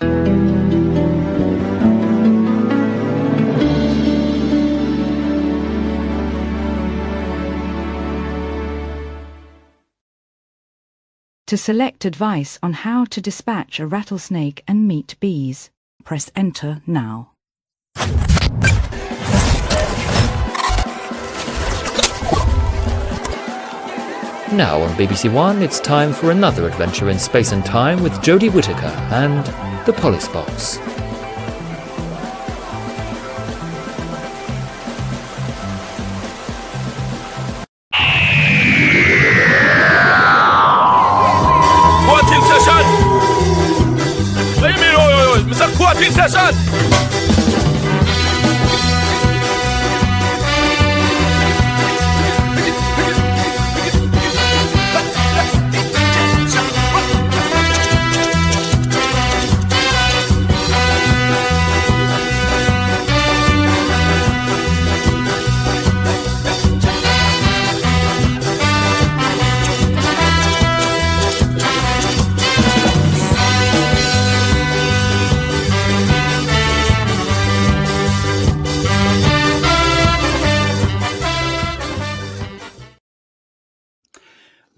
To select advice on how to dispatch a rattlesnake and meet bees, press Enter now. Now on BBC One, it's time for another adventure in space and time with Jodie Whittaker and the Police Box. Quarantine session! What do you mean, oi? Mr. Quarantine session!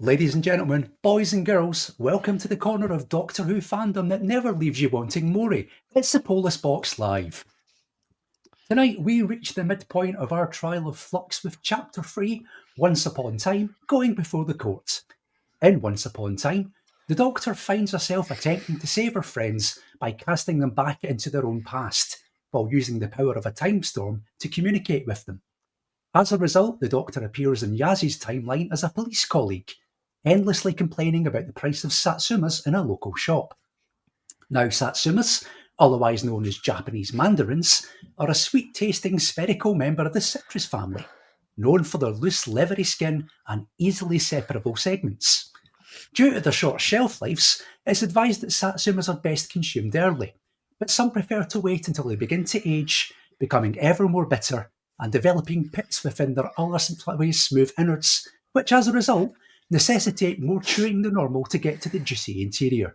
Ladies and gentlemen, boys and girls, welcome to the corner of Doctor Who fandom that never leaves you wanting more. It's the Police Box Live. Tonight we reach the midpoint of our trial of flux with Chapter 3, Once Upon Time, going before the court. In Once Upon Time, the Doctor finds herself attempting to save her friends by casting them back into their own past, while using the power of a time storm to communicate with them. As a result, the Doctor appears in Yaz's timeline as a police colleague, endlessly complaining about the price of satsumas in a local shop. Now, satsumas, otherwise known as Japanese mandarins, are a sweet-tasting spherical member of the citrus family, known for their loose leathery skin and easily separable segments. Due to their short shelf lives, it's advised that satsumas are best consumed early, but some prefer to wait until they begin to age, becoming ever more bitter and developing pits within their otherwise smooth innards, which as a result necessitate more chewing than normal to get to the juicy interior.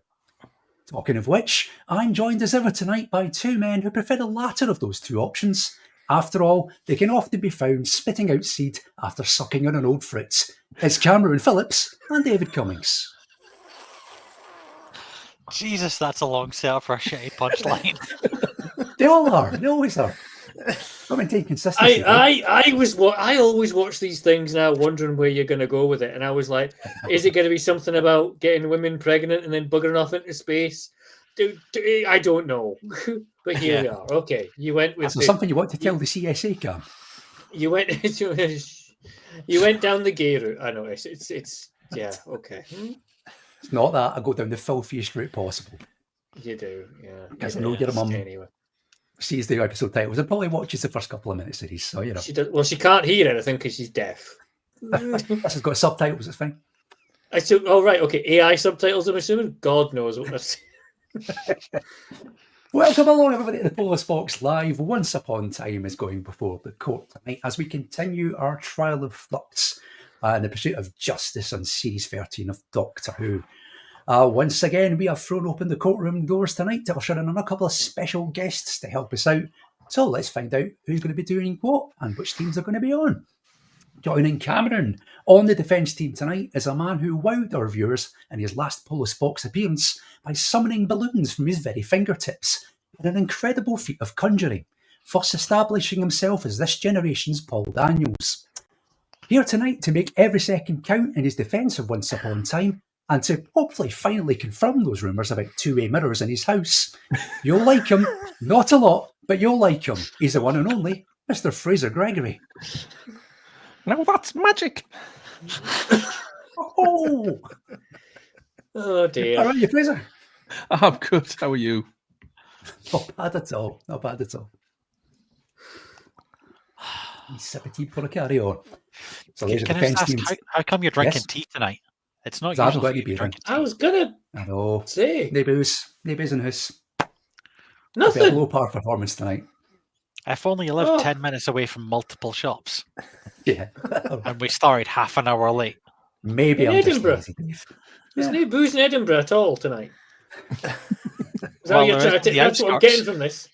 Talking of which, I'm joined as ever tonight by two men who prefer the latter of those two options. After all, they can often be found spitting out seed after sucking on an old fruit. It's Cameron Phillips and David Cummings. Jesus, that's a long setup for a shitty punchline. They all are. They always are. I maintain consistency. I always watch these things now, wondering where you're going to go with it, and I was like, is it going to be something about getting women pregnant and then buggering off into space? I don't know, but here we are. Okay, you went with something you want to tell the CSA, Cam. You went down the gay route. I know it's yeah, okay. It's not that. I go down the filthiest route possible. You do, yeah. Because I know your mum sees the episode titles and probably watches the first couple of minutes series. So you know, she can't hear anything because she's deaf. This has got subtitles. It's fine. Right, okay. AI subtitles. I'm assuming. God knows what they're saying. Welcome along, everybody, to the Police Box Live. Once Upon Time is going before the court tonight as we continue our trial of flux in the pursuit of justice on Series 13 of Doctor Who. Once again, we have thrown open the courtroom doors tonight to usher in a couple of special guests to help us out. So let's find out who's going to be doing what and which teams are going to be on. Joining Cameron on the defence team tonight is a man who wowed our viewers in his last Police Box appearance by summoning balloons from his very fingertips in an incredible feat of conjuring, thus establishing himself as this generation's Paul Daniels. Here tonight to make every second count in his defence of Once Upon Time, and to hopefully finally confirm those rumours about two-way mirrors in his house. You'll like him. Not a lot, but you'll like him. He's the one and only Mr. Frazer Gregory. Now that's magic. Oh dear. How are you, Frazer? I'm good. How are you? Not bad at all. Not bad at all. Sip of tea before I carry on. So there's a defence team. How come you're drinking tea tonight? It's not usual. I haven't I was gonna. I know. Say no booze in house. Nothing. A low par performance tonight. If only you lived 10 minutes away from multiple shops. Yeah. And we started half an hour late. Maybe in I'm Edinburgh. Just lazy. There's no booze in Edinburgh at all tonight. Is that what you're there trying to is the That's what I'm outskirts. getting from this.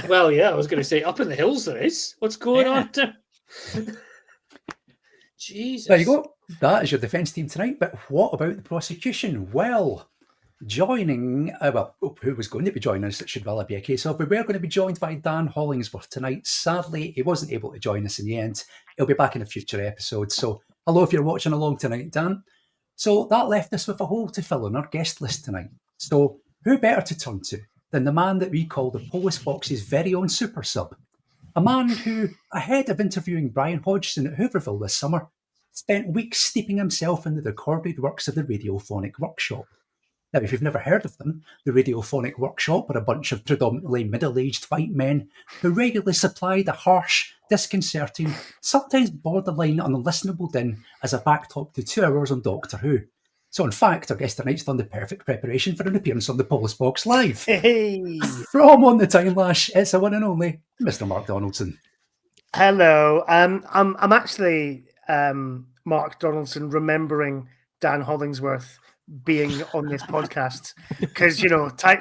Well, yeah, I was going to say up in the hills there is. What's going on? Jesus. There you go. That is your defence team tonight. But what about the prosecution? Well, joining, who was going to be joining us? It should well be a case of. We were going to be joined by Dan Hollingsworth tonight. Sadly, he wasn't able to join us in the end. He'll be back in a future episode. So, hello if you're watching along tonight, Dan. So, that left us with a hole to fill on our guest list tonight. So, who better to turn to than the man that we call the Polis Box's very own super sub? A man who, ahead of interviewing Brian Hodgson at Hooverville this summer, spent weeks steeping himself in the recorded works of the Radiophonic Workshop. Now, if you've never heard of them, the Radiophonic Workshop were a bunch of predominantly middle-aged white men who regularly supplied a harsh, disconcerting, sometimes borderline unlistenable din as a backdrop to 2 hours on Doctor Who. So, in fact, our guest tonight's done the perfect preparation for an appearance on the Polis Box Live. Hey, From On the Time Lash, it's the one and only Mr. Mark Donaldson. hello. I'm actually Mark Donaldson, remembering Dan Hollingsworth being on this podcast because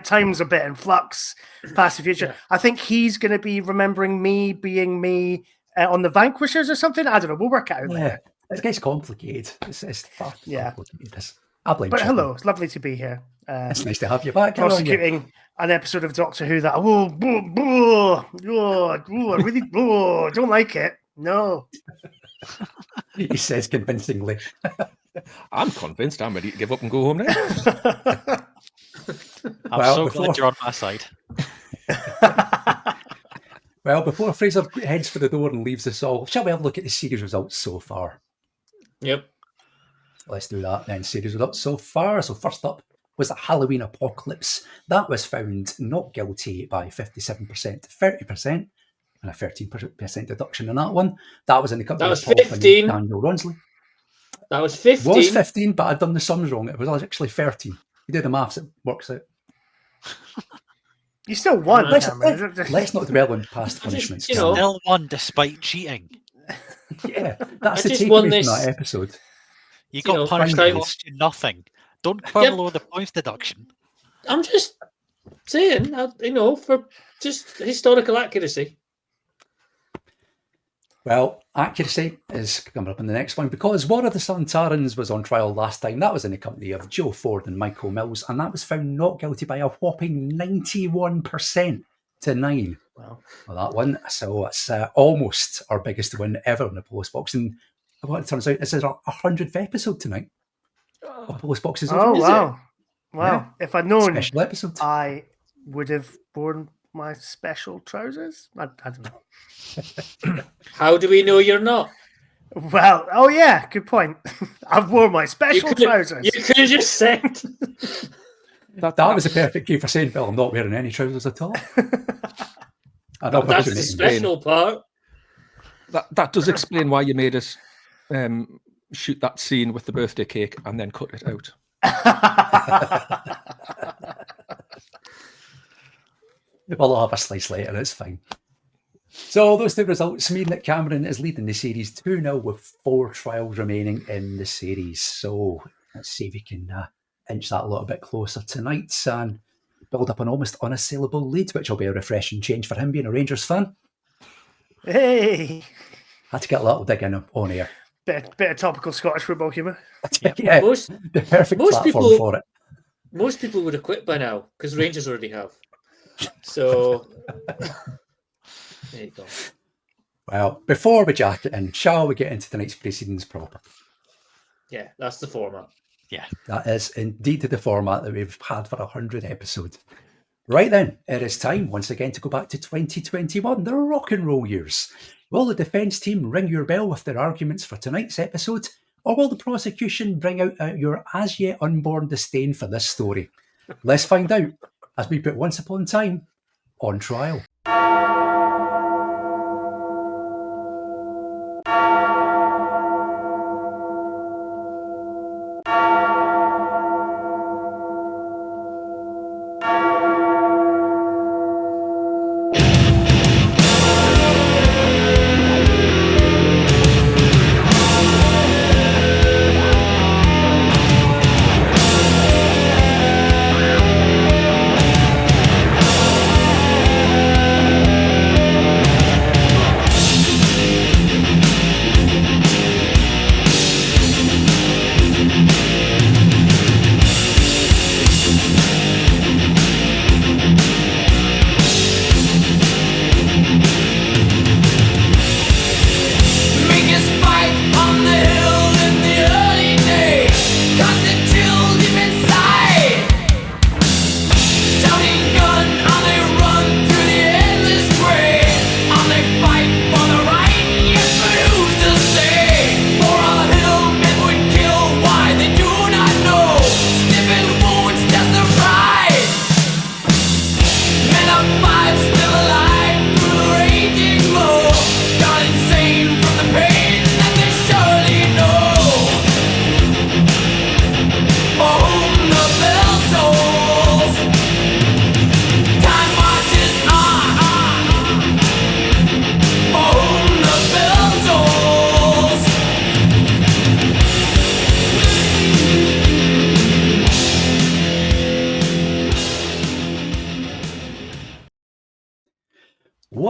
time's a bit in flux, past the future. I think he's going to be remembering me being me on the Vanquishers or something. I don't know. We'll work it out later. It gets complicated. It's far complicated. I blame But you. hello, it's lovely to be here. It's nice to have you back. How are you? Prosecuting an episode of Doctor Who that I really don't like it. No. He says convincingly. I'm convinced. I'm ready to give up and go home now. I'm so glad you're on my side. Well, before Frazer heads for the door and leaves us all, shall we have a look at the series results so far? Yep. Let's do that then. Series results so far. So first up was the Halloween Apocalypse. That was found not guilty by 57% to 30%, and a 13% deduction on that one. That was in the company That was of Paul Finn and 15. Daniel Ronsley. That was 15. It was 15, but I'd done the sums wrong. It was actually 13. You do the maths, it works out. You still won, Let's not dwell on past punishments. Still won despite cheating. Yeah, that's I the just won takeaway this. from that episode. You got punished first to time. cost you nothing. Don't quibble over the points deduction. I'm just saying, for just historical accuracy. Well, accuracy is coming up in the next one because War of the Santarans was on trial last time. That was in the company of Joe Ford and Michael Mills, and that was found not guilty by a whopping 91% to 9. Wow. Well, that one. So it's almost our biggest win ever in the Polis Box. And what it turns out, this is our 100th episode tonight. The Polis Box is over. Oh, Is wow. Wow. Yeah. If I'd known, Special episode. I would have worn my special trousers. I don't know. How do we know you're not? Well, oh yeah, good point. I've worn my special trousers. You could have just said. That was a perfect key for saying, Bill, I'm not wearing any trousers at all. That's the special part. That does explain why you made us shoot that scene with the birthday cake and then cut it out. We'll have a slice later, it's fine. So those two results mean that Cameron is leading the series 2-0 with 4 trials remaining in the series. So let's see if we can inch that a little bit closer tonight and build up an almost unassailable lead, which will be a refreshing change for him being a Rangers fan. Hey, Had to get a little dig in on air. bit of topical Scottish football humour. Yeah, Most the perfect platform people- for it. Most people would have quit by now because Rangers already have. So there you go. Well, before we jack it in, shall we get into tonight's proceedings proper? Yeah, that's the format. That is indeed the format that we've had for 100 episodes. Right then, it is time once again to go back to 2021, the rock and roll years. Will the defence team ring your bell with their arguments for tonight's episode, or will the prosecution bring out your as yet unborn disdain for this story? Let's find out as we put Once Upon a Time on trial.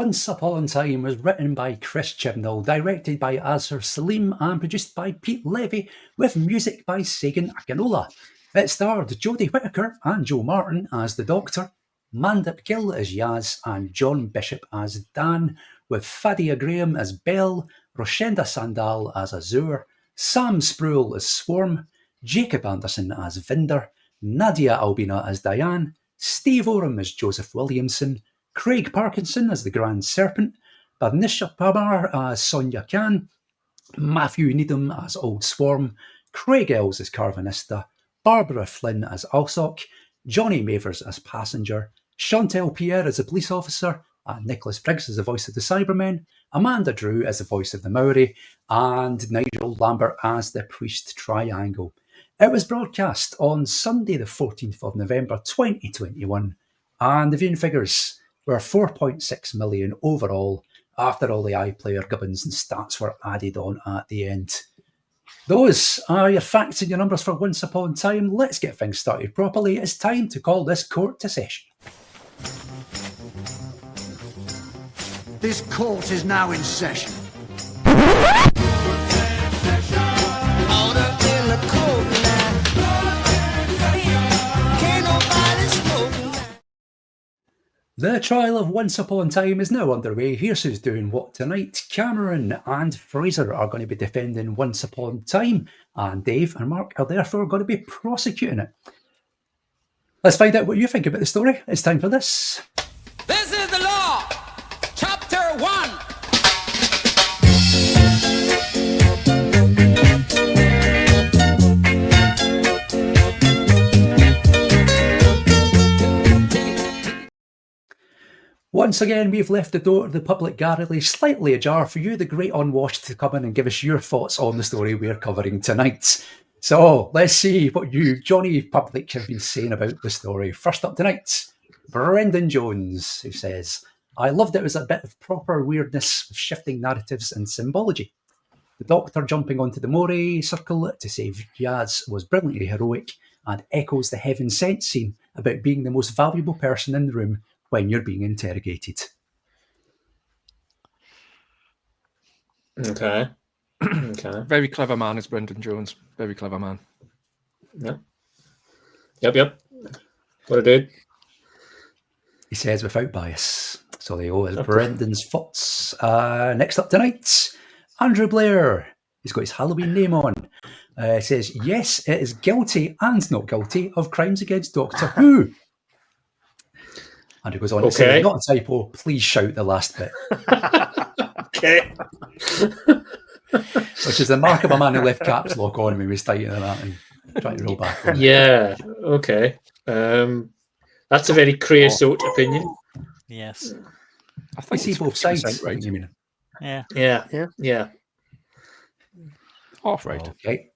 Once Upon a Time was written by Chris Chibnall, directed by Azhar Salim, and produced by Pete Levy, with music by Sagan Akinola. It starred Jodie Whittaker and Joe Martin as the Doctor, Mandip Gill as Yaz, and John Bishop as Dan, with Fadia Graham as Belle, Roshenda Sandal as Azure, Sam Sproul as Swarm, Jacob Anderson as Vinder, Nadia Albina as Diane, Steve Oram as Joseph Williamson, Craig Parkinson as the Grand Serpent, Bhanisha Pamar as Sonia Khan, Matthew Needham as Old Swarm, Craig Ells as Carvanista, Barbara Flynn as Alsoc, Johnny Mavers as Passenger, Chantel Pierre as a police officer, and Nicholas Briggs as the voice of the Cybermen, Amanda Drew as the voice of the Maori, and Nigel Lambert as the Priest Triangle. It was broadcast on Sunday the 14th of November 2021, and the viewing figures were 4.6 million overall after all the iPlayer gubbins and stats were added on at the end. Those are your facts and your numbers for Once Upon a Time. Let's get things started properly. It's time to call this court to session. This court is now in session. The trial of Once Upon a Time is now underway. Here's who's doing what tonight. Cameron and Frazer are going to be defending Once Upon a Time, and Dave and Mark are therefore going to be prosecuting it. Let's find out what you think about the story. It's time for this. This is the law, Chapter 1. Once again, we've left the door to the public gallery slightly ajar for you, the great unwashed, to come in and give us your thoughts on the story we're covering tonight. So let's see what you, Johnny Public, have been saying about the story. First up tonight, Brendan Jones, who says, I loved it as a bit of proper weirdness with shifting narratives and symbology. The Doctor jumping onto the Moray circle to save Yaz was brilliantly heroic and echoes the Heaven Sent scene about being the most valuable person in the room when you're being interrogated. Okay. Okay. Very clever man is Brendan Jones. Very clever man. Yeah. Yep. What a dude. He says without bias. So there you go. Brendan's thoughts. Next up tonight, Andrew Blair. He's got his Halloween name on. Says, yes, it is guilty and not guilty of crimes against Doctor Who. And he goes on to say, not a typo, please shout the last bit. Okay. Which is the mark of a man who left caps lock on when he was typing that and trying to roll back. Yeah, okay. That's a very creosote opinion. Yes. I think see both sides. Right. You mean? Yeah. Half right. Okay.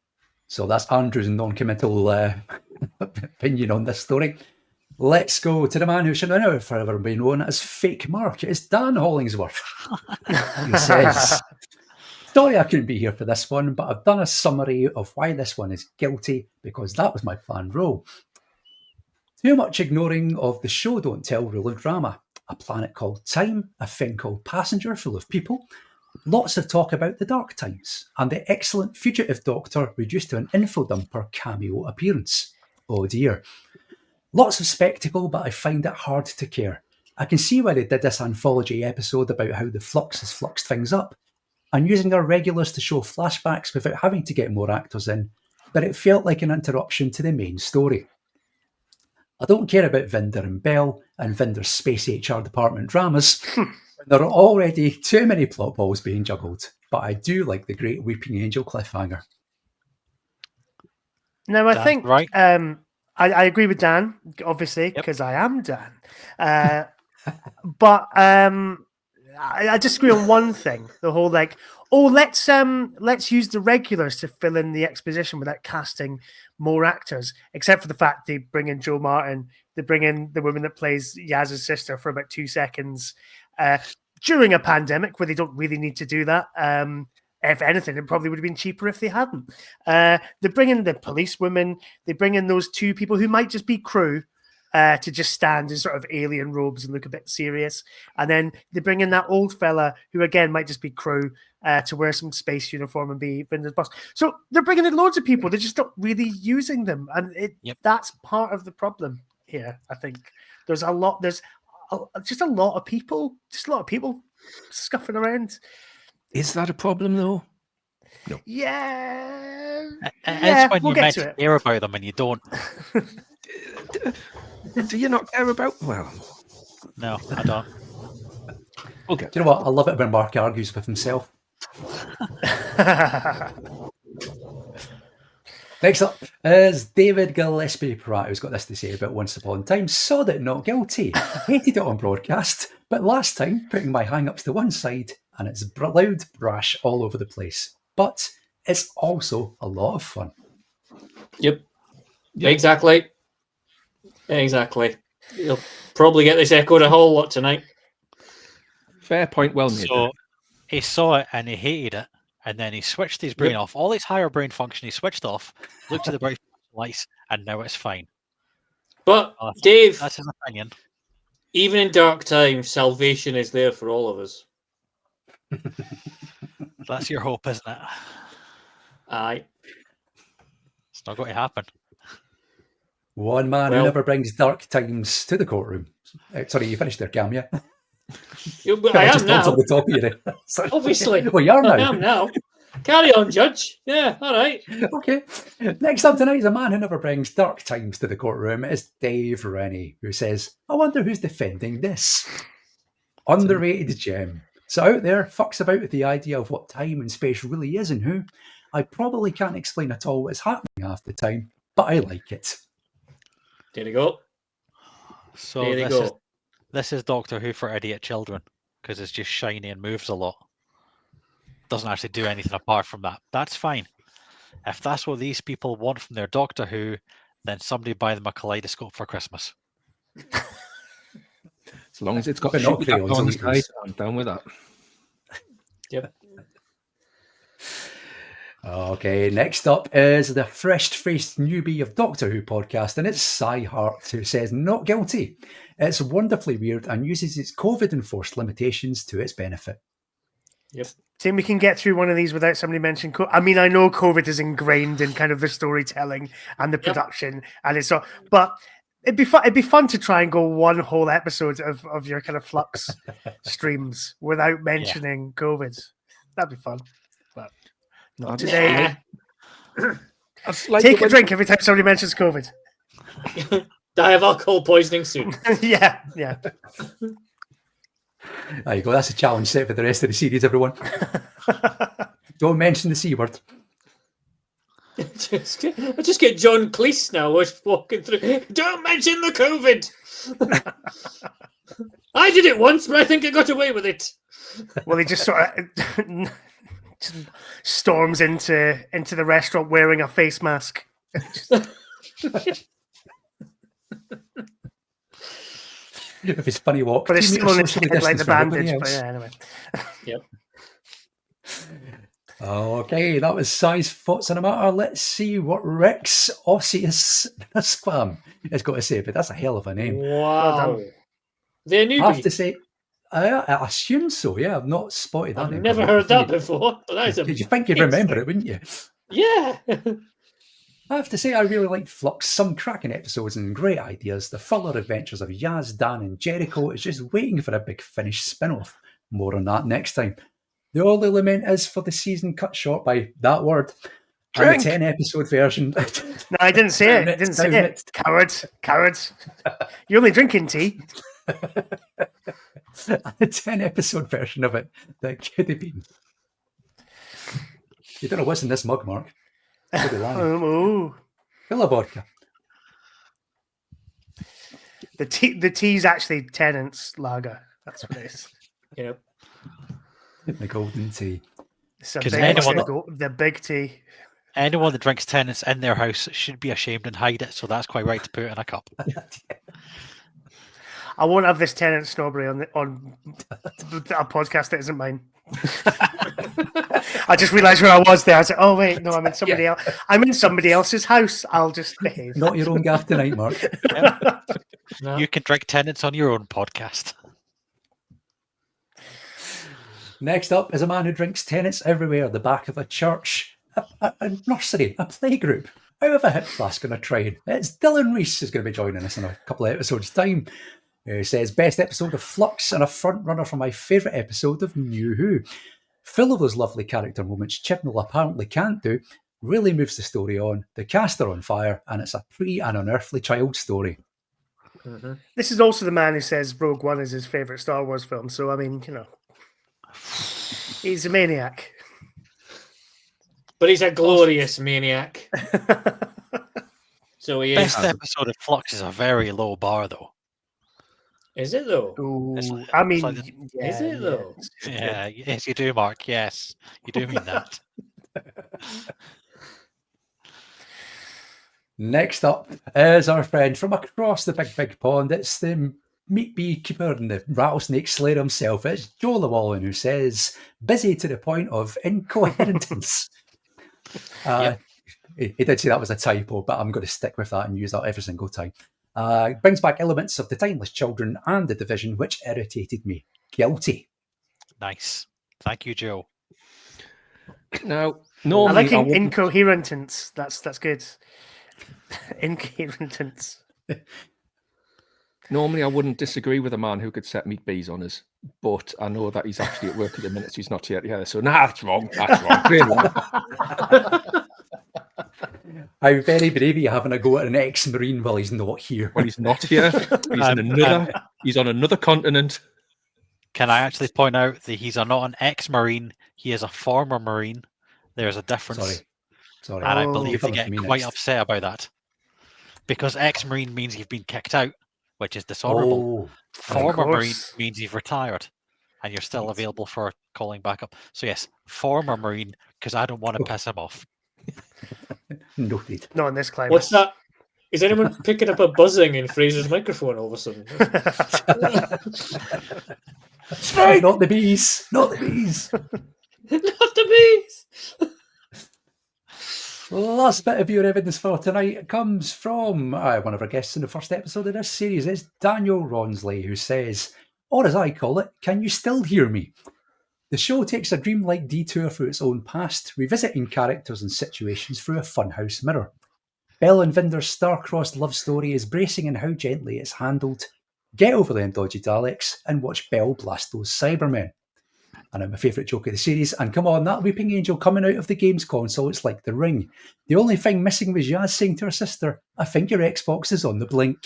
So that's Andrew's non-committal opinion on this story. Let's go to the man who should now forever be known as Fake Mark. It's Dan Hollingsworth. He says, sorry I couldn't be here for this one, but I've done a summary of why this one is guilty because that was my planned role. Too much ignoring of the show don't tell rule of drama. A planet called Time, a thing called Passenger full of people. Lots of talk about the dark times and the excellent fugitive Doctor reduced to an info dumper cameo appearance. Oh dear. Lots of spectacle, but I find it hard to care. I can see why they did this anthology episode about how the Flux has fluxed things up and using our regulars to show flashbacks without having to get more actors in, but it felt like an interruption to the main story. I don't care about Vinder and Bell and Vinder's space HR department dramas. There are already too many plot balls being juggled, but I do like the great Weeping Angel cliffhanger. Now, I think right. I agree with Dan, obviously, because I am Dan. But I disagree on one thing. The whole let's use the regulars to fill in the exposition without casting more actors, except for the fact they bring in Joe Martin, they bring in the woman that plays Yaz's sister for about 2 seconds during a pandemic where they don't really need to do that. If anything, it probably would have been cheaper if they hadn't. They bring in the police women. They bring in those 2 people who might just be crew, to just stand in sort of alien robes and look a bit serious. And then they bring in that old fella who, again, might just be crew to wear some space uniform and be Vinder's boss. So they're bringing in loads of people. They're just not really using them. And that's part of the problem here, I think. There's just a lot of people scuffing around. Is that a problem, though? No. Yeah. It's when we'll you're get meant to to it. care about them and you don't. Do you not care about? Well, No, I don't. okay. Do you know what? I love it when Mark argues with himself. Next up is David Gillespie Pratt, who's got this to say about Once Upon a Time. Saw that not guilty. Hated it on broadcast, but last time putting my hang-ups to one side and it's loud brash all over the place. But it's also a lot of fun. Yep. Exactly. You'll probably get this echoed a whole lot tonight. Fair point, well made. So he saw it and he hated it, and then he switched his brain off. All his higher brain function he switched off, looked at the bright lights, and now it's fine. But Dave, that's his opinion. Even in dark times, salvation is there for all of us. That's your hope, isn't it? Aye. It's not going to happen. One man who never brings dark times to the courtroom. Sorry, you finished there, Cam, yeah? I am now. On the top of you. Obviously. Well, you are now. I am now. Carry on, Judge. Yeah, all right. Okay. Next up tonight is a man who never brings dark times to the courtroom. It's Dave Rennie, who says, I wonder who's defending this. Underrated gem. So out there, fucks about with the idea of what time and space really is and who. I probably can't explain at all what's happening half the time, but I like it. There you go. So there you go. This is Doctor Who for idiot children, because it's just shiny and moves a lot. Doesn't actually do anything apart from that. That's fine. If that's what these people want from their Doctor Who, then somebody buy them a kaleidoscope for Christmas. As long as it's got But not a on the crayons, side, I'm down with that. Yep. Okay, next up is the fresh-faced newbie of Doctor Who podcast, and it's Cy Hart, who says not guilty. It's wonderfully weird and uses its COVID-enforced limitations to its benefit. Yep. Think we can get through one of these without somebody mentioning COVID? I mean, I know COVID is ingrained in kind of the storytelling and the production, and it's all, but it'd be fun. It'd be fun to try and go one whole episode of your kind of Flux streams without mentioning COVID. That'd be fun. But not today. Like take a drink every time somebody mentions COVID. Die of alcohol poisoning soon. yeah. There you go. That's a challenge set for the rest of the series, everyone. Don't mention the C word. I just get John Cleese now walking through. Don't mention the COVID. I did it once, but I think I got away with it. Well, he just sort of storms into the restaurant wearing a face mask. If it's funny walk, but it's still on his socially head like the distanced from bandage. everybody But else. yeah, anyway. Yep. Okay, that was Cy's thoughts on a matter. Let's see what Rex Osseous Squam has got to say, but that's a hell of a name. Wow. They're newbie. I have to say, I assume so, yeah. I've not spotted that. I've name never before. heard that before. But that is Did you think you'd remember it, wouldn't you? Yeah. I have to say, I really liked Flux. Some cracking episodes and great ideas. The fuller adventures of Yaz, Dan, and Jericho is just waiting for a big finish spin-off. More on that next time. The only lament is for the season cut short by that word. Drink. And the 10-episode version. No, I didn't say it. I didn't say it. Cowards. You're only drinking tea. The 10-episode version of it that could have been. You don't know what's in this mug, Mark. Oh. Full of vodka. The tea's actually Tennant's lager. That's what it is. Yep. The golden tea. Because the big tea. Anyone that drinks Tennant's in their house should be ashamed and hide it, so that's quite right to put it in a cup. I won't have this Tennant snobbery on a podcast that isn't mine. I just realised where I was there. I said, "Oh wait, no, I'm in somebody else. I'm in somebody else's house. I'll just behave." Not your own gaff tonight, Mark. No. You can drink Tennent's on your own podcast. Next up is a man who drinks Tennent's everywhere, the back of a church, a nursery, a playgroup, out of a hip flask on a train. It's Dylan Reese who's going to be joining us in a couple of episodes' time. He says, best episode of Flux and a front runner for my favourite episode of New Who. Full of those lovely character moments Chibnall apparently can't do, really moves the story on. The cast are on fire, and it's a pre and unearthly child story. Mm-hmm. This is also the man who says Rogue One is his favourite Star Wars film. So, I mean, he's a maniac. But he's a glorious maniac. So he is. Best episode of Flux is a very low bar, though. Is it though? Ooh, It's I mean, like is it though? Yeah, yes, you do, Mark. Yes, you do mean that. Next up is our friend from across the big pond. It's the meat beekeeper and the rattlesnake slayer himself. It's Joe Llewellyn, who says, busy to the point of incoherence. Yep. He did say that was a typo, but I'm going to stick with that and use that every single time. Brings back elements of The Timeless Children and The Division, which irritated me. Guilty. Nice. Thank you, Joe. Now, I normally like I wouldn't- incoherence. That's good. Incoherence. Normally, I wouldn't disagree with a man who could set meat bees on us, but I know that he's actually at work at the minute, so he's not here. Yeah, so that's wrong. That's wrong. Really. How very brave are you having a go at an ex-Marine while he's not here? When he's not here, he's on another continent. Can I actually point out that he's not an ex-Marine, he is a former Marine. There's a difference. Sorry. And I Oh. believe they get Me quite next. upset about that. Because ex-Marine means you've been kicked out, which is dishonourable. Former Marine course. means you've retired and you're still available for calling back up. So yes, former Marine, because I don't want to piss him off. Noted. Not in this climate. What's that? Is anyone picking up a buzzing in Fraser's microphone all of a sudden? Not the bees. Not the bees. Not the bees. Last bit of viewer evidence for tonight comes from one of our guests in the first episode of this series. It's Daniel Ronsley, who says, or as I call it, can you still hear me? The show takes a dreamlike detour through its own past, revisiting characters and situations through a funhouse mirror. Belle and Vinder's star-crossed love story is bracing in how gently it's handled. Get over them dodgy Daleks and watch Belle blast those Cybermen. And my favourite joke of the series, and come on, that weeping angel coming out of the games console, it's like The Ring. The only thing missing was Yaz saying to her sister, I think your Xbox is on the blink.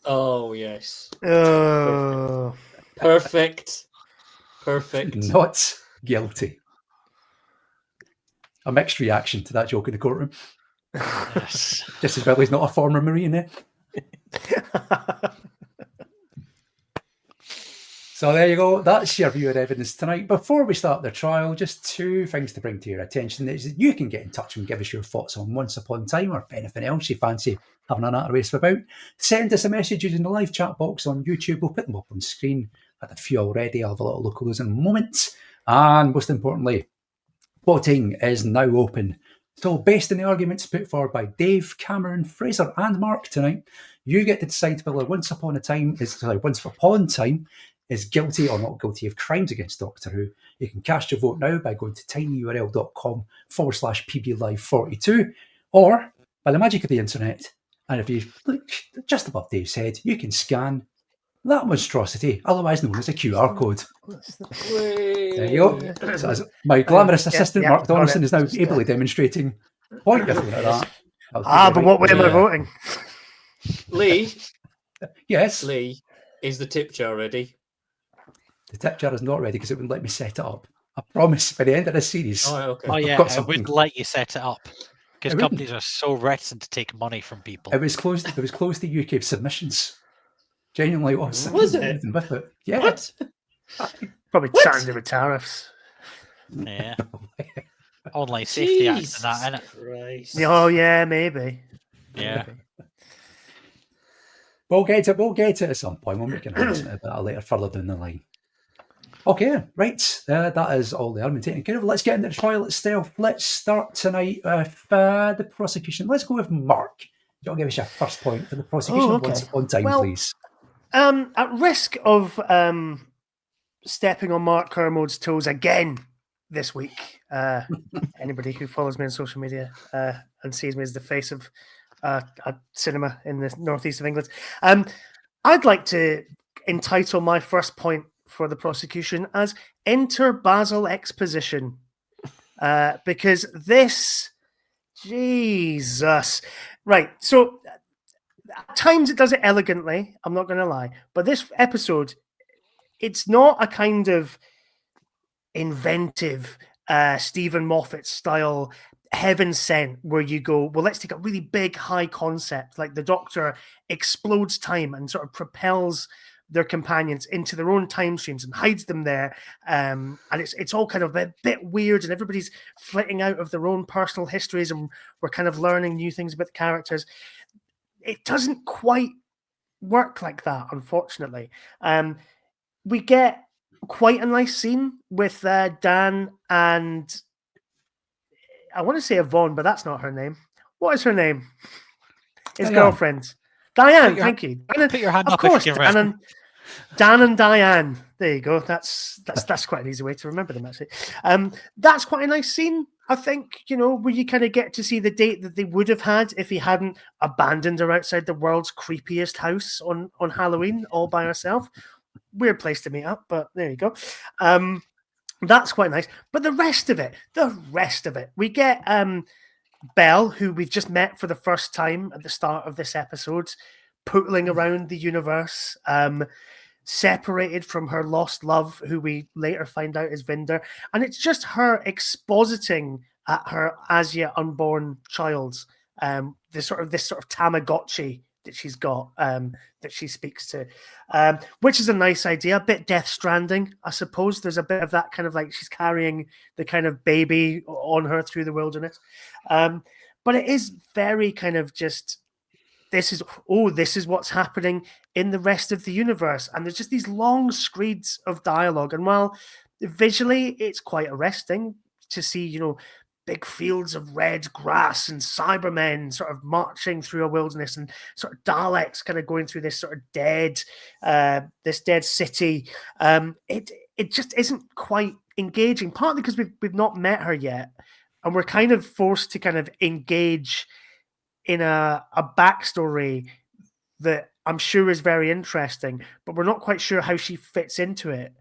Oh yes. Oh. Perfect. Not guilty. A mixed reaction to that joke in the courtroom. Yes. Just as well he's not a former Marine, eh? So there you go. That's your viewer evidence tonight. Before we start the trial, just two things to bring to your attention. Is that you can get in touch and give us your thoughts on Once Upon a Time, or if anything else you fancy having an natter race about. Send us a message using the live chat box on YouTube. We'll put them up on screen. Had a few already. I'll have a little look at those in a moment. And most importantly, voting is now open. So based on the arguments put forward by Dave, Cameron, Fraser and Mark tonight, you get to decide whether Once Upon Time is guilty or not guilty of crimes against Doctor Who. You can cast your vote now by going to tinyurl.com/pblive42, or by the magic of the internet. And if you look just above Dave's head, you can scan that monstrosity, otherwise known as a QR code. There you go. So as my glamorous assistant, Mark Donaldson, is now ably demonstrating. Point your phone at that. But what way am I voting? Lee. Yes. Lee, is the tip jar ready? The tip jar is not ready because it wouldn't let me set it up. I promise by the end of this series. Oh, okay. Oh yeah, got it something. wouldn't let you set it up because It wouldn't. companies are so reticent to take money from people. It was closed. It was closed to UK submissions. Genuinely was. Was it? Even with it. Yeah. What? Probably What? chatting over tariffs. Yeah. Online Safety Act and that, innit? Christ. Oh yeah, maybe. Yeah. We'll get to it at some point. We'll make an announcement about that later, further down the line. Okay, right. That is all the argument taken care of. Let's get into the trial itself. Let's start tonight with the prosecution. Let's go with Mark. Do you want to give us your first point for the prosecution Oh, of okay. Once Upon a Time, Well, please? At risk of stepping on Mark Kermode's toes again this week, anybody who follows me on social media and sees me as the face of a cinema in the northeast of England, I'd like to entitle my first point for the prosecution as Enter Basil Exposition, because this, Jesus, right, so at times it does it elegantly, I'm not going to lie, but this episode, it's not a kind of inventive Stephen Moffat style heaven sent where you go, well, let's take a really big high concept like the Doctor explodes time and sort of propels their companions into their own time streams and hides them there, and it's all kind of a bit weird, and everybody's flitting out of their own personal histories, and we're kind of learning new things about the characters. It doesn't quite work like that, unfortunately. We get quite a nice scene with Dan and I want to say Yvonne, but that's not her name. What is her name? His Diane. Girlfriend. Diane, thank you. Put your hand of up if course, you can remember. Dan and Diane. There you go. That's quite an easy way to remember them, actually. That's quite a nice scene, I think, where you kind of get to see the date that they would have had if he hadn't abandoned her outside the world's creepiest house on Halloween all by herself. Weird place to meet up, but there you go. That's quite nice. But the rest of it, we get Belle, who we've just met for the first time at the start of this episode, pootling around the universe, separated from her lost love, who we later find out is Vinder. And it's just her expositing at her as yet unborn child, this sort of Tamagotchi that she's got, that she speaks to, which is a nice idea, a bit Death Stranding, I suppose. There's a bit of that kind of like she's carrying the kind of baby on her through the wilderness. But it is very kind of just, this is what's happening in the rest of the universe. And there's just these long screeds of dialogue. And while visually it's quite arresting to see, big fields of red grass and Cybermen sort of marching through a wilderness and sort of Daleks kind of going through this sort of dead city. It just isn't quite engaging, partly because we've not met her yet. And we're kind of forced to kind of engage in a backstory that I'm sure is very interesting, but we're not quite sure how she fits into it.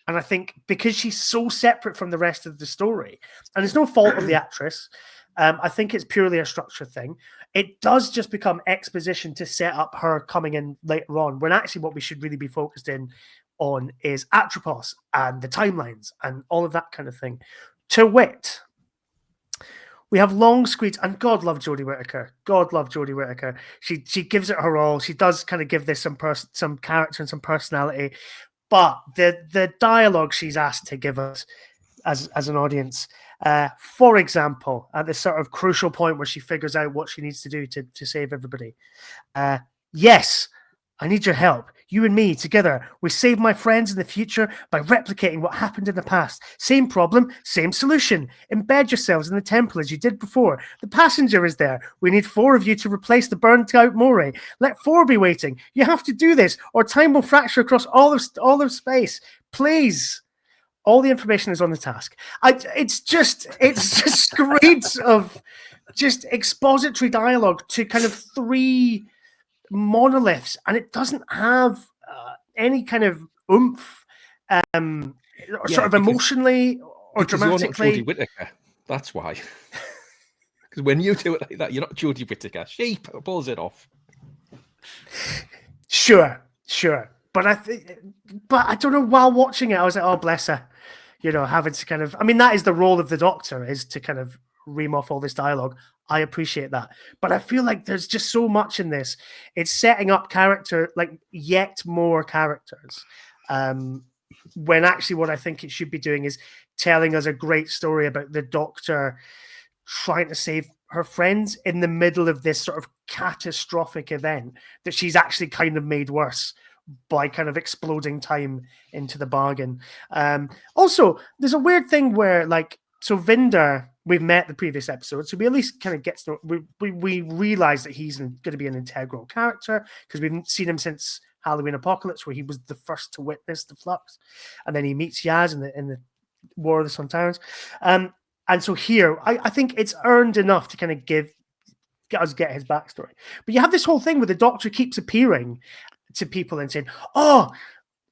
And I think because she's so separate from the rest of the story, and it's no fault of the actress, I think it's purely a structure thing. It does just become exposition to set up her coming in later on, when actually what we should really be focused in on is Atropos and the timelines and all of that kind of thing. To wit, we have long screeds, and God love Jodie Whittaker. God love Jodie Whittaker. She gives it her all. She does kind of give this some character and some personality. But the dialogue she's asked to give us as an audience, for example, at this sort of crucial point where she figures out what she needs to do to save everybody. Yes, I need your help. You and me together, we save my friends in the future by replicating what happened in the past. Same problem, same solution. Embed yourselves in the temple as you did before. The passenger is there. We need 4 of you to replace the burnt out Moray. Let 4 be waiting. You have to do this, or time will fracture across all of space. Please. All the information is on the task. It's just screeds of just expository dialogue to kind of 3 monoliths, and it doesn't have any kind of oomph, or sort of emotionally or dramatically. You're not Jodie Whittaker. That's why. Because when you do it like that, you're not Jodie Whittaker. She pulls it off. Sure. But I don't know. While watching it, I was like, "Oh, bless her," having to kind of. I mean, that is the role of the Doctor, is to kind of ream off all this dialogue. I appreciate that, but I feel like there's just so much in this. It's setting up yet more characters, when actually what I think it should be doing is telling us a great story about the Doctor trying to save her friends in the middle of this sort of catastrophic event that she's actually kind of made worse by kind of exploding time into the bargain. Also, there's a weird thing where so Vinder, we've met the previous episode, so we at least kind of get to know, we realize that he's going to be an integral character because we've seen him since Halloween Apocalypse, where he was the first to witness the flux, and then he meets Yaz in the War of the Sun Tyrants. And so here, I think it's earned enough to kind of get his backstory. But you have this whole thing where the Doctor keeps appearing to people and saying, "Oh,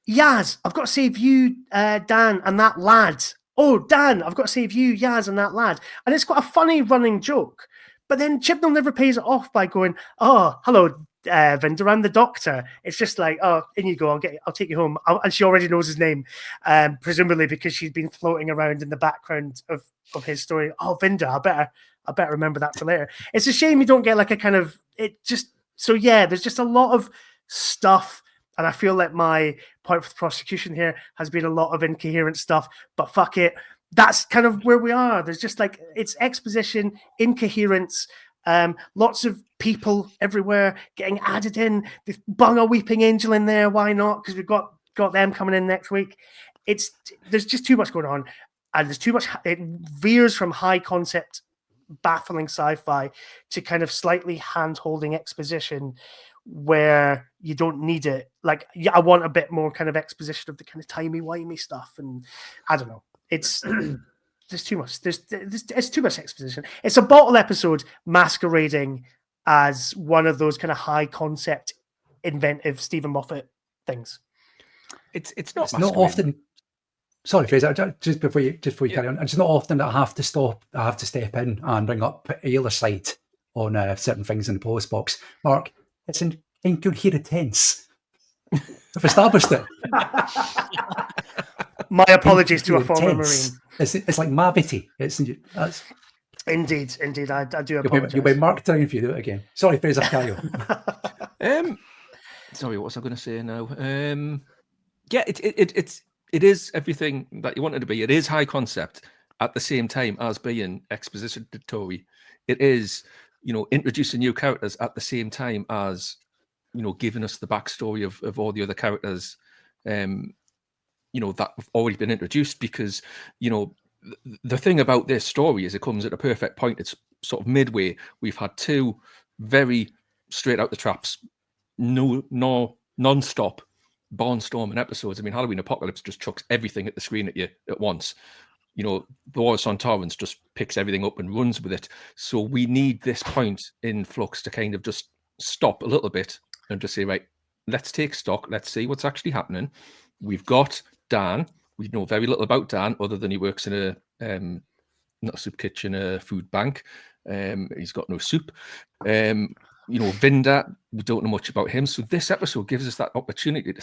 Yaz, I've got to save you, Dan, and that lad. Oh, Dan, I've got to save you, Yaz, and that lad." And it's got a funny running joke. But then Chibnall never pays it off by going, "Oh, hello, Vinder, I'm the Doctor." It's just like, "Oh, in you go. I'll take you home." And she already knows his name, presumably because she's been floating around in the background of his story. "Oh, Vinder, I better remember that for later." It's a shame you don't get like a kind of there's just a lot of stuff. And I feel like my point for the prosecution here has been a lot of incoherent stuff, but fuck it. That's kind of where we are. There's just like, it's exposition, incoherence, lots of people everywhere getting added in. They've bung a weeping angel in there. Why not? Because we've got them coming in next week. There's just too much going on. And there's too much, it veers from high concept, baffling sci-fi to kind of slightly hand-holding exposition where you don't need it. Like, I want a bit more kind of exposition of the kind of timey-wimey stuff, and I don't know. It's there's too much. It's too much exposition. It's a bottle episode masquerading as one of those kind of high concept, inventive Stephen Moffat things. It's not often. Sorry, Fraser, just before you carry on, it's not often that I have to step in and bring up either side on certain things in the post box. Mark, it's in incoherent tense. I've established it. My apologies to a former Marine. It's like Mavity. Indeed. I do apologize. You'll be marked down if you do it again. Sorry, Fraser, carry on. Sorry, what was I going to say now? Yeah, it is everything that you want it to be. It is high concept at the same time as being expository. It is, introducing new characters at the same time as, giving us the backstory of all the other characters, that have already been introduced. Because, the thing about this story is it comes at a perfect point. It's sort of midway. We've had two very straight out the traps, non-stop barnstorming episodes. I mean, Halloween Apocalypse just chucks everything at the screen at you at once. The War of Sun Tyrants just picks everything up and runs with it. So we need this point in Flux to kind of just stop a little bit and just say, right, let's take stock. Let's see what's actually happening. We've got Dan. We know very little about Dan other than he works in a not a soup kitchen, a food bank. He's got no soup. Vinder, we don't know much about him. So this episode gives us that opportunity to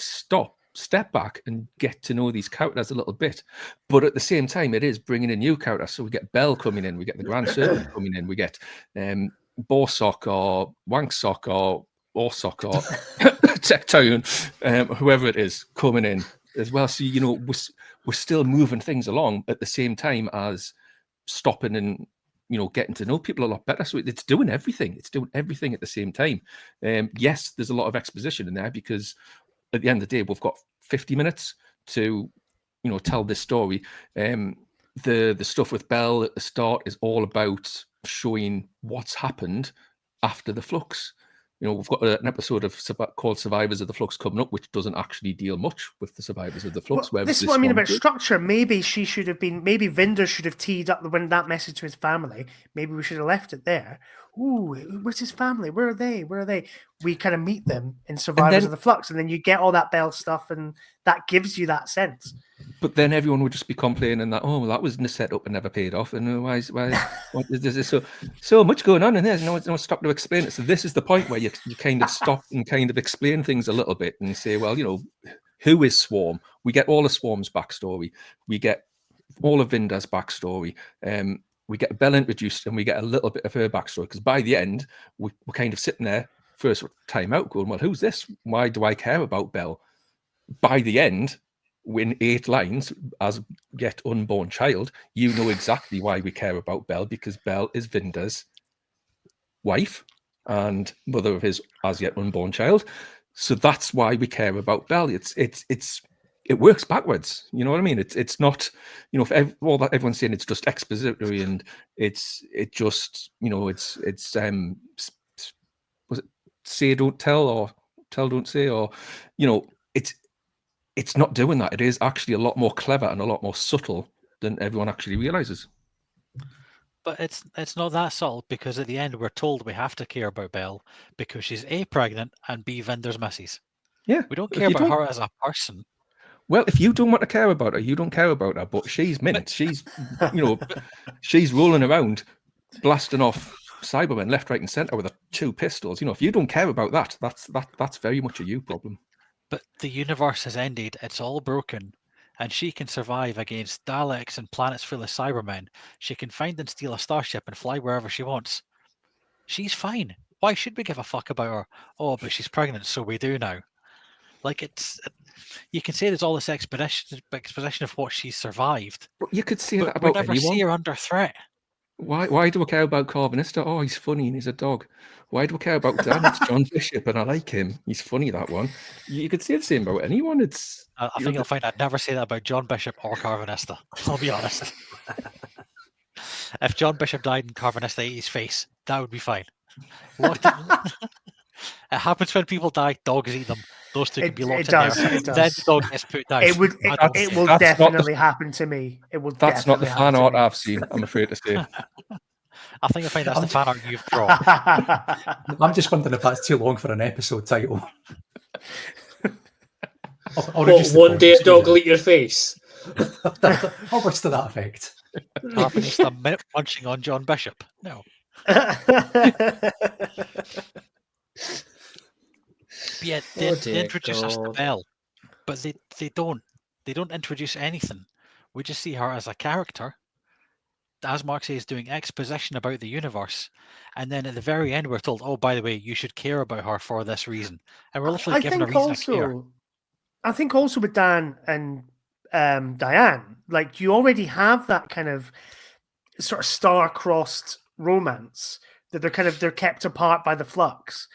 step back and get to know these characters a little bit. But at the same time, it is bringing in new characters. So we get Belle coming in, we get the Grand Servant coming in, we get Borsok or Wanksock or Orsock or Tectone, whoever it is, coming in as well. So, we're still moving things along at the same time as stopping and getting to know people a lot better. So it's doing everything. It's doing everything at the same time. Yes, there's a lot of exposition in there because at the end of the day, we've got 50 minutes to, tell this story. The stuff with Belle at the start is all about showing what's happened after the Flux. We've got an episode called Survivors of the Flux coming up, which doesn't actually deal much with the Survivors of the Flux. Well, this is what I mean about structure. Maybe Vinder should have teed up that message to his family. Maybe we should have left it there. Ooh, where's his family? Where are they? We kind of meet them in Survivors of the Flux, and then you get all that Belle stuff, and that gives you that sense. But then everyone would just be complaining that, that was in the setup and never paid off. And why there's so much going on in there? No one stopped to explain it. So this is the point where you kind of stop and kind of explain things a little bit and say, well, who is Swarm? We get all of Swarm's backstory. We get all of Vinder's backstory. We get Belle introduced and we get a little bit of her backstory. Because by the end, we're kind of sitting there first time out going, well, who's this? Why do I care about Belle? By the end, in 8 lines, as yet unborn child, you know exactly why we care about Belle, because Belle is Vinder's wife and mother of his as yet unborn child. So that's why we care about Belle. It works backwards. You know what I mean? It's not, for all that everyone's saying it's just expository and it's was it say don't tell or tell, don't say, or it's not doing that. It is actually a lot more clever and a lot more subtle than everyone actually realizes. But it's not that subtle, because at the end we're told we have to care about Belle because she's A, pregnant, and B, Vinder's missus. Yeah, We don't care about her as a person. Well, if you don't want to care about her, you don't care about her. But she's mint. She's, she's rolling around, blasting off Cybermen left, right, and centre with her 2 pistols. If you don't care about that, that's very much a you problem. But the universe has ended. It's all broken, and she can survive against Daleks and planets full of Cybermen. She can find and steal a starship and fly wherever she wants. She's fine. Why should we give a fuck about her? Oh, but she's pregnant, so we do now. Like, you can say there's all this exposition of what she's survived. But you could say that we about never anyone. see her under threat. Why do I care about Carvanista? Oh, he's funny and he's a dog. Why do I care about Dan? It's John Bishop and I like him. He's funny, that one. You could say the same about anyone. I think you'll find I'd never say that about John Bishop or Carvanista. I'll be honest. If John Bishop died and Carvanista ate his face, that would be fine. It happens when people die, dogs eat them. Those two can be locked in there. It does. Then the dog gets put down. It will definitely happen to me. It will. That's not the fan art I've seen, I'm afraid to say. I think I find that's the fan art you've drawn. I'm just wondering if that's too long for an episode title. One day a dog will eat your face. Or words to that effect. Carvanista munching on John Bishop. No. Yeah, they introduce us to Belle, but they don't introduce anything. We just see her as a character, as Mark says, doing exposition about the universe, and then at the very end we're told, oh, by the way, you should care about her for this reason, and we're literally given a reason to care. I think also with Dan and Diane, like, you already have that kind of sort of star-crossed romance that they're kept apart by the flux.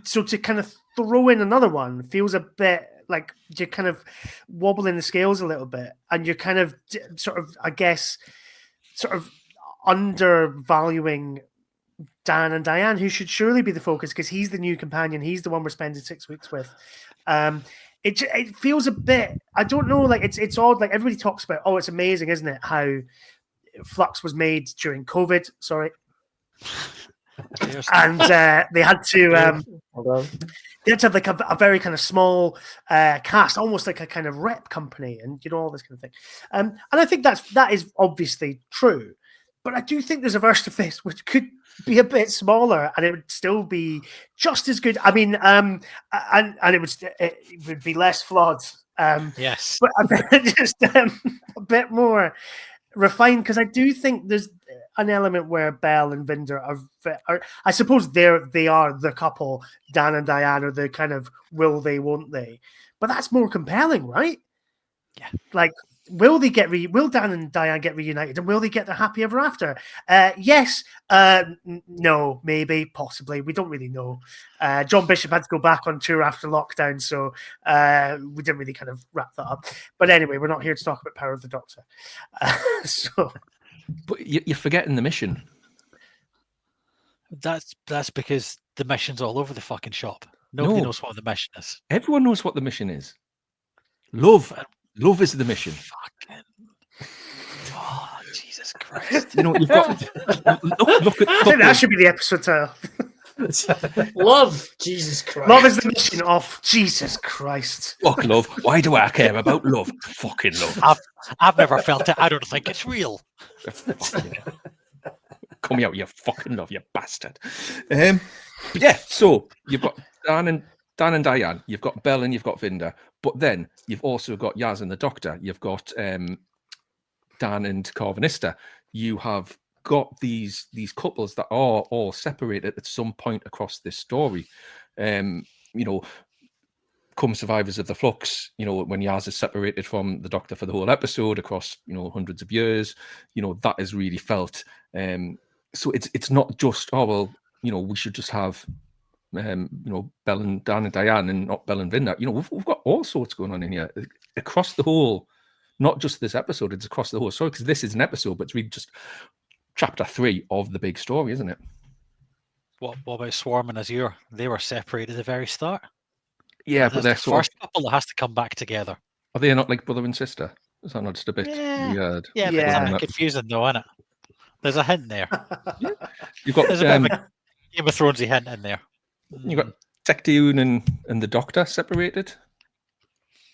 So to kind of throw in another one feels a bit like you're kind of wobbling the scales a little bit, and you're kind of sort of, I guess, sort of undervaluing Dan and Diane, who should surely be the focus because he's the new companion. He's the one we're spending 6 weeks with. It feels a bit, I don't know, like it's odd. Like, everybody talks about, oh, it's amazing, isn't it, how Flux was made during COVID. Sorry. And they had to have like a very kind of small cast, almost like a kind of rep company, and all this kind of thing. And I think that is obviously true, but I do think there's a version of this which could be a bit smaller and it would still be just as good. I mean, and it would be less flawed. Yes, but just a bit more refined, because I do think there's an element where Belle and Vinder are I suppose they are the couple. Dan and Diane are the kind of will they, won't they? But that's more compelling, right? Yeah. Like, will Dan and Diane get reunited, and will they get their happy ever after? Yes. No. Maybe. Possibly. We don't really know. John Bishop had to go back on tour after lockdown, so we didn't really kind of wrap that up. But anyway, we're not here to talk about Power of the Doctor. But you're forgetting the mission. That's because the mission's all over the fucking shop. Nobody knows what the mission is. Everyone knows what the mission is. Love is the mission. Fucking... Oh, Jesus Christ! You've got look at. I think that should be the episode title. Love, Jesus Christ. Love is the mission of Jesus Christ. Fuck love. Why do I care about love? Fucking love. I've never felt it. I don't think it's real. Come out, you fucking love, you bastard. Yeah, so you've got Dan and Diane, you've got Belle and you've got Vinder, but then you've also got Yaz and the Doctor, you've got Dan and Carvanista. You have got these couples that are all separated at some point across this story. Come survivors of the flux, when Yaz is separated from the Doctor for the whole episode across, hundreds of years, that is really felt. So it's not just, we should just have, Belle and Dan and Diane and not Belle and Vinder. We've got all sorts going on in here across the whole, not just this episode, it's across the whole story, because this is an episode, but it's really just chapter 3 of the big story, isn't it? What about Swarm and Azure? They were separated at the very start. Yeah, but There's they're the sort first couple that has to come back together. are they not like brother and sister? Is that not just a bit weird? Yeah, but it's a bit confusing though, isn't it? There's a hint there. You've got There's a bit of a Game of Thronesy hint in there. you've got Tecteun and the Doctor separated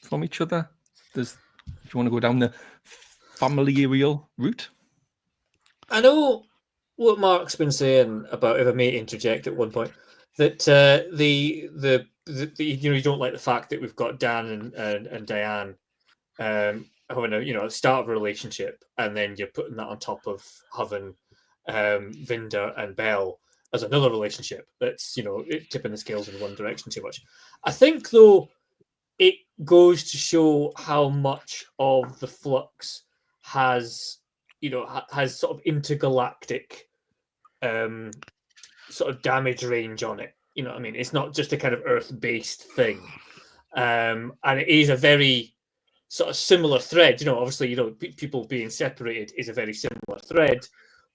from each other. If you want to go down the familial route. I know what Mark's been saying about, if I may interject at one point, that the you don't like the fact that we've got Dan and Diane having a start of a relationship, and then you're putting that on top of having Vinda and Belle as another relationship that's tipping the scales in one direction too much. I think though it goes to show how much of the flux has sort of intergalactic sort of damage range on it. You know what I mean? It's not just a kind of Earth-based thing. And it is a very sort of similar thread. Obviously, people being separated is a very similar thread,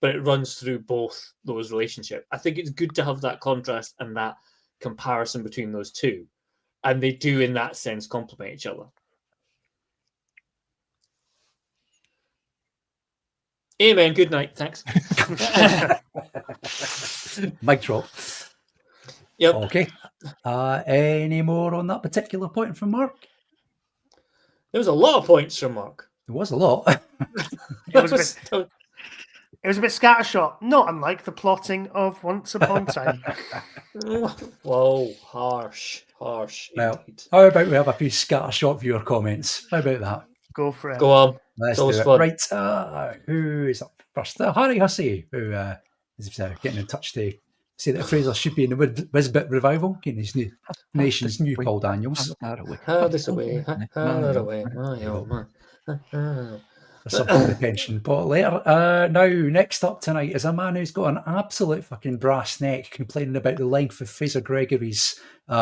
but it runs through both those relationships. I think it's good to have that contrast and that comparison between those two. And they do, in that sense, complement each other. Amen. Good night. Thanks. Mic drop. Yep. Okay. Any more on that particular point from Mark? There was a lot of points from Mark. There was a lot. It was a bit scattershot, not unlike the plotting of Once Upon a Time. Whoa, harsh. Well, how about we have a few scattershot viewer comments? How about that? Go for it. Go on. Let's do it. Fun. Right. Who is up first? Harry Hussey, who is getting in touch to say that Frazer should be in the Wisbit revival, getting his new nation's new Paul Daniels. How this away. How that away. My oh my. Some of the pension pot later. Now, next up tonight is a man who's got an absolute fucking brass neck complaining about the length of Frazer Gregory's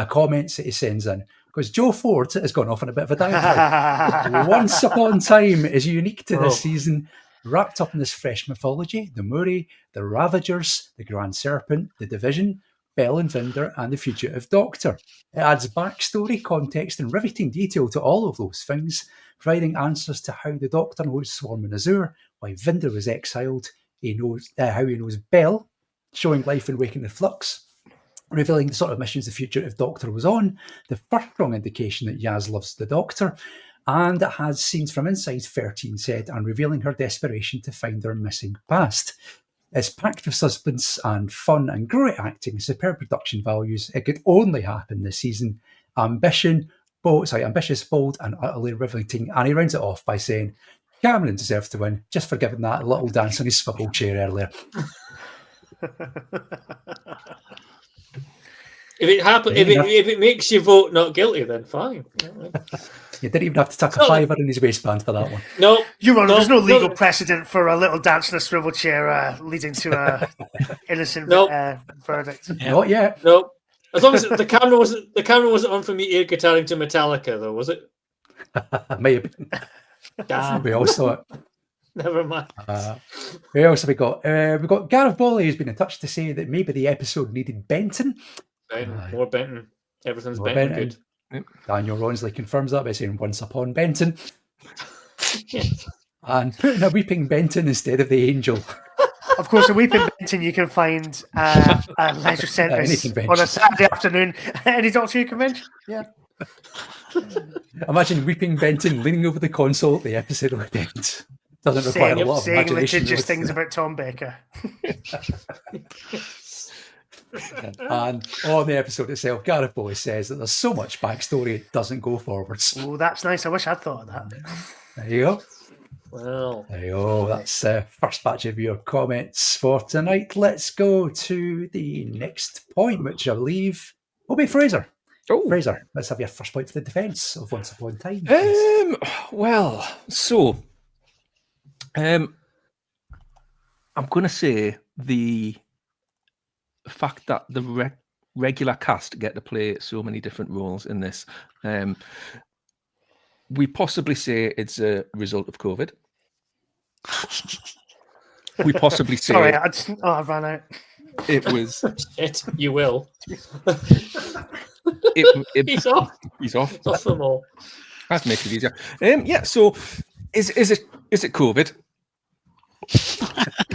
comments that he sends in. Because Joe Ford has gone off on a bit of a diatribe. Once Upon a Time is unique to this season, wrapped up in this fresh mythology, the Moray, the Ravagers, the Grand Serpent, the Division, Bell and Vinder, and the Fugitive Doctor. It adds backstory, context, and riveting detail to all of those things, providing answers to how the Doctor knows Swarm and Azure, why Vinder was exiled, how he knows Bell, showing life and wake in the flux, revealing the sort of missions the Fugitive Doctor was on, the first strong indication that Yaz loves the Doctor, and it has scenes from inside 13 set and revealing her desperation to find her missing past. It's packed with suspense and fun and great acting, superb production values. It could only happen this season. Ambitious, bold, and utterly riveting. And he rounds it off by saying, Cameron deserves to win, just for giving that little dance on his swivel chair earlier. If it makes you vote not guilty, then fine. You didn't even have to tuck a fiver in his waistband for that one. No, there's no legal precedent for a little dance in a swivel chair leading to a innocent verdict. Yeah. Not yet. No, as long as the camera wasn't on for me air guitaring to Metallica, though, was it? May have been. Damn. We all saw it. Never mind. Who else have we got? We've got Gareth Bolly, who's been in touch to say that maybe the episode needed Benton. More Benton. Everything's More Benton good. Daniel Ronsley confirms that by saying Once Upon Benton. And putting a weeping Benton instead of the angel. Of course, a weeping Benton you can find at leisure centres on a Saturday afternoon at any Doctor Who convention. Yeah. Imagine weeping Benton leaning over the console at the episode of the end. Doesn't require a lot of saying imagination. litigious things about Tom Baker. And on the episode itself, Gareth Bolly says that there's so much backstory it doesn't go forwards. Oh, that's nice. I wish I'd thought of that. There you go. Well, there you go. That's the first batch of your comments for tonight. Let's go to the next point, which I believe will be Frazer. Oh, Frazer, let's have your first point for the defence of Once Upon a Time. Well, so I'm going to say the fact that the regular cast get to play so many different roles in this. We possibly say it's a result of COVID. We possibly say... Sorry, I ran out. It was... You will. He's off. He's off. Off them all. That makes it easier. Yeah. So, is it COVID,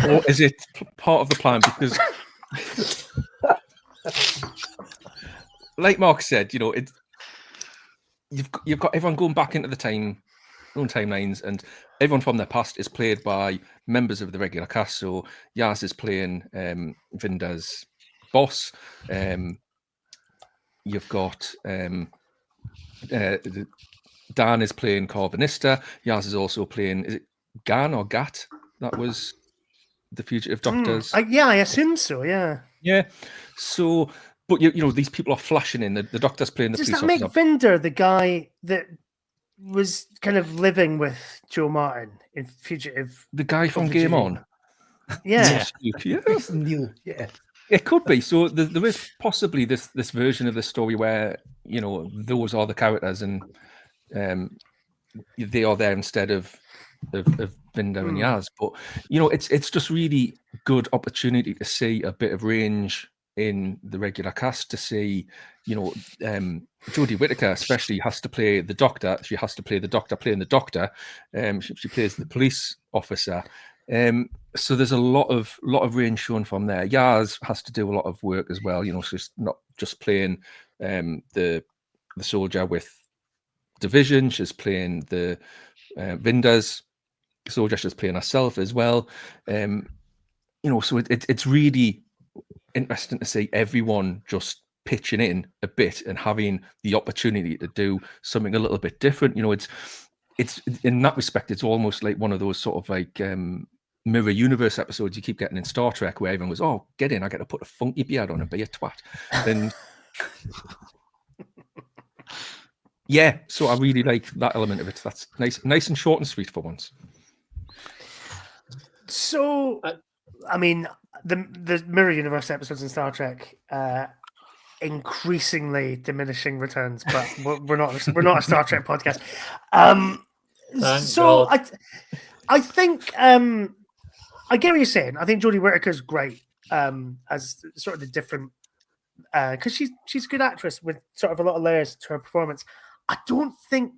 or is it part of the plan? Because, like Mark said, you've got everyone going back into the own timelines, and everyone from their past is played by members of the regular cast. So Yaz is playing Vinda's boss. You've got Dan is playing Corvinista. Yaz is also playing, is it Gan or Gat? That was the fugitive doctors. I assume so. Yeah. Yeah. So, but these people are flashing in. The doctor's playing the Does police that make officer. Vinder the guy that was kind of living with Joe Martin in Fugitive? The guy from Game On. Yeah. Neil. Yeah. It could be. So there is possibly this version of the story where those are the characters, and they are there instead of Vinder and Yaz. But it's just really good opportunity to see a bit of range in the regular cast, to see Jodie Whittaker especially has to play the doctor. She has to play the doctor playing the doctor. She plays the police officer. So there's a lot of range shown from there. Yaz has to do a lot of work as well. She's not just playing the soldier with Division. She's playing the Vinder's soldier. She's playing herself as well. So it's really interesting to see everyone just pitching in a bit and having the opportunity to do something a little bit different. It's in that respect, it's almost like one of those sort of like mirror universe episodes you keep getting in Star Trek, where everyone goes, "Oh, get in! I get to put a funky beard on and be a twat." And yeah, so I really like that element of it. That's nice and short and sweet for once. So, I mean, the mirror universe episodes in Star Trek, increasingly diminishing returns, but we're not a Star Trek podcast. So God. I think I get what you're saying. I think Jodie Whittaker's great as sort of the different, because she's a good actress with sort of a lot of layers to her performance. I don't think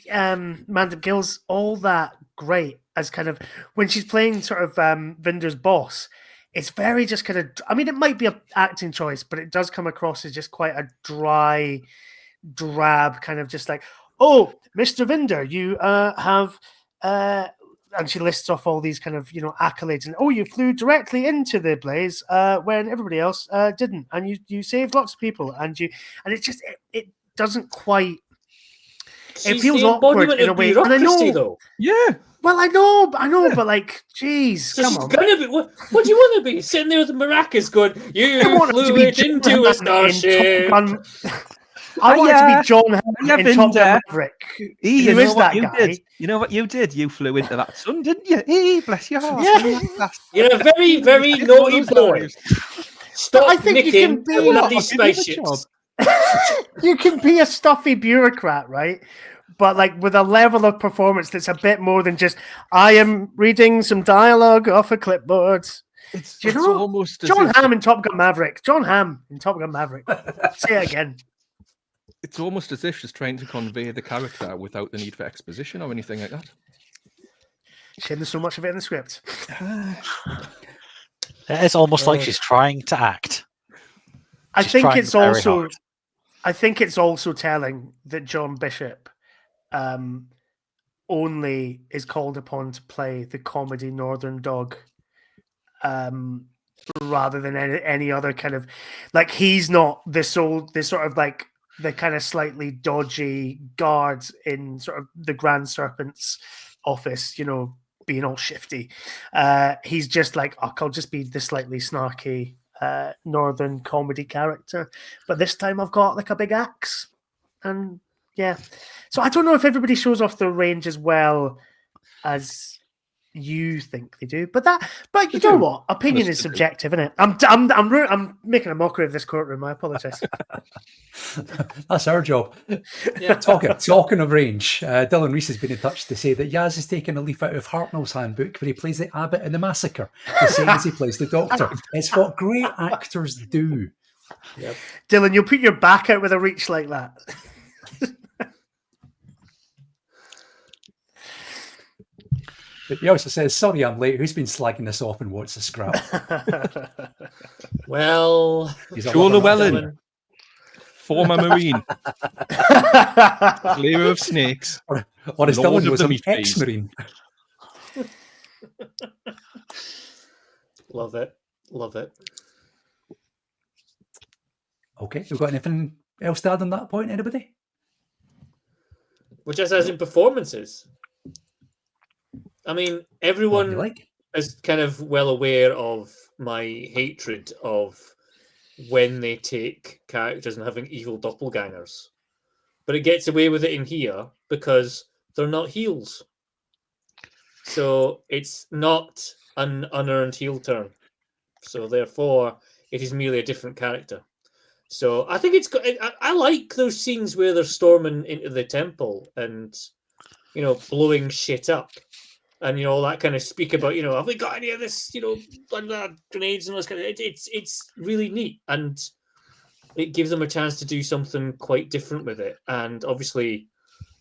Mandip Gill's all that great as kind of when she's playing sort of Vinder's boss. It's very just kind of, I mean, it might be an acting choice, but it does come across as just quite a dry, drab kind of just like, "Oh, Mr. Vinder, you have," and she lists off all these kind of, accolades, and, "Oh, you flew directly into the blaze when everybody else didn't, and you saved lots of people, and it just, it doesn't quite, it feels awkward in a way." And I know, though. Yeah. Well, I know, but like, geez, So come she's on. gonna be. What do you want to be? Sitting there with the maracas going, "You flew it into a starship." I want it to be Jon Hamm in Top Gun Maverick. Who is that guy? You know what you did? You flew into that sun, didn't you? Hey, bless your heart. Yeah. You're a very, very naughty boy. Stop I think nicking you can be bloody spaceships. You can be a stuffy bureaucrat, right? But like with a level of performance that's a bit more than just, "I am reading some dialogue off a clipboard." It's almost Jon Hamm in Top Gun Maverick. Jon Hamm in Top Gun Maverick. Say it again. It's almost as if she's trying to convey the character without the need for exposition or anything like that. Shame there's so much of it in the script. It's almost like she's trying to act. I think it's also telling that John Bishop only is called upon to play the comedy Northern Dog, rather than any other kind of, like, he's not this sort of like the kind of slightly dodgy guard in sort of the Grand Serpent's office, being all shifty. He's just like, I'll just be the slightly snarky Northern comedy character, but this time I've got like a big axe, and yeah. So I don't know if everybody shows off their range as well as you think they do, but you know what? Opinion is subjective, isn't it? I'm making a mockery of this courtroom. I apologize. That's our job. Yeah. Talking of range, Dylan Reese has been in touch to say that Yaz has taken a leaf out of Hartnell's handbook where he plays the abbot in The Massacre, the same as he plays the doctor. It's what great actors do. Yep. Dylan, you'll put your back out with a reach like that. But he also says, "Sorry, I'm late. Who's been slagging this off and what's the scrap?" Well, He's a Joe lover, Llewellyn, former Marine, slayer of snakes, or as Lord Dylan of was the an meat bees. ex-marine. love it. Love it. Okay, we got anything else to add on that point? Anybody? Which just as in performances. I mean, What everyone do you like? is kind of well aware of my hatred of when they take characters and having evil doppelgangers. But it gets away with it in here because they're not heels. So it's not an unearned heel turn. So therefore, it is merely a different character. So I think it's got. I like those scenes where they're storming into the temple and, blowing shit up, and all that kind of speak about, have we got any of this, grenades and all this kind of. It's really neat, and it gives them a chance to do something quite different with it. And obviously,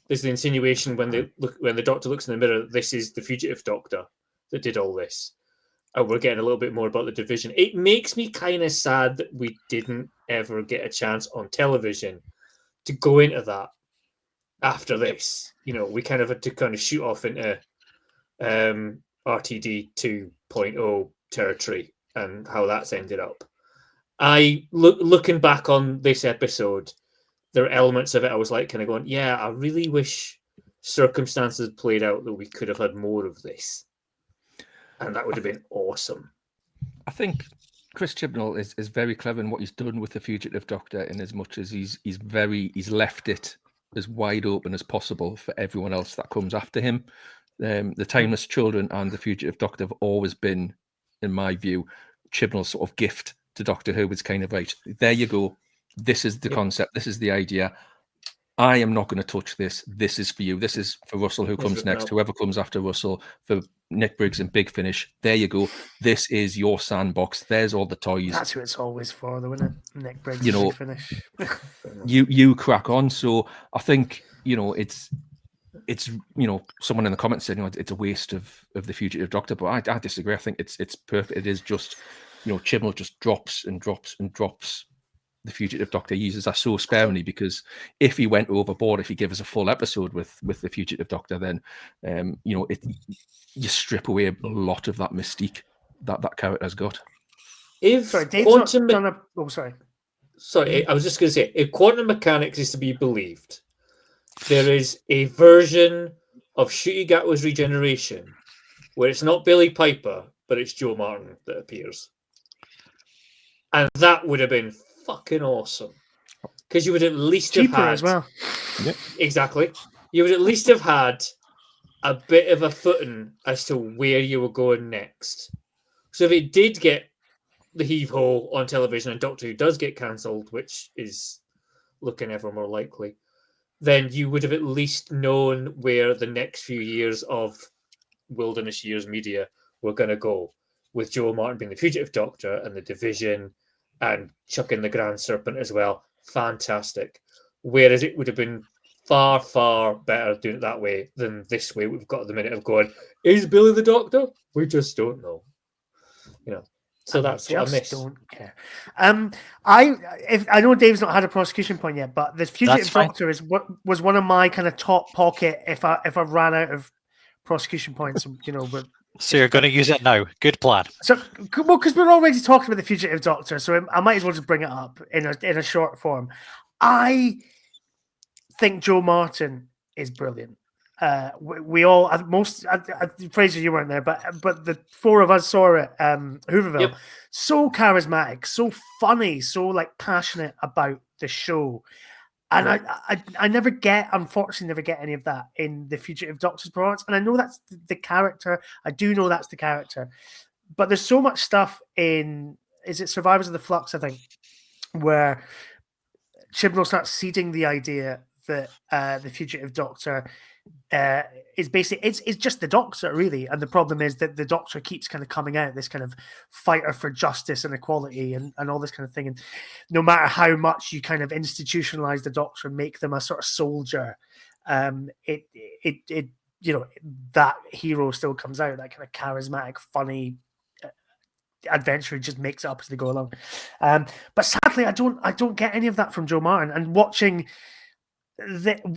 there's the insinuation when the Doctor looks in the mirror, this is the fugitive Doctor that did all this. And we're getting a little bit more about the division. It makes me kind of sad that we didn't ever get a chance on television to go into that after this. We kind of had to kind of shoot off into RTD 2.0 territory and how that's ended up. Looking back on this episode, there are elements of it I was like kind of going, yeah, I really wish circumstances played out that we could have had more of this. And that would have been awesome. I think Chris Chibnall is very clever in what he's done with the fugitive Doctor, in as much as he's left it as wide open as possible for everyone else that comes after him. The Timeless Children and the fugitive Doctor have always been, in my view, Chibnall's sort of gift to Doctor Who. It's kind of right, there you go. This is the concept. This is the idea. I am not going to touch this. This is for you. This is for Russell, who comes next. Whoever comes after Russell, for Nick Briggs and Big Finish. There you go. This is your sandbox. There's all the toys. That's who it's always for, though, isn't it? Nick Briggs and Big Finish. you crack on. So I think it's someone in the comments said it's a waste of the fugitive Doctor, but I disagree. I think it's perfect. It is just Chibnall just drops and drops and drops. The fugitive Doctor uses that so sparingly, because if he went overboard, if he gave us a full episode with the fugitive Doctor, then you strip away a lot of that mystique that character's got. Sorry, Dave's not done a... sorry. Sorry, I was just going to say, if quantum mechanics is to be believed, there is a version of Ncuti Gatwa's regeneration where it's not Billy Piper, but it's Joe Martin that appears, and that would have been fucking awesome, because you would at least have had as well. Yep. Exactly. You would at least have had a bit of a footing as to where you were going next. So if it did get the heave-ho on television and Doctor Who does get cancelled, which is looking ever more likely, then you would have at least known where the next few years of Wilderness Years media were going to go, with Joe Martin being the fugitive Doctor and the division, and chucking the Grand Serpent as well. Fantastic. Whereas it would have been far, far better doing it that way than this way we've got at the minute of going, is Billy the Doctor? We just don't know. So that's what I miss. Don't care. I know Dave's not had a prosecution point yet, but the fugitive Doctor was one of my kind of top pocket if I ran out of prosecution points, but So you're going to use it now. Good plan. So, well, because we're already talking about the fugitive Doctor, so I might as well just bring it up in a short form. I think Joe Martin is brilliant. We all, Frazer, you weren't there, but the four of us saw it. Hooverville, Yep. So charismatic, so funny, so passionate about the show. And I unfortunately never get any of that in the fugitive Doctor's performance. And I know that's the character. I do know that's the character. But there's so much stuff in, is it Survivors of the Flux, I think, where Chibnall starts seeding the idea that the fugitive Doctor is basically it's just the Doctor, really, and the problem is that the Doctor keeps kind of coming out this kind of fighter for justice and equality and all this kind of thing, and no matter how much you kind of institutionalize the Doctor and make them a sort of soldier, it that hero still comes out, that kind of charismatic, funny adventure, just makes it up as they go along. But sadly, I don't get any of that from Joe Martin. And watching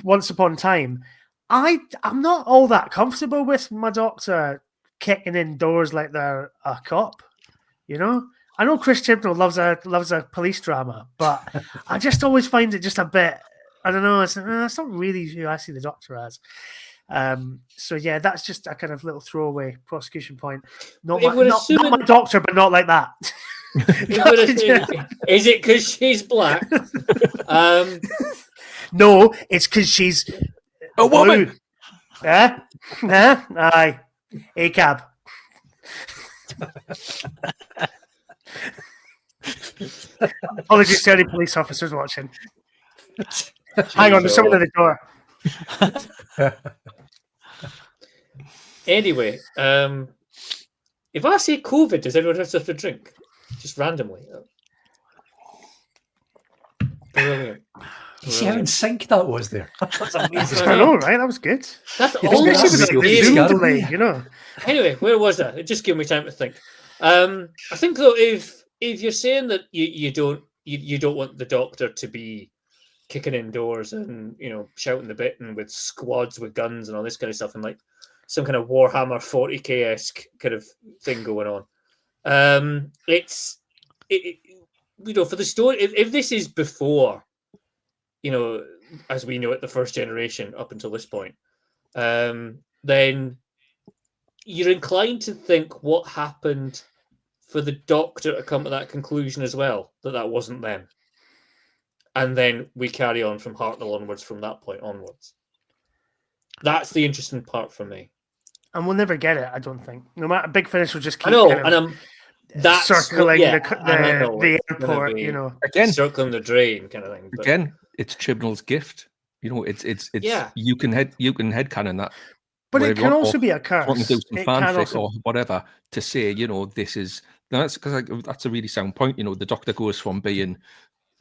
Once Upon a Time, I'm not all that comfortable with my Doctor kicking in doors like they're a cop. You know, I know Chris Chibnall loves a police drama, but I just always find it just a bit. I don't know. It's not really who I see the Doctor as. So yeah, that's just a kind of little throwaway prosecution point. Not my Doctor, but not like that. Is it because she's black? No, it's because she's a woman. Aye, a cab. Apologies to any police officers watching. Hang on, there's someone at the door. Anyway, if I say COVID, does anyone have to drink? Just randomly. Brilliant. You see how in sync that was there? That's amazing. I know, right? That was good. That's you know. Anyway, where was that? It just gave me time to think. I think though, if you're saying that you don't want the Doctor to be kicking in doors and shouting the bit and with squads with guns and all this kind of stuff and like some kind of Warhammer 40k-esque kind of thing going on, it's for the story. If this is before, as we know it, the first generation up until this point, then you're inclined to think what happened for the Doctor to come to that conclusion as well, that wasn't them. And then we carry on from Hartnell onwards from that point onwards. That's the interesting part for me. And we'll never get it, I don't think. No matter, Big Finish will just keep circling the airport, Again, circling the drain kind of thing. But... Again, it's Chibnall's gift. It's you can headcanon that. But it can also be a curse. Want to do some fanfic or whatever to say, this is that's because that's a really sound point. The Doctor goes from being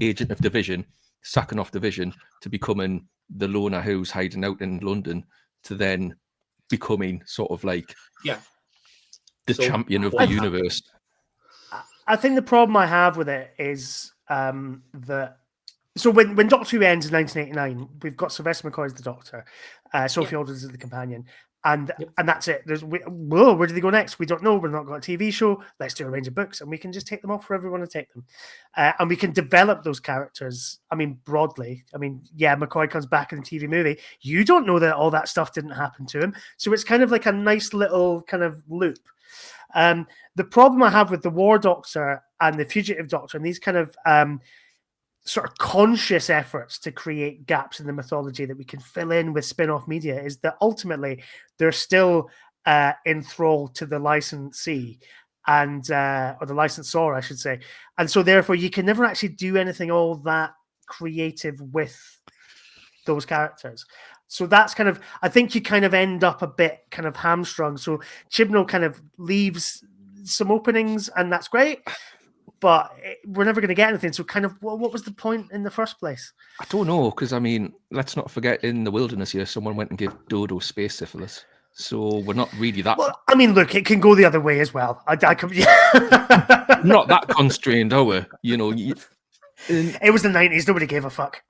agent of division, sacking off division, to becoming the loner who's hiding out in London, to then becoming sort of like the champion of the universe. I think the problem I have with it is that. So when Doctor Who ends in 1989, we've got Sylvester McCoy as the Doctor, Sophie Alders as the companion, and that's it. Where do they go next? We don't know. We've not got a TV show. Let's do a range of books, and we can just take them off wherever we want to take them, and we can develop those characters. I mean, broadly. I mean, McCoy comes back in the TV movie. You don't know that all that stuff didn't happen to him, so it's kind of like a nice little kind of loop. The problem I have with the War Doctor and the Fugitive Doctor and these kind of sort of conscious efforts to create gaps in the mythology that we can fill in with spin-off media is that ultimately they're still enthralled to the licensee and or the licensor, I should say. And so therefore you can never actually do anything all that creative with those characters. So that's kind of, I think you kind of end up a bit kind of hamstrung. So Chibnall kind of leaves some openings and that's great. But we're never going to get anything. So kind of, what was the point in the first place? I don't know, because, I mean, let's not forget in the wilderness here, someone went and gave Dodo space syphilis. So we're not really that... Well, I mean, look, it can go the other way as well. I can... Not that constrained, are we? It was the 90s. Nobody gave a fuck.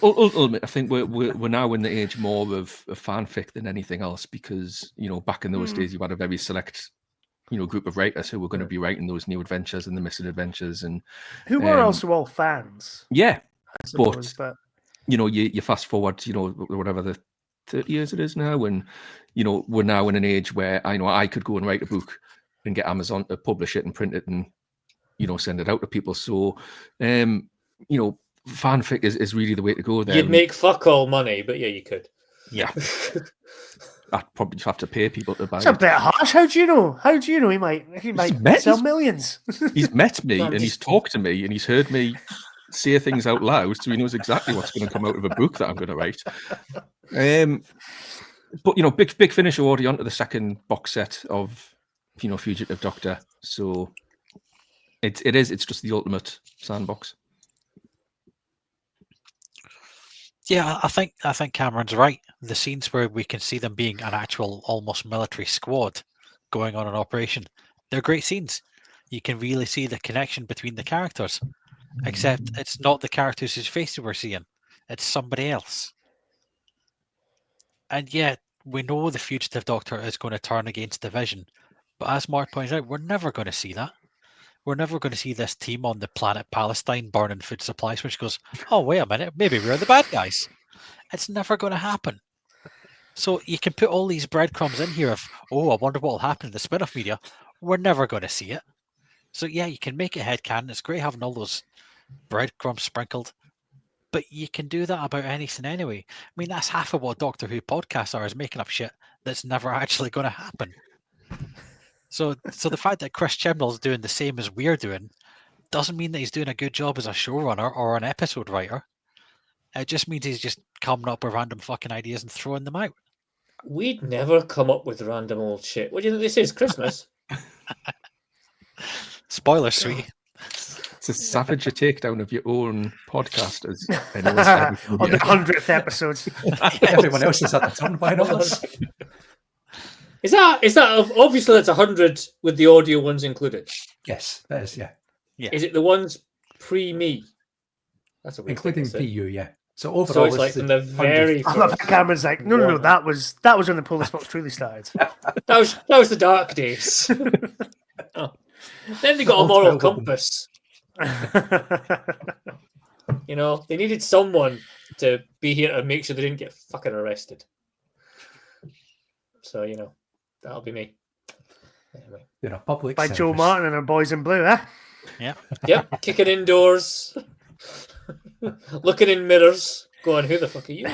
Ultimately, I think we're now in the age more of fanfic than anything else because, back in those days, you had a very select... group of writers who were going to be writing those new adventures and the missing adventures, and who were also all fans. Yeah, I suppose, but you fast forward, whatever the 30 years it is now, and we're now in an age where I could go and write a book and get Amazon to publish it and print it and send it out to people. So, fanfic is really the way to go. There, you'd make fuck all money, but yeah, you could. Yeah. I'd probably just have to pay people to buy it. It's a bit harsh. How do you know? He might sell millions. He's met me and he's talked to me and he's heard me say things out loud, so he knows exactly what's going to come out of a book that I'm going to write. But big finish already onto the second box set of Fugitive Doctor. So it's just the ultimate sandbox. Yeah, I think Cameron's right. The scenes where we can see them being an actual almost military squad going on an operation, they're great scenes. You can really see the connection between the characters, except it's not the characters whose faces we're seeing. It's somebody else. And yet, we know the Fugitive Doctor is going to turn against the Vision. But as Mark points out, we're never going to see that. We're never going to see this team on the planet Palestine burning food supplies, which goes, oh, wait a minute, maybe we're the bad guys. It's never going to happen. So you can put all these breadcrumbs in here of, oh, I wonder what will happen in the spin-off media. We're never going to see it. So yeah, you can make it headcanon. It's great having all those breadcrumbs sprinkled. But you can do that about anything anyway. I mean, that's half of what Doctor Who podcasts are, is making up shit that's never actually going to happen. So the fact that Chris Chibnall's doing the same as we're doing doesn't mean that he's doing a good job as a showrunner or an episode writer. It just means he's just coming up with random fucking ideas and throwing them out. We'd never come up with random old shit. What do you think this is? Christmas? Spoilers, sweetie. It's a savage takedown of your own podcast as on the 100th episode. Everyone else is at the turn. Why not us? Is that obviously that's 100 with the audio ones included? Yes, that is. Yeah. Is it the ones pre-me? That's a including PU. Yeah. So overall, so it's like from the very. I love how Cameron's like, no, that was when the Polish box truly started. that was the dark days. Oh. Then they got a moral compass. They needed someone to be here to make sure they didn't get fucking arrested. So that'll be me. Anyway. Public by service. Joe Martin and our boys in blue, Yeah. Yep. Kicking indoors, looking in mirrors, going, "Who the fuck are you?"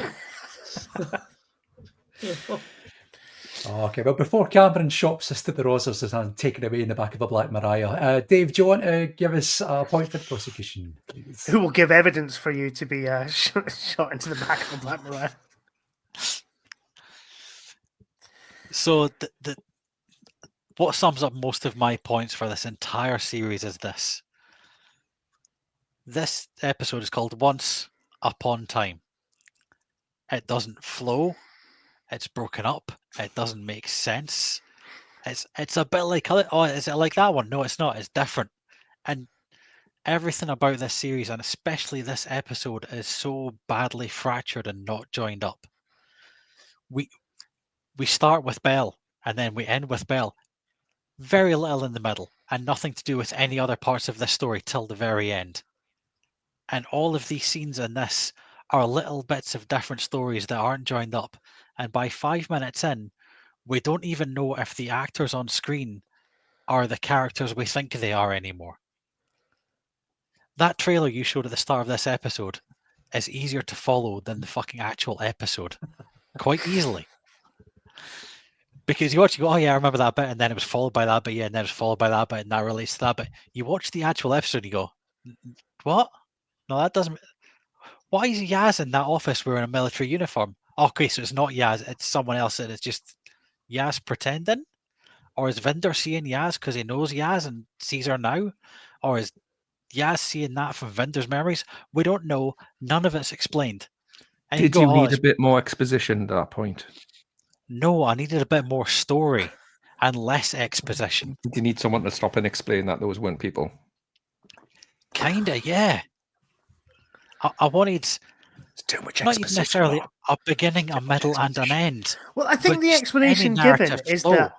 Okay, well, before Cameron shops us to the Rosers and taken away in the back of a Black Mariah, Dave, do you want to give us a point for the prosecution, please? Who will give evidence for you to be shot into the back of a Black Mariah? So what sums up most of my points for this entire series is this. This episode is called Once Upon Time. It doesn't flow. It's broken up. It doesn't make sense. It's a bit like, oh, is it like that one? No, it's not. It's different. And everything about this series, and especially this episode, is so badly fractured and not joined up. We start with Belle, and then we end with Belle. Very little in the middle, and nothing to do with any other parts of this story till the very end. And all of these scenes in this are little bits of different stories that aren't joined up. And by 5 minutes in, we don't even know if the actors on screen are the characters we think they are anymore. That trailer you showed at the start of this episode is easier to follow than the fucking actual episode. Quite easily. Because you watch, you go, oh yeah, I remember that bit, and then it was followed by that bit, yeah, and then it was followed by that bit, and that relates to that bit. You watch the actual episode, you go, what? No, that doesn't. Why is Yaz in that office wearing a military uniform? Okay, so it's not Yaz, it's someone else, and it's just Yaz pretending? Or is Vinder seeing Yaz because he knows Yaz and sees her now? Or is Yaz seeing that from Vinder's memories? We don't know. None of it's explained. And Did you need a bit more exposition at that point? No, I needed a bit more story and less exposition. Did you need someone to stop and explain that those weren't people? Kinda, yeah. I wanted too much not even necessarily a beginning, a middle, and an end. Well, I think the explanation given is that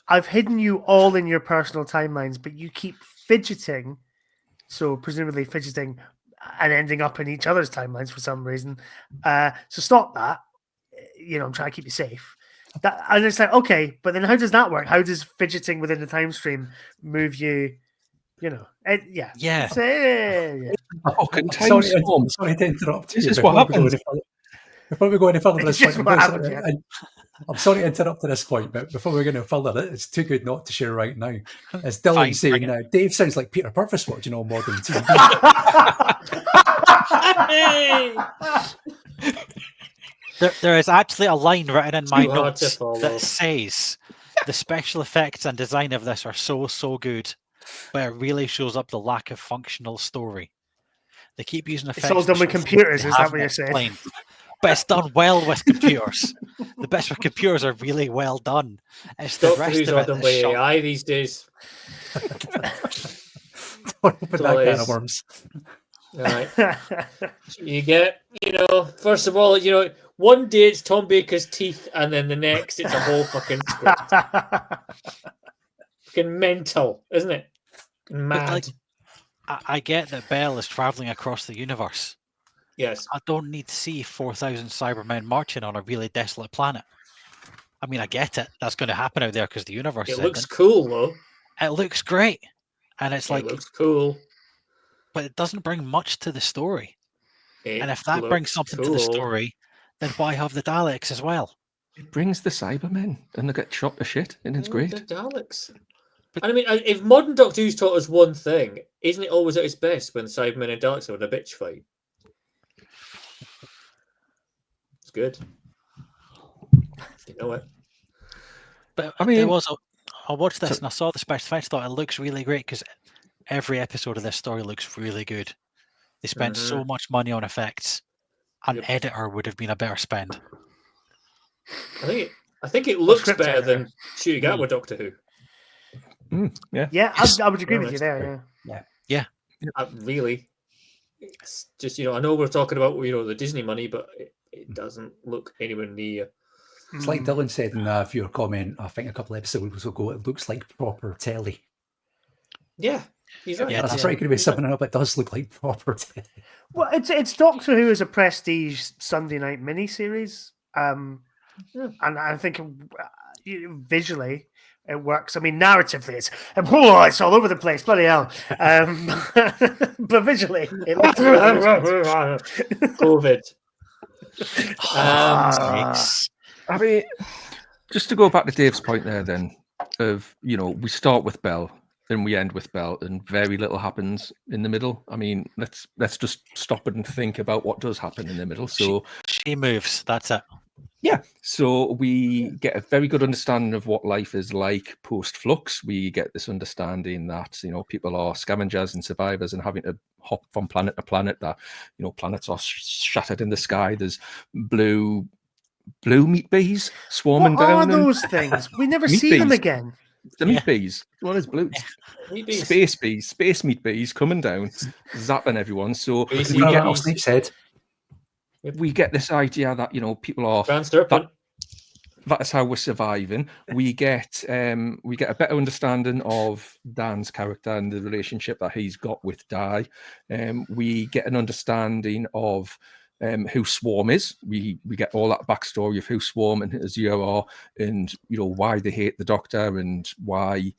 I've hidden you all in your personal timelines, but you keep fidgeting, so presumably fidgeting and ending up in each other's timelines for some reason. So stop that. I'm trying to keep you safe. And it's like, okay, but then how does that work? How does fidgeting within the time stream move you? Yeah. Sorry to interrupt. This is what happened. Before we go any further, it's just what happened. I'm sorry to interrupt at this point, but before we're going to further it, it's too good not to share right now. As Dylan Fine, saying, bring it. Dave sounds like Peter Purvis watching all modern TV. There is actually a line written in my Too hard to notes follow. that says the special effects and design of this are so good, but it really shows up the lack of functional story. They keep using effects. It's all done to with show things computers, they is that haven't what you're saying? explained. But it's done well with computers. The bits with computers are really well done. It's the Doctor rest Who's of all it done that's by shot. AI these days. Don't open That's that all it can of is. worms. All right. You get, first of all, one day it's Tom Baker's teeth, and then the next it's a whole fucking script. Fucking mental, isn't it? Mad. But, I get that Bell is traveling across the universe. Yes. I don't need to see 4,000 Cybermen marching on a really desolate planet. I mean, I get it. That's going to happen out there because the universe It is looks ending. cool, though. It looks great. And it's like, It looks cool. but it doesn't bring much to the story. It And if that brings looks something to the cool. story, then why have the Daleks as well? It brings the Cybermen, and they get shot to shit, and it's great. The Daleks. And I mean, if modern Doctor Who's taught us one thing, isn't it always at its best when Cybermen and Daleks are in a bitch fight? It's good. You know it. But I mean, I watched this and I saw the special effects. Thought it looks really great because every episode of this story looks really good. They spent so much money on effects. An editor would have been a better spend. I think it looks script better editor. than shooting out with Doctor Who. Yeah. Yeah, Yes. I would agree with you there. Yeah. Really. It's just, I know we're talking about, the Disney money, but it doesn't look anywhere near. It's like Dylan said in a viewer comment, I think a couple of episodes ago, it looks like proper telly. Yeah, he's right. Yeah, That's pretty good with something up. It does look like proper telly. Well, it's Doctor Who as a prestige Sunday night miniseries, and I think visually it works. I mean, narratively, it's all over the place, bloody hell. But visually, it looks COVID. I mean, just to go back to Dave's point there, then, of we start with Bell and we end with Bell, and very little happens in the middle. I mean, let's just stop it and think about what does happen in the middle. So she moves. That's it. Yeah. So we get a very good understanding of what life is like post flux. We get this understanding that people are scavengers and survivors and having to hop from planet to planet. That planets are shattered in the sky. There's blue meat bees swarming what down. are those things? We never Meat see them bees. again. The meat bees. What is blue? Meat bees. Space bees, space meat bees coming down, zapping everyone. So Space we meat get bees. Snape's head. we get this idea that people are that is how we're surviving. We get a better understanding of Dan's character and the relationship that he's got with Di. We get an understanding of who Swarm is. We get all that backstory of who Swarm and Azure are, and why they hate the Doctor and why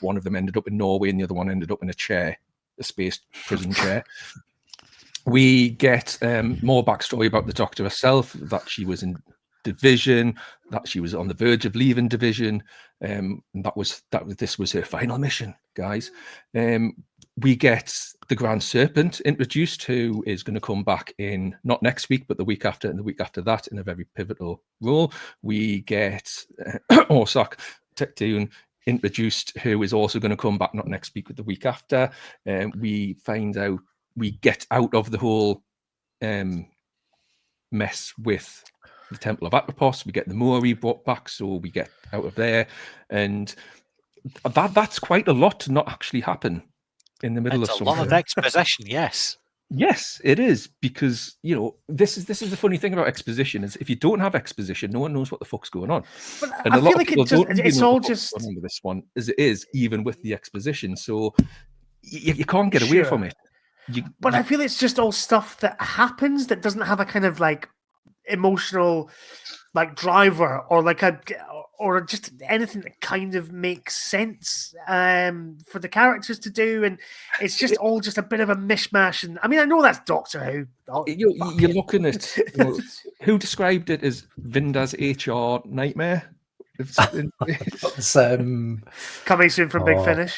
one of them ended up in Norway and the other one ended up in a space prison chair. We get more backstory about the Doctor herself, that she was in Division, that she was on the verge of leaving Division, and this was her final mission, guys. We get the Grand Serpent introduced, who is going to come back in not next week, but the week after, and the week after that in a very pivotal role. We get Orsak Tektoon introduced, who is also going to come back not next week, but the week after. We get out of the whole mess with the Temple of Atropos. We get the Mori brought back, so we get out of there, and that's quite a lot to not actually happen in the middle It's of a something. lot of exposition. Yes. Yes, it is, because this is the funny thing about exposition is if you don't have exposition, no one knows what the fuck's going on. But And I a lot feel of like people don't really it's know all what the fuck's just. going on with this one, as it is, even with the exposition. So you can't get away from it. But I feel it's just all stuff that happens that doesn't have a kind of like emotional like driver or like or just anything that kind of makes sense for the characters to do, and it's just all just a bit of a mishmash. And I mean, I know that's Doctor Who. You're looking at who described it as Vinda's HR nightmare. It's coming soon from Big Finish.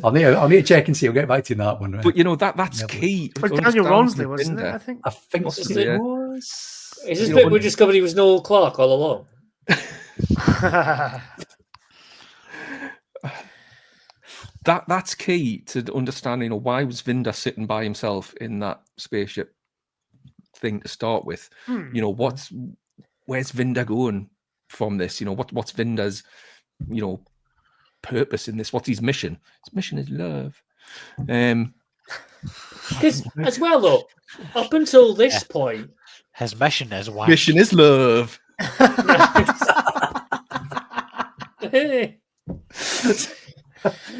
I'll need to check and see. I'll get back to you on that one. Right? But that's key. It was Daniel Ronsley, wasn't it? I think it was. Is this bit we discovered he was Noel Clarke all along? That's key to understanding. Why was Vinda sitting by himself in that spaceship thing to start with? Where's Vinda going from this? What's Vinda's purpose in this? What's his mission? His mission is love. Because as well, though, up until this point, his mission is wank. Mission is love.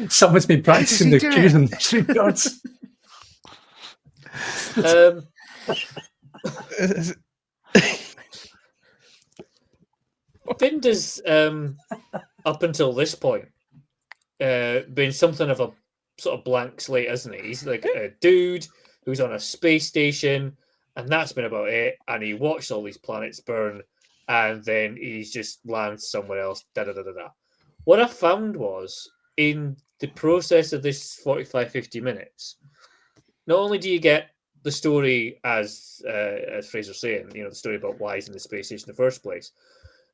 Someone's been practicing the cues in this regards. Vinda's up until this point been something of a sort of blank slate, isn't he? He's like a dude who's on a space station, and that's been about it. And he watched all these planets burn, and then he's just lands somewhere else. What I found was, in the process of this 45-50 minutes, not only do you get the story as Fraser's saying, the story about why he's in the space station in the first place,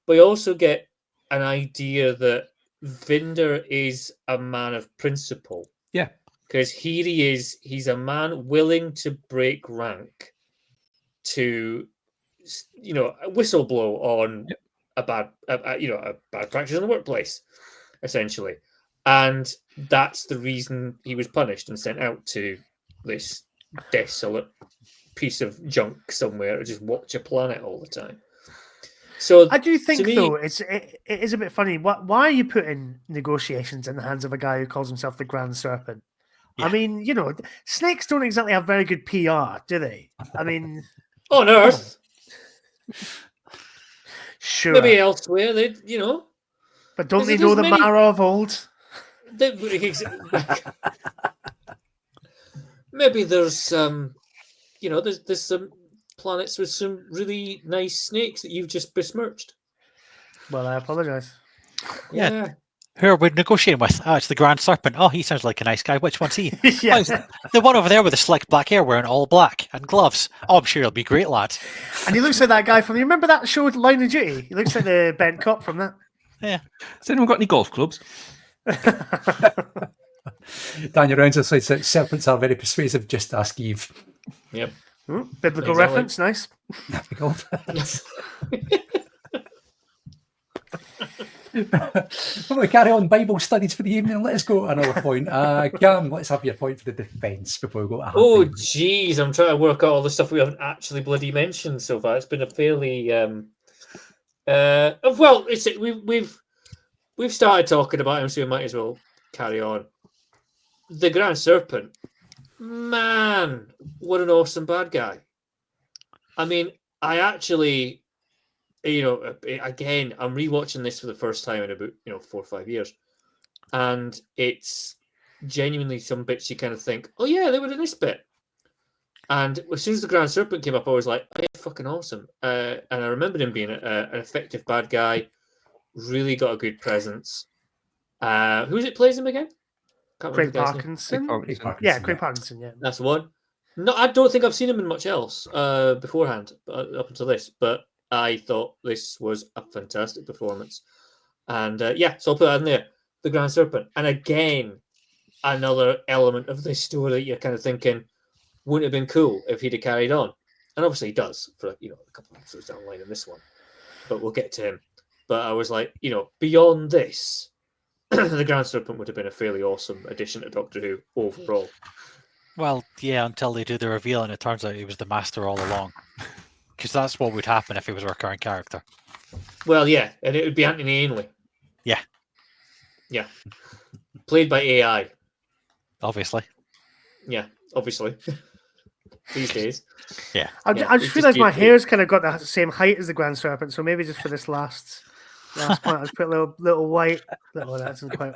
but you also get an idea that Vinda is a man of principle. Yeah. Because here he is, he's a man willing to break rank to, whistleblow on a bad practice in the workplace, essentially. And that's the reason he was punished and sent out to this desolate piece of junk somewhere to just watch a planet all the time. So I do think, though, it is a bit funny. Why are you putting negotiations in the hands of a guy who calls himself the Grand Serpent? Yeah. I mean, snakes don't exactly have very good PR, do they? I mean... on Earth. Sure. Maybe elsewhere, But don't they know the Mara of old? Maybe there's there's some planets with some really nice snakes that you've just besmirched. Well, I apologize. Yeah. Who are we negotiating with? Oh, it's the Grand Serpent. Oh, he sounds like a nice guy. Which one's he? Yeah. Oh, the one over there with the slick black hair wearing all black and gloves. Oh, I'm sure he'll be great, lad. And he looks like that guy from... You remember that show, Line of Duty? He looks like the bent cop from that. Yeah. Has anyone got any golf clubs? Daniel Rounds says that serpents are very persuasive. Just ask Eve. Yep. Biblical reference, nice. Biblical. We carry on Bible studies for the evening. Let's go to another point. Cam, let's have your point for the defence before we go to Oh, geez, I'm trying to work out all the stuff we haven't actually bloody mentioned so far. It's been a fairly we've started talking about him, so we might as well carry on. The Grand Serpent, man, what an awesome bad guy. I mean, I actually, again, I'm rewatching this for the first time in about 4 or 5 years, and it's genuinely some bits you kind of think, oh yeah, they were in this bit. And as soon as the Grand Serpent came up, I was like, hey, fucking awesome. And I remember him being an effective bad guy, really got a good presence. Who's it plays him again? Craig Parkinson. Yeah, Craig Parkinson. Yeah, that's the one. No, I don't think I've seen him in much else beforehand up until this, but I thought this was a fantastic performance. And so I'll put that in there. The Grand Serpent, and again, another element of this story that you're kind of thinking wouldn't have been cool if he'd have carried on, and obviously he does for a couple of episodes down the line in this one, but we'll get to him. But I was like, beyond this, the Grand Serpent would have been a fairly awesome addition to Doctor Who overall. Well, yeah, until they do the reveal and it turns out he was the Master all along. Because that's what would happen if he was a recurring character. Well, yeah, and it would be Anthony Ainley. Yeah. Yeah. Played by AI. Obviously. Yeah, obviously. these days. Yeah. I just realised my hair's kind of got the same height as the Grand Serpent, so maybe just for this last point, I'll just put a little white. That doesn't quite.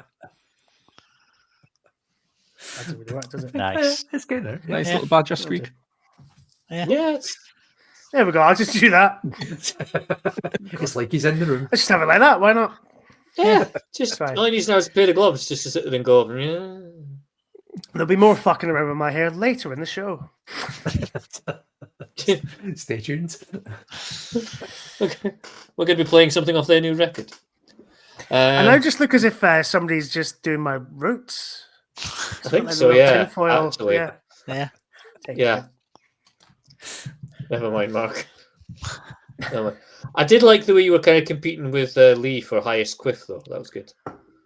That doesn't really work, does it? Nice. It's good there. Nice little badger streak. Yeah. There we go. I'll just do that. It's like he's in the room. Let's just have it like that. Why not? Yeah. Just all he needs now is a pair of gloves just to sit there and go. Yeah. There'll be more fucking around with my hair later in the show. Stay tuned. Okay. We're going to be playing something off their new record. And I just look as if somebody's just doing my roots. I think so, yeah. Tinfoil. Actually. Yeah. Yeah. Never mind, Mark. I did like the way you were kind of competing with Lee for highest quiff, though. That was good.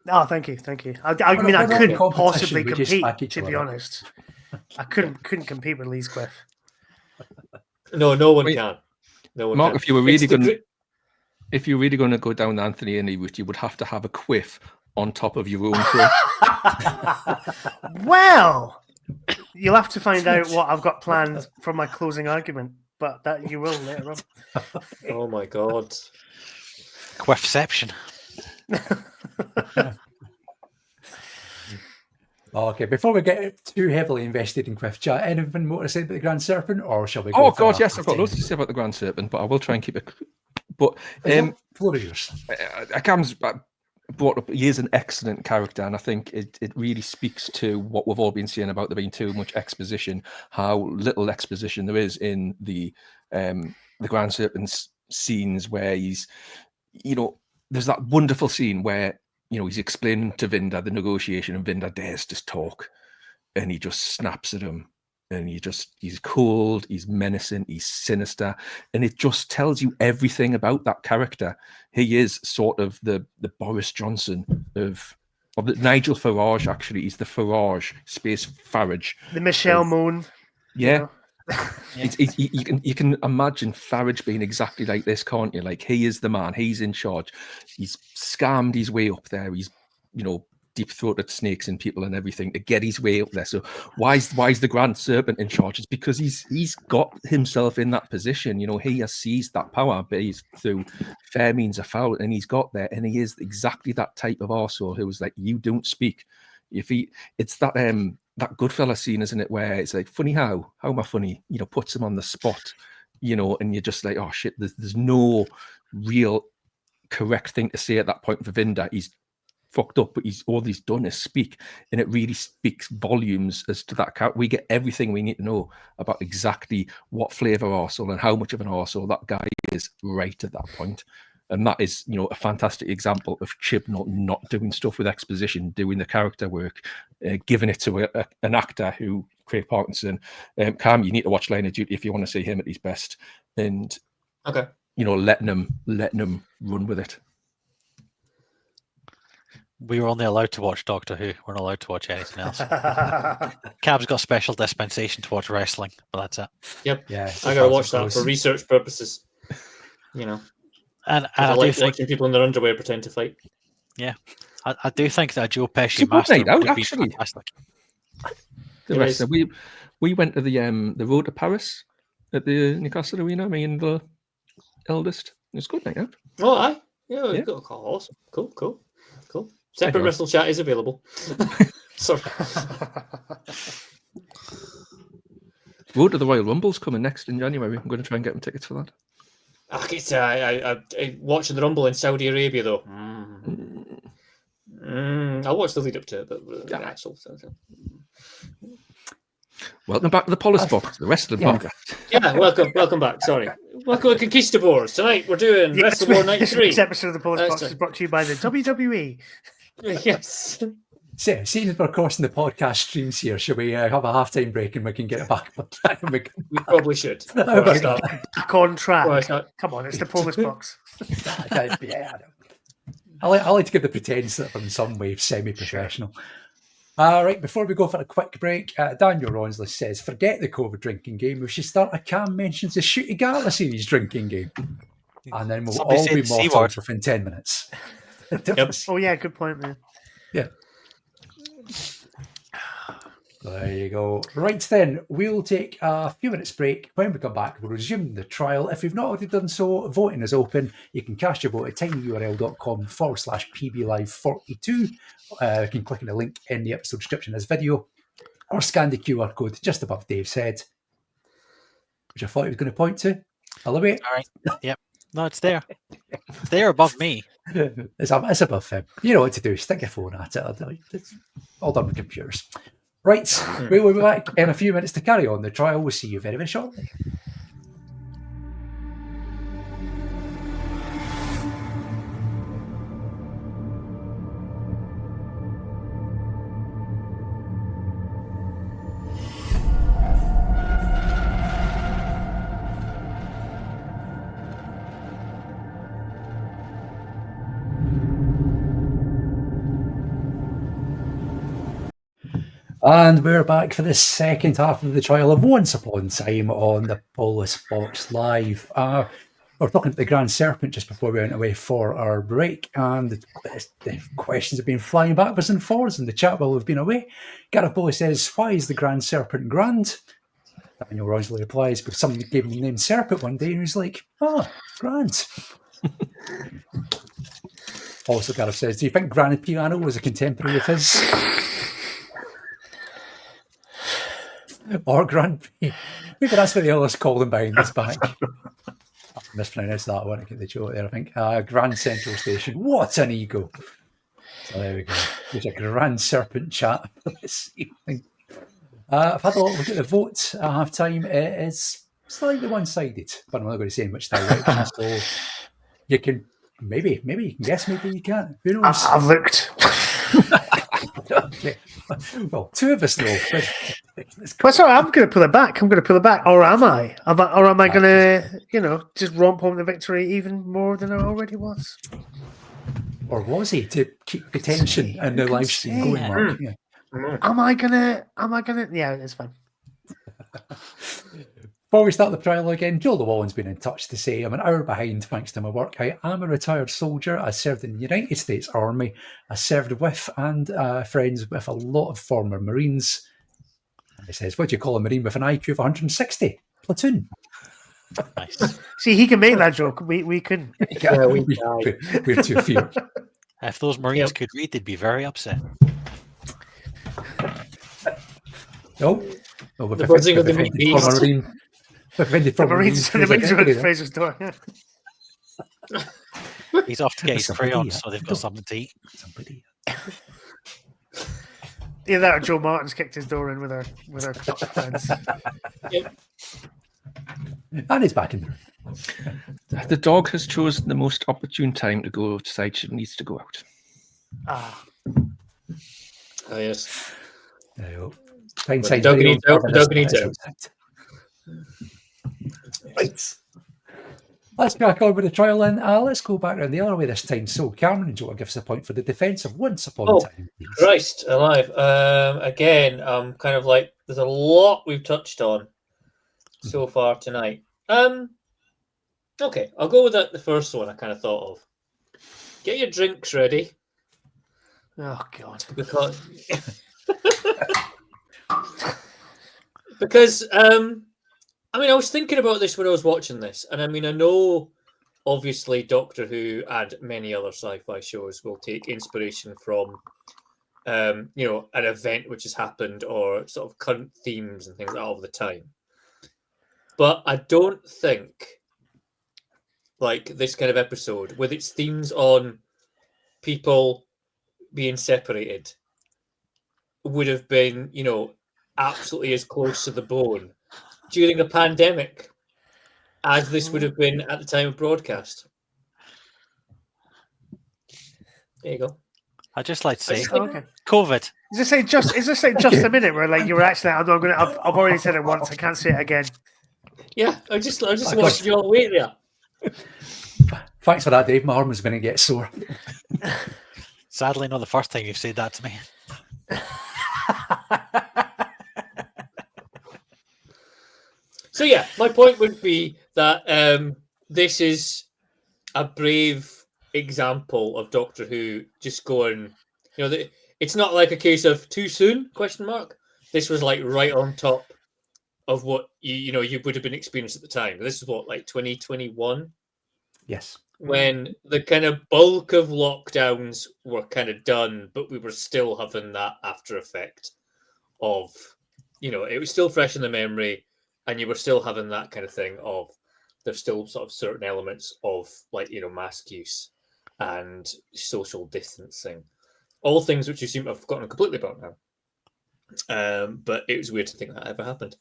Oh, thank you. I mean, I couldn't possibly compete, to be honest. I couldn't compete with Lee's quiff. No one can. No one Mark, can. if you were really going to go down the Anthony Innie route, you would have to have a quiff on top of your own quiff. Well, you'll have to find out what I've got planned for my closing argument, but that you will later on. Oh my god. Quiffception. Okay, before we get too heavily invested in quiff chat, anything more to say about the Grand Serpent, or shall we go? Oh god, yes, I've got loads to say about the Grand Serpent, but I will try and keep it. But floor of yours. Cam's brought up. He is an excellent character, and I think it really speaks to what we've all been saying about there being too much exposition. How little exposition there is in the Grand Serpent's scenes where he's, there's that wonderful scene where he's explaining to Vinda the negotiation, and Vinda dares just talk, and he just snaps at him. And he's cold, he's menacing, he's sinister, and it just tells you everything about that character. He is sort of the Boris Johnson of the Nigel Farage. Actually, he's the Farage, space Farage, the Michelle Moon. Yeah, you can imagine Farage being exactly like this, can't you? Like, he is the man, he's in charge. He's scammed his way up there. He's deep-throated snakes and people and everything to get his way up there. So why is the Grand Serpent in charge? It's because he's got himself in that position. He has seized that power, but he's through fair means or foul, and he's got there. And he is exactly that type of arsehole who was like, you don't speak. It's that Goodfella scene, isn't it? Where it's like, funny how am I funny? Puts him on the spot. And you're just like, oh shit. There's no real correct thing to say at that point for Vinda. He's fucked up, but all he's done is speak, and it really speaks volumes as to that character. We get everything we need to know about exactly what flavour arsehole and how much of an arsehole that guy is right at that point. And that is, a fantastic example of Chibnall not doing stuff with exposition, doing the character work, giving it to an actor who, Craig Parkinson. Cam, you need to watch Line of Duty if you want to see him at his best, and okay, letting him run with it. We were only allowed to watch Doctor Who. We're not allowed to watch anything else. Cab's got special dispensation to watch wrestling, but that's it. Yep. Yeah, I gotta watch that for research purposes. And I do think watching people in their underwear pretend to fight. Yeah, I do think that Joe Pesci it's a good master night out, would be actually. fantastic. The rest of we went to the road to Paris at the Newcastle Arena. Me and the eldest. It was a good night out. Oh, aye. Yeah. Awesome. Cool. Separate wrestle chat is available. Sorry. Road to the Royal Rumble's coming next in January. I'm going to try and get them tickets for that. I watching the Rumble in Saudi Arabia though. I'll watch the lead up to it, but the actual. Welcome back to the Polis Box, the rest of the podcast. Yeah, welcome back. Sorry. Welcome to Conquistadors. Tonight we're doing Wrestle War Night 3. This episode of the Polis Box is brought to you by the WWE. Yes. Seeing as we're crossing the podcast streams here, should we have a halftime break and we can get it back? We probably should. Back on track. Come on, it's the Polis Box. Yeah, I like to give the pretense that I'm in some way semi-professional. All right, before we go for a quick break, Daniel Ronsley says, forget the COVID drinking game. We should start a Cam mentions the Shooty Gala series drinking game. And then we'll all be mortal within 10 minutes. Yep. Oh, yeah, good point, man. Yeah. There you go. Right then, we'll take a few minutes break. When we come back, we'll resume the trial. If you've not already done so, voting is open. You can cast your vote at tinyurl.com/pblive42. You can click on the link in the episode description of this video or scan the QR code just above Dave's head, which I thought he was going to point to. Olivia? All right. Yep. No, it's there. It's there above me. It's above him. You know what to do. Stick your phone at it. It's all done with computers. Right, we will be back in a few minutes to carry on the trial. We'll see you very, very shortly. And we're back for the second half of the trial of Once Upon a Time on the Polis Box Live. We're talking to the Grand Serpent just before we went away for our break, and the questions have been flying backwards and forwards in the chat while we've been away. Gareth Bowie says, "Why is the Grand Serpent grand?" Daniel Rosley replies, "Because someone gave him the name Serpent one day, and he was like, oh, grand." Also, Gareth says, "Do you think Granny Piano was a contemporary of his?" Or Grand Prix. Maybe that's what the others call them behind this back. I mispronounced that one. I get the joke there, I think. Grand Central Station. What an ego. So there we go. There's a Grand Serpent chat this evening. I've had a look at the vote at half time. It is slightly one-sided, but I'm not going to say in which direction. So you can maybe you can guess, maybe you can't. Who knows? I've looked. Okay. Well, two of us know. Well, sorry, I'm going to pull it back. Or am I? Or am I going to, just romp home the victory even more than I already was? Or was he, to keep the tension and the live stream going, Mark? Yeah. Am I gonna? Yeah, it's fine. Before we start the trial again, Joel Llewellyn's been in touch to say, "I'm an hour behind thanks to my work. I am a retired soldier. I served in the United States Army. I served with and friends with a lot of former Marines." And he says, "What do you call a Marine with an IQ of 160? Platoon." Nice. See, he can make that joke. We couldn't. Yeah, we're too few. If those Marines could read, they'd be very upset. No. The buzzing of the meat beast. The Marines are at Fraser's door. Yeah. He's off to get his crayons, so they've got something to eat. Either that or Joe Martin's kicked his door in with her friends. Yep. And he's back in the room. The dog has chosen the most opportune time to go outside. She needs to go out. Ah. Oh, yes. There you go. Dog needs out. Right. Let's crack on with the trial then. Let's go back around the other way this time. So, Cameron, do you want to give us a point for the defence of Once Upon a Time? Please? Christ alive. Again, kind of like there's a lot we've touched on so far tonight. Okay, I'll go with the first one I kind of thought of. Get your drinks ready. Oh, God. Because I was thinking about this when I was watching this, and I know obviously Doctor Who and many other sci-fi shows will take inspiration from an event which has happened or sort of current themes and things like that all the time. But I don't think like this kind of episode with its themes on people being separated would have been, absolutely as close to the bone during a pandemic as this would have been at the time of broadcast. There you go. I'd just like to say, Okay. COVID. Is this like just a minute where like you were actually? I've already said it once. I can't say it again. Yeah, I just watched you all wait there. Thanks for that, Dave. My arm was going to get sore. Sadly, not the first time you've said that to me. So yeah, my point would be that this is a brave example of Doctor Who just going, it's not like a case of too soon, ? this was like right on top of what you would have been experienced at the time. This is what, like 2021, Yes. when the kind of bulk of lockdowns were kind of done, but we were still having that after effect of, it was still fresh in the memory, and you were still having that kind of thing of there's still sort of certain elements of like, mask use and social distancing, all things which you seem to have forgotten completely about now. But it was weird to think that ever happened.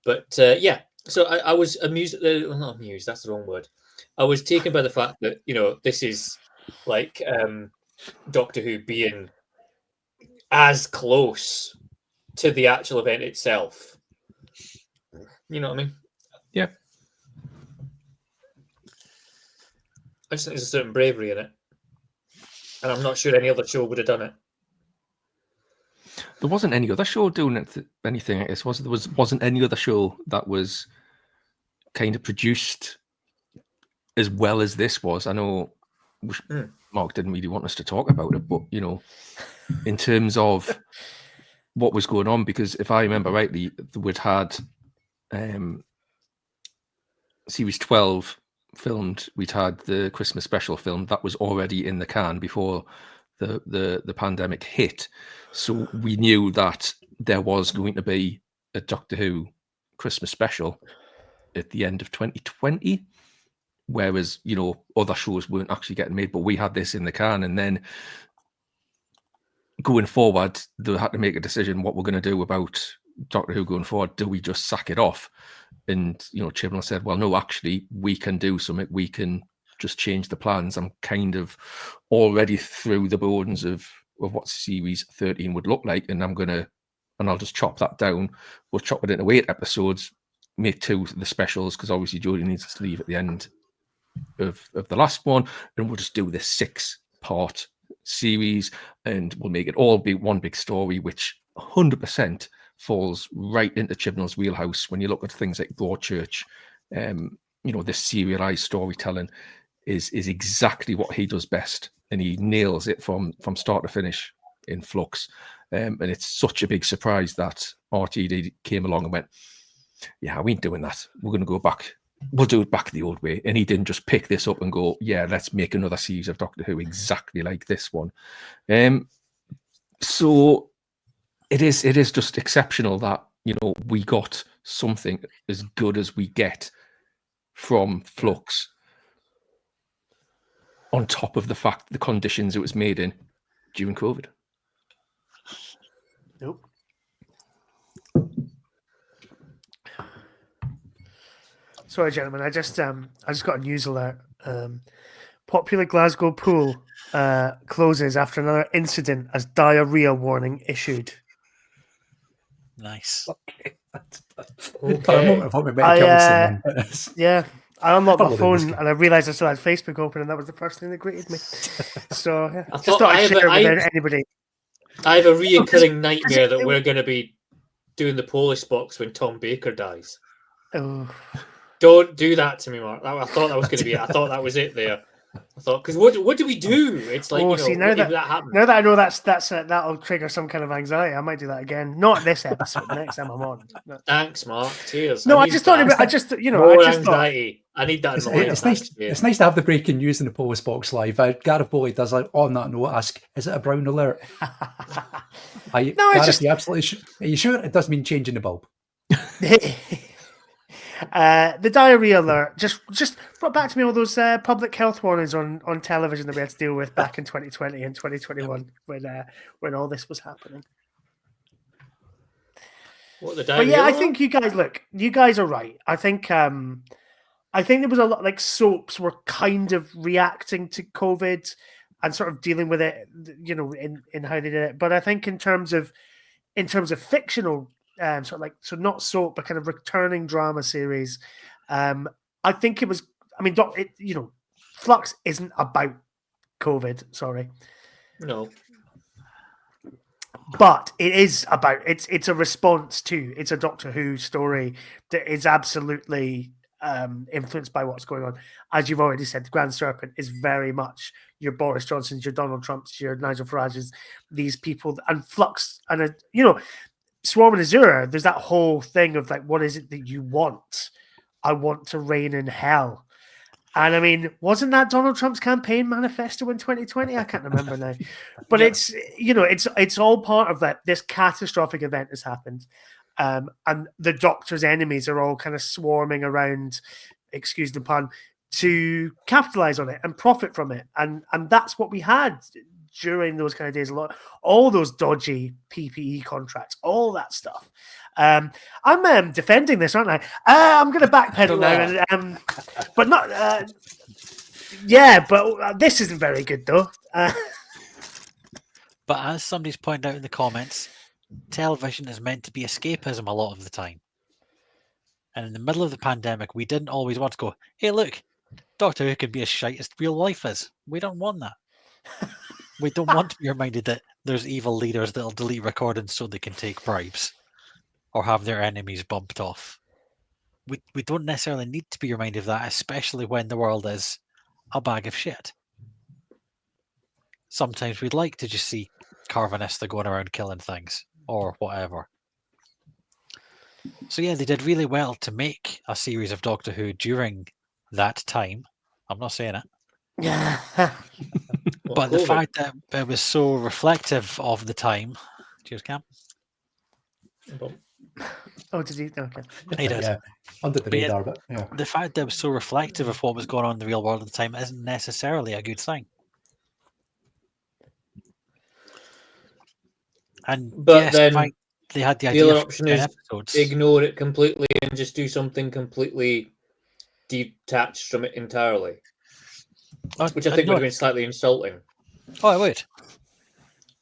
But yeah, so I was amused at not amused, that's the wrong word. I was taken by the fact that, this is like Doctor Who being as close to the actual event itself. You know what I mean? Yeah. I just think there's a certain bravery in it. And I'm not sure any other show would have done it. There wasn't any other show doing anything, I guess, was there? Wasn't any other show that was kind of produced as well as this was. I know Mark didn't really want us to talk about it, but, in terms of what was going on, because if I remember rightly, we'd had Series 12 filmed, we'd had the Christmas special film that was already in the can before the pandemic hit. So we knew that there was going to be a Doctor Who Christmas special at the end of 2020, whereas, other shows weren't actually getting made, but we had this in the can. And then going forward, they had to make a decision what we're going to do about Doctor Who going forward. Do we just sack it off? And, Chibnall said, well, no, actually, we can do something. We can just change the plans. I'm kind of already through the bones of what Series 13 would look like, and I'll just chop that down. We'll chop it into 8 episodes, make 2 of the specials, because obviously Jodie needs to leave at the end of the last one, and we'll just do this 6-part series, and we'll make it all be one big story, which 100% falls right into Chibnall's wheelhouse. When you look at things like Broadchurch, this serialized storytelling is exactly what he does best, and he nails it from start to finish in Flux. And it's such a big surprise that RTD came along and went, yeah, we ain't doing that. We're going to go back. We'll do it back the old way. And he didn't just pick this up and go, yeah, let's make another series of Doctor Who exactly like this one. So it is just exceptional that, we got something as good as we get from Flux, on top of the fact the conditions it was made in during COVID. Nope. Sorry, gentlemen. I just got a news alert. Popular Glasgow pool closes after another incident as diarrhea warning issued. Nice. Okay. Yeah, I unlocked my phone and I realised I still had Facebook open, and that was the first thing that greeted me. So yeah, I just thought I'd share it with anybody. I have a reoccurring nightmare that we're going to be doing the Polish box when Tom Baker dies. Oh. Don't do that to me, Mark. I thought that was going to be it. I thought that was it there. I thought, because what do we do? It's like, now that happens? Now that I know that'll trigger some kind of anxiety, I might do that again. Not this episode. Next time I'm on. No. Thanks, Mark. Cheers. No, I just thought about. More anxiety. I need that in my life. It's nice to have the breaking news in the Polish box live. Gareth Bowley does, like, on that note, ask, is it a brown alert? Gareth, are you sure it doesn't mean changing the bulb? The diarrhea alert just brought back to me all those public health warnings on television that we had to deal with back in 2020 and 2021 when all this was happening. What, the diarrhea? But yeah, I think you guys are right. I think there was a lot, like, soaps were kind of reacting to COVID and sort of dealing with it, in how they did it. But I think in terms of fictional, so not soap, but kind of returning drama series. I think it was. I mean, Flux isn't about COVID. Sorry, no, but it is about. It's a response to. It's a Doctor Who story that is absolutely influenced by what's going on. As you've already said, the Grand Serpent is very much your Boris Johnsons, your Donald Trumps, your Nigel Farages, these people, and Flux, and Swarm and Azura, there's that whole thing of like, what is it that you want? I want to reign in hell. And I mean, wasn't that Donald Trump's campaign manifesto in 2020? I can't remember now. But it's all part of that. This catastrophic event has happened. And the Doctor's enemies are all kind of swarming around, excuse the pun, to capitalize on it and profit from it. And that's what we had during those kind of days. All those dodgy PPE contracts, all that stuff. I'm defending this, aren't I? I'm going to backpedal now, but not. But this isn't very good though. But as somebody's pointed out in the comments, television is meant to be escapism a lot of the time. And in the middle of the pandemic, we didn't always want to go, hey, look, Doctor Who can be as shite as real life is. We don't want that. We don't want to be reminded that there's evil leaders that'll delete recordings so they can take bribes or have their enemies bumped off. We don't necessarily need to be reminded of that, especially when the world is a bag of shit. Sometimes we'd like to just see Carvanista going around killing things or whatever. So yeah, they did really well to make a series of Doctor Who during that time. I'm not saying it. Yeah. But the fact that it was so reflective of the time. Cheers, Cam. Oh, did he? Okay. He did. Yeah, under the radar, but yeah. The fact that it was so reflective of what was going on in the real world at the time isn't necessarily a good thing. But yes, then they had the the idea other of option 10 is episodes. ignore it completely and just do something completely detached from it entirely. Which I think would have been slightly insulting. Oh, I would.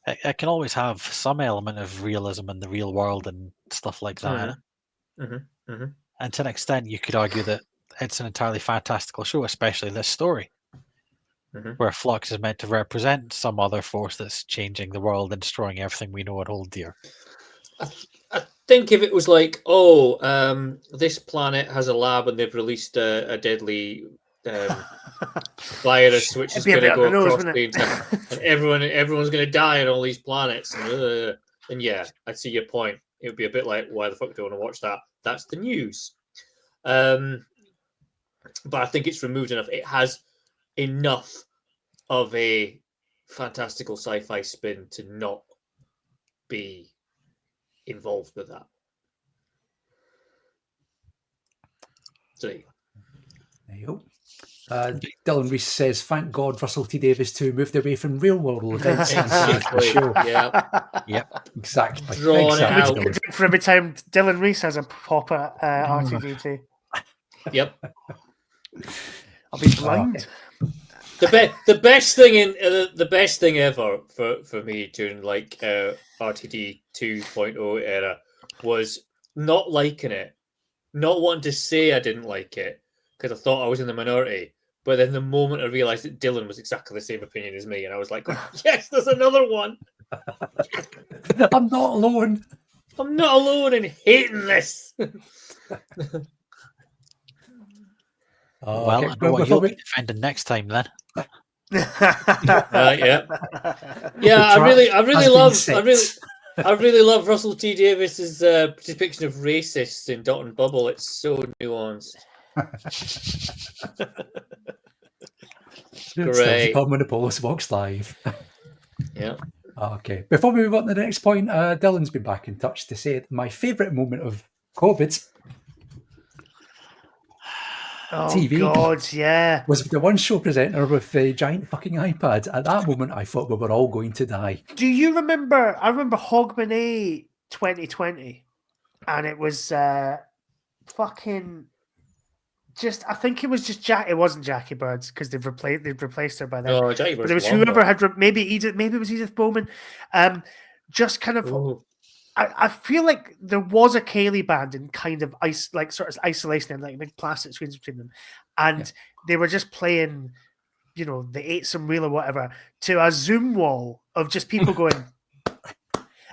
It can always have some element of realism in the real world and stuff like that. And to an extent, you could argue that it's an entirely fantastical show, especially this story, where Flux is meant to represent some other force that's changing the world and destroying everything we know and hold dear. I think if it was like, this planet has a lab and they've released a deadly virus which is going to go across the entire, and everyone's going to die on all these planets, and yeah, I see your point. It would be a bit like, why the fuck do I want to watch that? That's the news. But I think it's removed enough. It has enough of a fantastical sci-fi spin to not be involved with that. So there you go. Dylan Reese says, thank God Russell T Davies too moved away from real world events. Exactly. Yep. Exactly. Drawn it out. For every time Dylan Reese has a proper R2D2. Yep. I'll be blind. The best thing ever for me during like RTD 2.0 era was not liking it, not wanting to say I didn't like it because I thought I was in the minority. But then the moment I realised that Dylan was exactly the same opinion as me, and I was like, yes, there's another one. I'm not alone. I'm not alone in hating this. Well, I know what you'll be defending next time then. Yeah. I really love Russell T Davis's depiction of racists in Dot and Bubble. It's so nuanced. Great. Come when the Polis Box live. Yeah. Okay. Before we move on to the next point, Dylan's been back in touch to say my favourite moment of COVID TV God, yeah, was the one show presenter with the giant fucking iPad. At that moment, I thought we were all going to die. Do you remember? I remember Hogmanay 2020, and it was fucking. Just, I think it was just Jack. It wasn't Jackie Birds because they've replaced her by then. Oh, Jackie Birds. But it was whoever had maybe it was Edith Bowman. Just kind of. Ooh. I feel like there was a Kaylee band in kind of sort of isolation and like big plastic screens between them, and they were just playing, they ate some wheel or whatever to a Zoom wall of just people going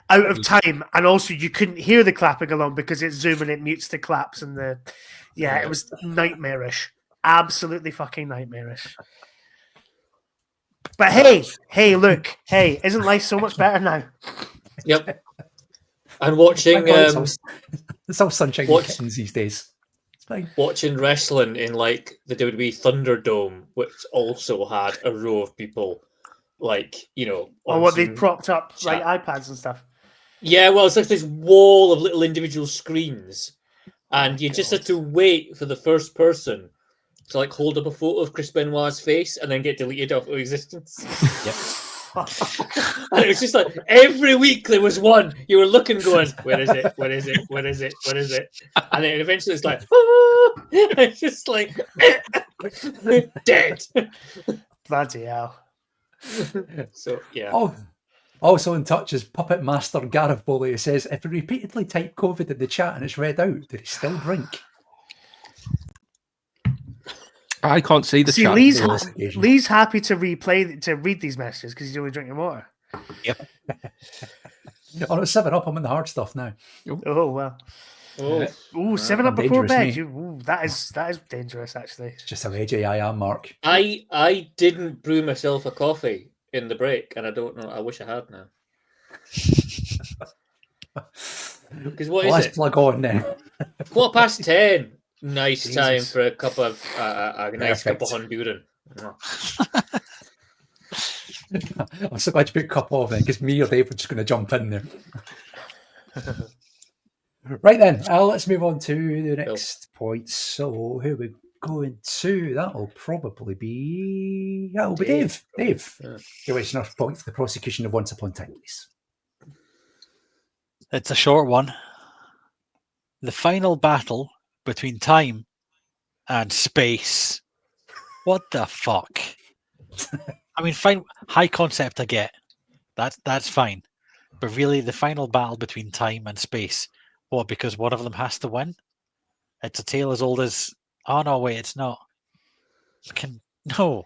out of time, and also you couldn't hear the clapping along because it's Zoom and it mutes the claps and the it was nightmarish, absolutely fucking nightmarish. But hey, look, isn't life so much better now? Yep. And watching it's all sunshine and kittens these days. It's fine. Watching wrestling in like the WWE Thunderdome, which also had a row of people, like or what they Zoom propped up chat. like iPads and stuff. Yeah, well, it's like this wall of little individual screens, and you just had to wait for the first person to like hold up a photo of Chris Benoit's face and then get deleted out of existence. Yep. And it was just like every week there was one. You were looking, going, "Where is it? Where is it? Where is it? Where is it?" And then eventually it's like, it's just like dead. Bloody hell! So yeah. Oh, also in touch is Puppet Master Gareth Bowley, who says, if you repeatedly type COVID in the chat and it's read out, do they still drink? I can't see the chat. Lee's happy to read these messages because he's only drinking water. Yep. Oh, no, 7-Up. I'm in the hard stuff now. Oh well. Oh, 7-Up before dangerous, bed. Ooh, that is dangerous, actually. It's just how AJ I am, Mark. I didn't brew myself a coffee in the break, and I don't know. I wish I had now. Because what is Let's it? plug on then. 10:15. Nice Jesus. time for a cup of a nice cup of Honduran. I'm so glad you put cup off then, because me or Dave were just going to jump in there. Right then, let's move on to the next point. So, who are we going to? That'll probably be Dave. Dave. Yeah. Give us enough point for the prosecution of Once Upon a Time, please. It's a short one. The final battle between time and space. What the fuck? I mean, fine, high concept I get. That's fine. But really, the final battle between time and space, what, because one of them has to win? It's a tale as old as... Oh, no, wait, it's not. No.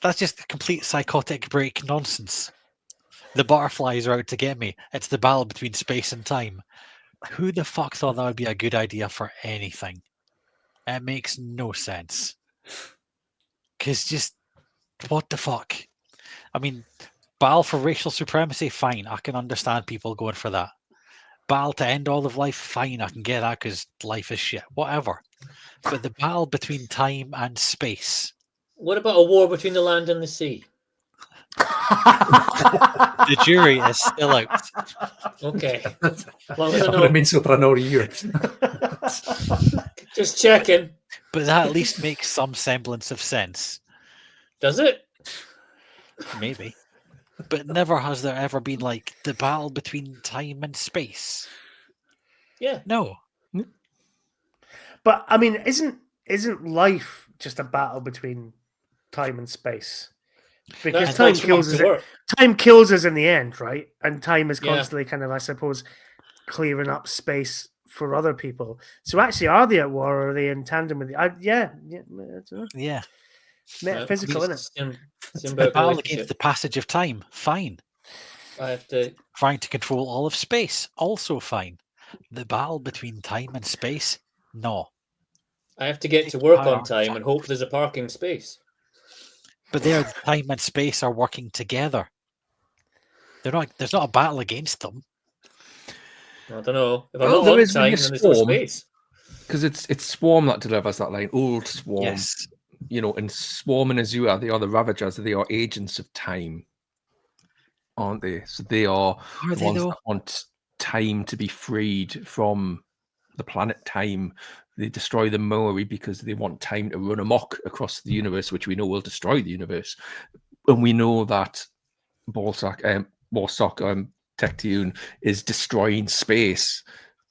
That's just complete psychotic break nonsense. The butterflies are out to get me. It's the battle between space and time. Who the fuck thought that would be a good idea for anything? It makes no sense. Because just, what the fuck? I mean, battle for racial supremacy, fine. I can understand people going for that. Battle to end all of life, fine. I can get that because life is shit. Whatever. But the battle between time and space. What about a war between the land and the sea? The jury is still out. Okay. Well, it means so for another year. Just checking. But that at least makes some semblance of sense. Does it? Maybe. But never has there ever been like the battle between time and space. Yeah. No. But I mean, isn't life just a battle between time and space? Because time kills us in the end, right? And time is constantly kind of, I suppose, clearing up space for other people. So actually, are they at war or are they in tandem with the... Yeah. Metaphysical, isn't it? The battle against the passage of time, fine. I have to... Trying to control all of space, also fine. The battle between time and space, no. I have to get to work on time and hope there's a parking space. But there, time and space are working together. There's not a battle against them. I don't know. If I'm not on time, then there's no space. Because it's Swarm that delivers that line. Old Swarm. Yes. And Swarm and Azura, they are the Ravagers. They are agents of time, aren't they? So they are the ones that want time to be freed from the planet time. They destroy the Maori because they want time to run amok across the universe, which we know will destroy the universe. And we know that Borsak Tecteun is destroying space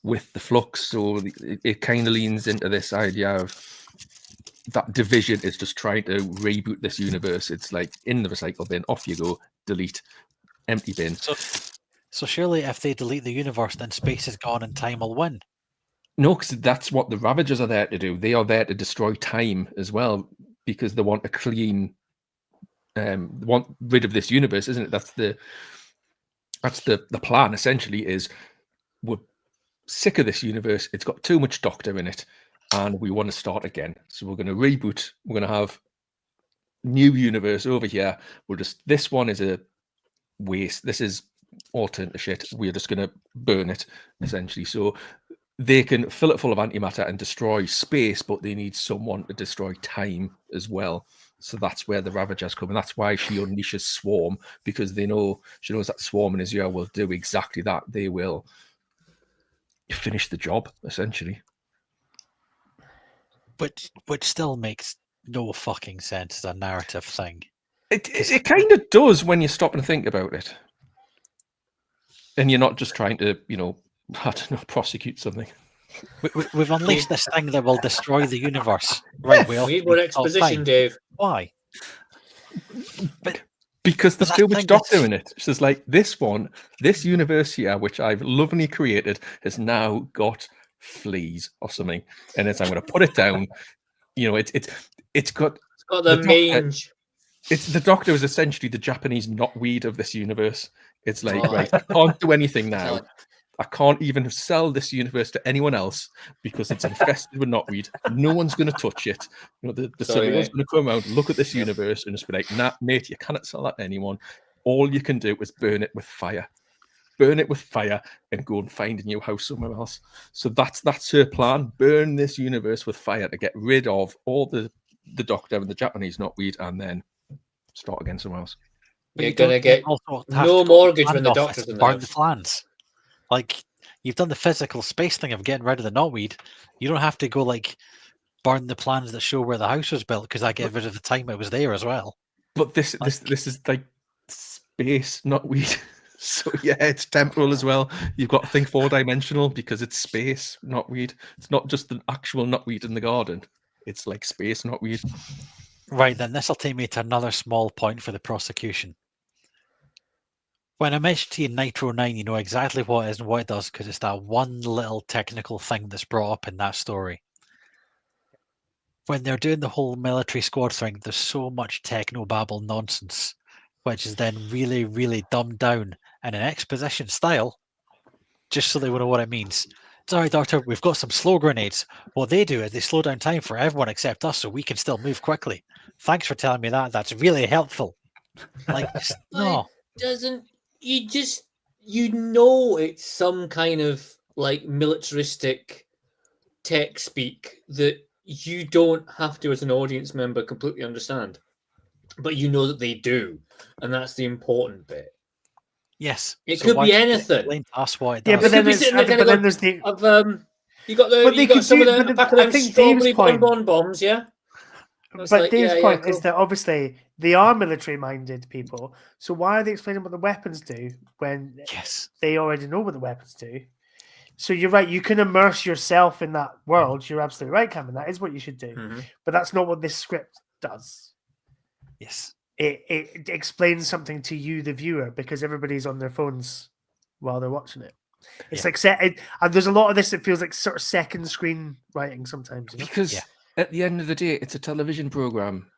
with the flux. So it kind of leans into this idea of that division is just trying to reboot this universe. It's like in the recycle bin, off you go, delete, empty bin. So surely if they delete the universe, then space is gone and time will win. No, because that's what the Ravagers are there to do. They are there to destroy time as well, because they want a clean, want rid of this universe, isn't it? That's the plan. Essentially, is we're sick of this universe. It's got too much Doctor in it, and we want to start again. So we're going to reboot. We're going to have new universe over here. This one is a waste. This is all turn to shit. We're just going to burn it, essentially. So they can fill it full of antimatter and destroy space, but they need someone to destroy time as well. So that's where the Ravagers come, and that's why she unleashes Swarm, because she knows that Swarm and Azure will do exactly that. They will finish the job, essentially. Which still makes no fucking sense as a narrative thing. It kind of does when you stop and think about it. And you're not just trying to, I don't know, prosecute something. We've unleashed this thing that will destroy the universe. Right, we need more exposition, Dave. Why? Because there's too much Doctor in it. It's just like this universe here, which I've lovingly created, has now got fleas or something. And as I'm going to put it down, it's got the mange. The Doctor is essentially the Japanese knotweed of this universe. It's like, right, I can't do anything now. I can't even sell this universe to anyone else because it's infested with knotweed. No one's going to touch it. The surveyor's going to come out, look at this universe, and just be like, nah, mate, you cannot sell that to anyone. All you can do is burn it with fire. Burn it with fire and go and find a new house somewhere else. So that's her plan. Burn this universe with fire to get rid of all the Doctor and the Japanese knotweed, and then start again somewhere else. You're going to get no mortgage when the Doctor's in the burn house. the plans. Like, you've done the physical space thing of getting rid of the knotweed. You don't have to go, burn the plans that show where the house was built, because I get rid of the time it was there as well. But this is like space knotweed. So yeah, it's temporal as well. You've got to think 4-dimensional because it's space knotweed. It's not just the actual knotweed in the garden. It's like space knotweed. Right, then this will take me to another small point for the prosecution. When I mentioned to you Nitro 9, you know exactly what it is and what it does, because it's that one little technical thing that's brought up in that story. When they're doing the whole military squad thing, there's so much techno-babble nonsense, which is then really, really dumbed down in an exposition style, just so they will know what it means. Sorry, Doctor, we've got some slow grenades. What they do is they slow down time for everyone except us, so we can still move quickly. Thanks for telling me that. That's really helpful. No. It's some kind of militaristic tech speak that you don't have to, as an audience member, completely understand. But you know that they do, and that's the important bit. Yes. It could be anything. Explain to us what it does. Yeah, but then there's the you got some of the back of them strawberry bonbon bombs, yeah. But Dave's point is that obviously they are military-minded people. So why are they explaining what the weapons do when they already know what the weapons do? So you're right. You can immerse yourself in that world. You're absolutely right, Cameron. That is what you should do. Mm-hmm. But that's not what this script does. Yes. It explains something to you, the viewer, because everybody's on their phones while they're watching it. It's and there's a lot of this that feels like sort of second screen writing sometimes. Because at the end of the day, it's a television program,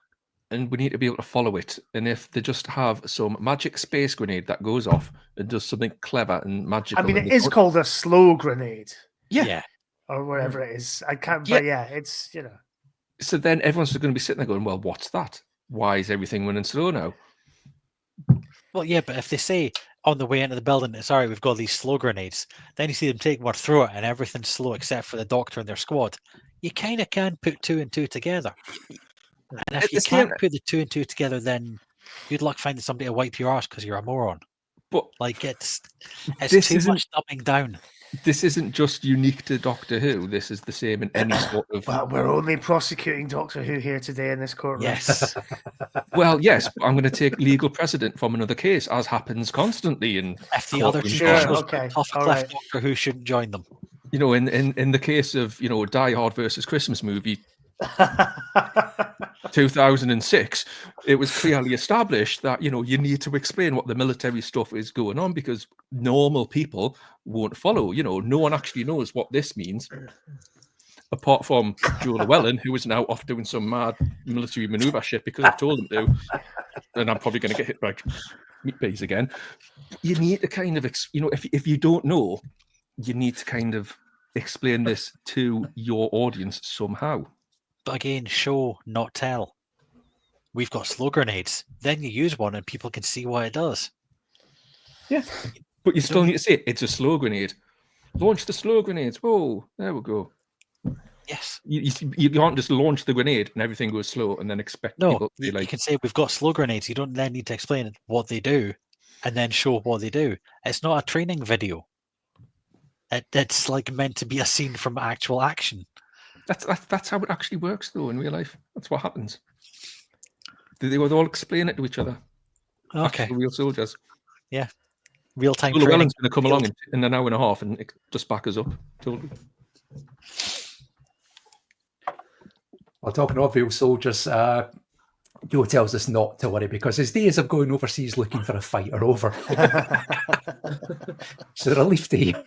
and we need to be able to follow it. And if they just have some magic space grenade that goes off and does something clever and magical, I mean, it is called a slow grenade, yeah, or whatever it is. I can't, but it's So then everyone's going to be sitting there going, "Well, what's that? Why is everything running slow now?" Well, yeah, but if they say on the way into the building, sorry, we've got these slow grenades, then you see them take one through it and everything's slow except for the Doctor and their squad. You kind of can put 2 and 2 together. And if you can't put the 2 and 2 together, then good luck finding somebody to wipe your arse because you're a moron. But it's too much dumbing down. This isn't just unique to Doctor Who. This is the same in any sort of. Well, we're only prosecuting Doctor Who here today in this courtroom. Yes. Well, yes, but I'm going to take legal precedent from another case, as happens constantly in. If the other two tough cliff Doctor Who shouldn't join them. In the case of Die Hard versus Christmas movie. 2006, it was clearly established that you need to explain what the military stuff is going on because normal people won't follow. No one actually knows what this means, apart from Joe Llewellyn, who is now off doing some mad military maneuver shit because I've told him to, and I'm probably going to get hit by meat peas again. You need to kind of, if you don't know, you need to kind of explain this to your audience somehow. But again, show, not tell. We've got slow grenades. Then you use one and people can see what it does. Yeah, but you still need to say it's a slow grenade. Launch the slow grenades. Oh, there we go. Yes. You can't just launch the grenade and everything goes slow and then expect No, people to be you like, can say we've got slow grenades. You don't then need to explain what they do and then show what they do. It's not a training video. It's like meant to be a scene from actual action. That's how it actually works, though, in real life. That's what happens. They would all explain it to each other. Okay. Actual real soldiers. Yeah. Real-time Will training. Llewellyn's going to come along in an hour and a half and just back us up. Totally. Well, talking of real soldiers, Joe tells us not to worry because his days of going overseas looking for a fight are over. It's a relief to hear.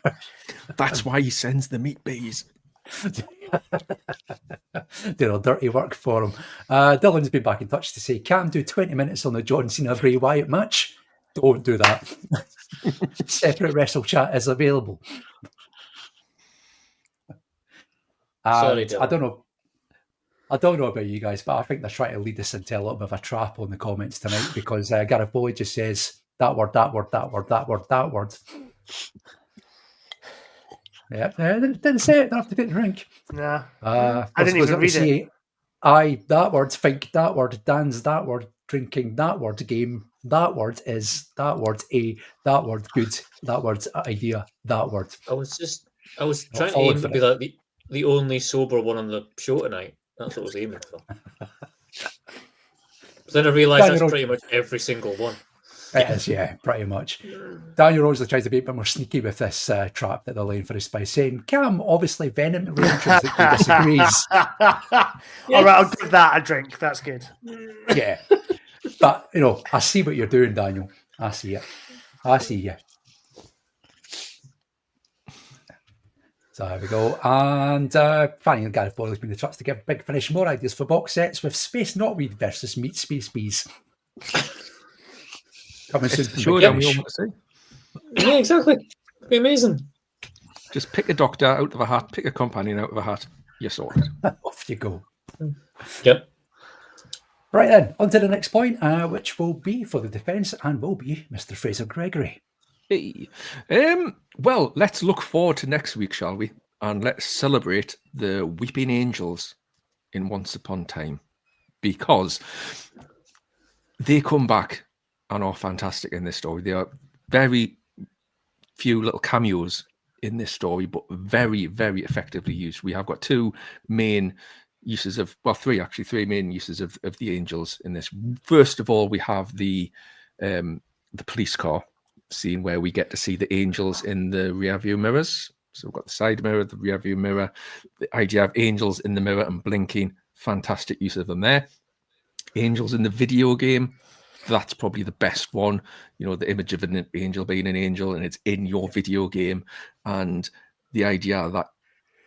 That's why he sends the meat bees. Doing dirty work for him. Dylan's been back in touch to say, can do 20 minutes on the John Cena Bray Wyatt match. Don't do that. Separate Wrestle Chat is available. Sorry, I don't know about you guys, but I think they're trying to lead us into a little bit of a trap on the comments tonight because Gareth Boyd just says that word. Yeah, didn't say it. Don't have to take the drink. Nah, I didn't even read it. Aye, that word, think that word, dance that word, drinking that word, game that word is that word, that word good, that word's idea, that word. I was trying to aim to be like the only sober one on the show tonight. That's what I was aiming for. But then I realised that's pretty much every single one. It is, yeah, pretty much. Daniel Rosley tries to be a bit more sneaky with this trap that they're laying for us by saying, Cam obviously vehemently disagrees. All right, I'll give that a drink. That's good. Yeah. But, I see what you're doing, Daniel. I see it. I see you. So there we go. And finally, Gareth Boyle has been the trust to give Big Finish more ideas for box sets with Space Knotweed versus Meat Space Bees. Coming soon to showdown we all want to see. Yeah, exactly. It'd be amazing. Just pick a doctor out of a hat, pick a companion out of a hat. You're sorted. Off you go. Yep. Right then, on to the next point, which will be for the defence and will be Mr. Frazer Gregory. Hey. Well, let's look forward to next week, shall we? And let's celebrate the Weeping Angels in Once Upon a Time, because they come back and are fantastic in this story. There are very few little cameos in this story, but very, very effectively used. We have got three main uses of the angels in this. First of all, we have the police car scene where we get to see the angels in the rear view mirrors. So we've got the side mirror, the rear view mirror, the idea of angels in the mirror and blinking. Fantastic use of them there. Angels in the video game. That's probably the best one. The image of an angel being an angel and it's in your video game. And the idea that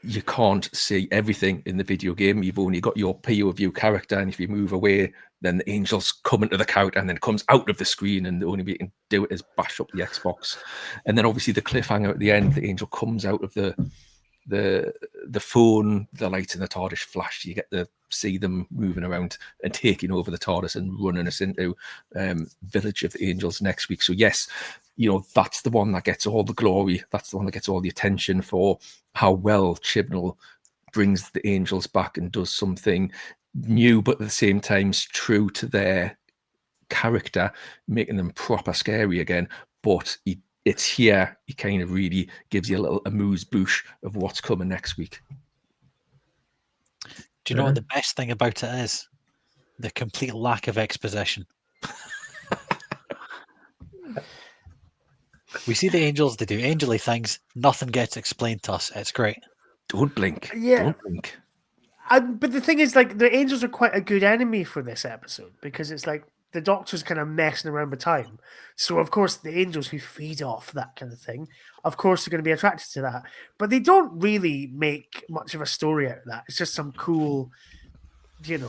you can't see everything in the video game. You've only got your POV character. And if you move away, then the angels come into the character and then it comes out of the screen. And the only way you can do it is bash up the Xbox. And then obviously the cliffhanger at the end, the angel comes out of the phone, the lights in the TARDIS flash. You get to see them moving around and taking over the TARDIS and running us into Village of the Angels next week. So yes, that's the one that gets all the glory. That's the one that gets all the attention for how well Chibnall brings the angels back and does something new, but at the same time true to their character, making them proper scary again. But it's here, he kind of really gives you a little amuse-bouche of what's coming next week. Do you know what the best thing about it is? The complete lack of exposition. We see the angels, they do angel-y things, nothing gets explained to us. It's great. Don't blink. Yeah. Don't blink. But the thing is, the angels are quite a good enemy for this episode because it's like the Doctor's kind of messing around with time. So, of course, the angels who feed off that kind of thing, of course, are going to be attracted to that. But they don't really make much of a story out of that. It's just some cool, Yeah.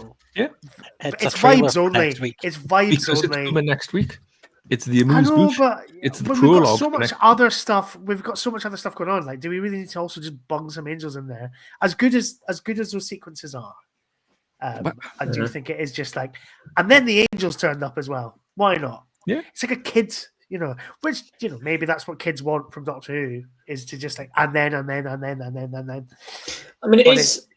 It's vibes only. It's vibes because only. It's coming next week. It's the amuse-bouche. It's the prologue. We've got so much other stuff. We've got so much other stuff going on. Like, do we really need to also just bung some angels in there? As good as those sequences are, I do think it is just like. And then the angels turned up as well. Why not? Yeah, it's like a kids You know, which, you know, maybe that's what kids want from Doctor Who, is to just like, and then. I mean, But it's,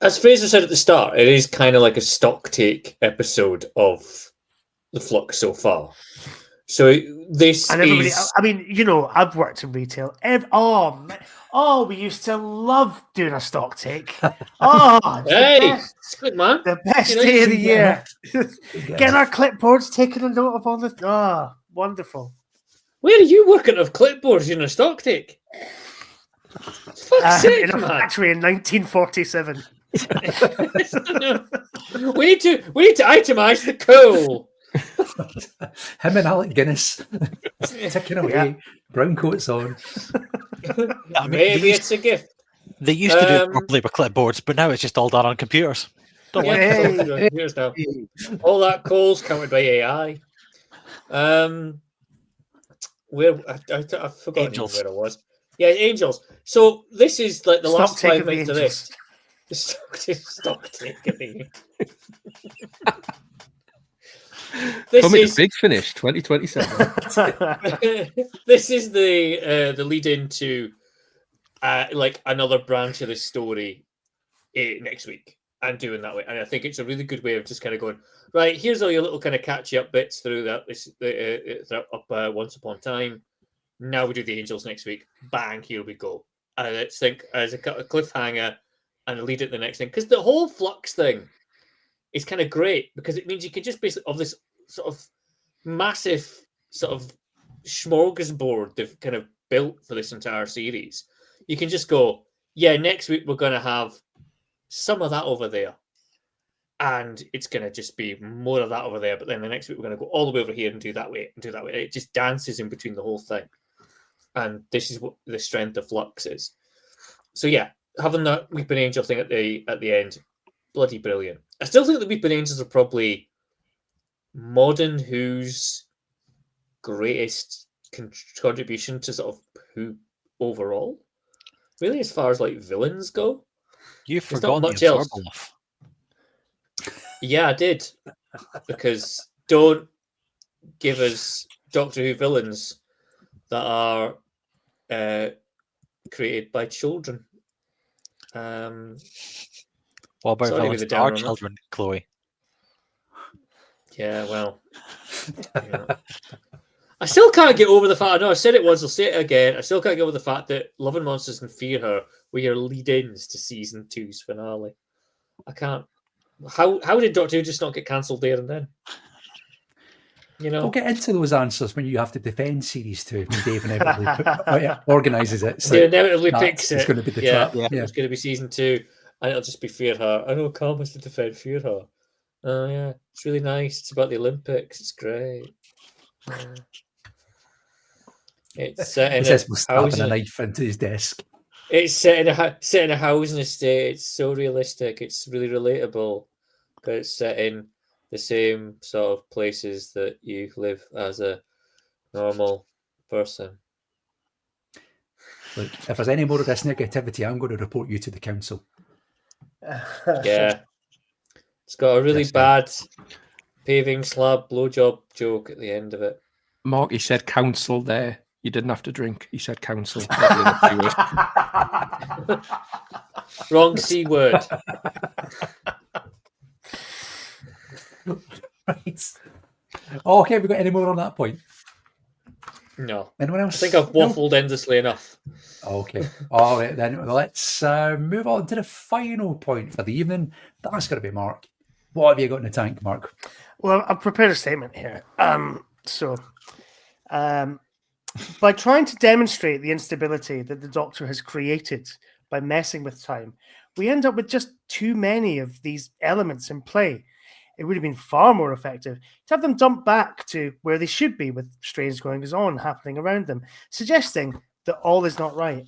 as Fraser said at the start, it is kind of like a stock take episode of the Flux so far. So this and everybody, is... I mean, you know, I've worked in retail. We used to love doing a stock take. Oh, it's good, man. The best day of the year. Getting our clipboards, taking a note of all the... wonderful. Where are you working of clipboards in a stock take? Fuck's sake, in a factory in 1947. we need to itemize the coal. Him and Alec Guinness ticking away, brown coats on. Maybe it's a gift. They used to do it properly with clipboards, but now it's just all done on computers. Don't worry. Here's now. All that coal's counted by AI. Where I've forgotten where it was. Yeah, Angels. So this is like the last 5 minutes of this. Stock take of the Coming to Big Finish 2027. This is the lead into like another branch of the story next week, and doing that way. And I think it's a really good way of just kind of going, right, here's all your little kind of catchy up bits through that Once Upon a Time. Now we do the Angels next week. Bang, here we go. And let's think as a cliffhanger and lead it to the next thing, because the whole Flux thing is kind of great, because it means you can just basically, of this sort of massive sort of smorgasbord they've kind of built for this entire series, you can just go, yeah, next week we're going to have some of that over there, and it's going to just be more of that over there, but then the next week we're going to go all the way over here and do that way and do that way. It just dances in between the whole thing, and this is what the strength of Flux is. So yeah, having that Weeping Angel thing at the end, bloody brilliant. I still think the Weeping Angels are probably modern Who's greatest contribution to sort of Who overall. Really, as far as like villains go, You've there's not forgotten much the else. Absorbaloff. Yeah, I did, because don't give us Doctor Who villains that are created by children. What about sorry villains with the that are down on that. children, Chloe? Yeah, well, yeah. I still can't get over the fact. I know I said it once, I'll say it again. I still can't get over the fact that Love and Monsters and Fear Her were your lead-ins to season 2's finale. I can't. How did Doctor Who just not get cancelled there and then? You know, We'll get into those answers when you have to defend series 2. When Dave inevitably organises it. He inevitably picks it. It's going to be the yeah, trap. Yeah. It's going to be season 2, and it'll just be Fear Her. I know Carl has to defend Fear Her. Oh yeah, it's really nice. It's about the Olympics. It's great. It's set in He says we're stabbing housing. a knife into his desk. It's set in a housing estate. It's so realistic. It's really relatable, because it's set in the same sort of places that you live as a normal person. Look, if there's any more of this negativity, I'm going to report you to the council. Yeah, it's got a really bad paving slab blowjob joke at the end of it. Mark, he said council there. You didn't have to drink. He said council. Wrong C word. Right. Okay, we got any more on that point? No. Anyone else? I think I've waffled endlessly enough. Okay. All right, then let's move on to the final point for the evening. That's going to be Mark. What have you got in the tank, Mark? Well, I've prepared a statement here. By trying to demonstrate the instability that the Doctor has created by messing with time, we end up with just too many of these elements in play. It would have been far more effective to have them dump back to where they should be, with strange goings on happening around them, suggesting that all is not right.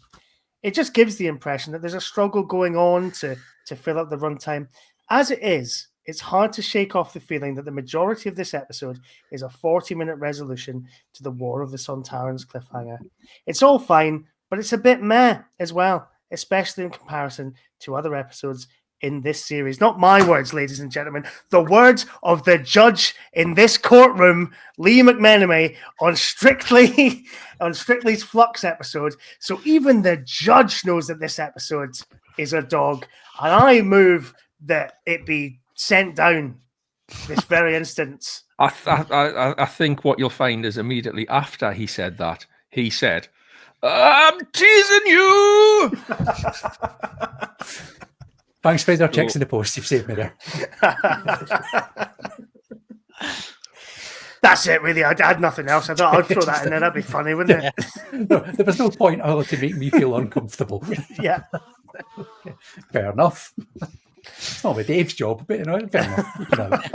It just gives the impression that there's a struggle going on to fill up the runtime. As it is, it's hard to shake off the feeling that the majority of this episode is a 40-minute resolution to the War of the Sontarans cliffhanger. It's all fine, but it's a bit meh as well, especially in comparison to other episodes in this series. Not my words, ladies and gentlemen. The words of the judge in this courtroom, Lee McMenemy, on Strictly's Flux episode. So even the judge knows that this episode is a dog. And I move that it be sent down this very instance. I think what you'll find is immediately after he said that, he said, "I'm teasing you." Thanks, Fraser. Checks in the post. You've saved me there. That's it, really. I had nothing else. I thought I'd throw that in there. That'd be funny, wouldn't it? No, there was no point to make me feel uncomfortable. Yeah. Fair enough. It's not with Dave's job, but fair enough.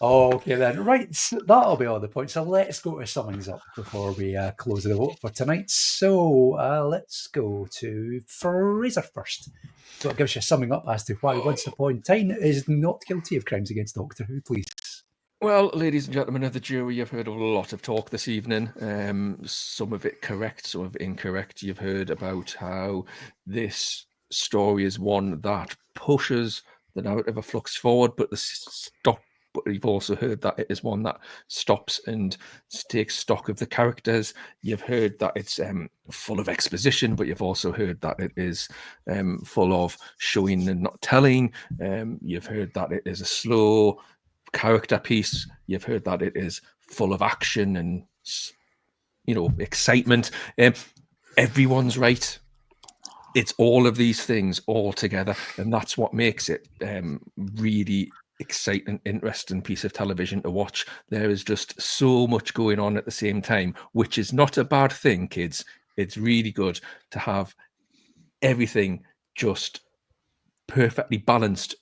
Okay then, right, so that'll be all the points. So let's go to summings up before we close the vote for tonight. So let's go to Fraser first. So it gives you a summing up as to why Once Upon a Time is not guilty of crimes against Doctor Who, please. Well, ladies and gentlemen of the jury, you've heard a lot of talk this evening. Some of it correct, some of it incorrect. You've heard about how this story is one that pushes the narrative of Flux forward, but But you've also heard that it is one that stops and takes stock of the characters. You've heard that it's full of exposition, but you've also heard that it is full of showing and not telling. You've heard that it is a slow character piece. You've heard that it is full of action and, excitement. Everyone's right. It's all of these things all together, and that's what makes it really exciting, interesting piece of television to watch. There is just so much going on at the same time, which is not a bad thing, kids. It's really good to have everything just perfectly balanced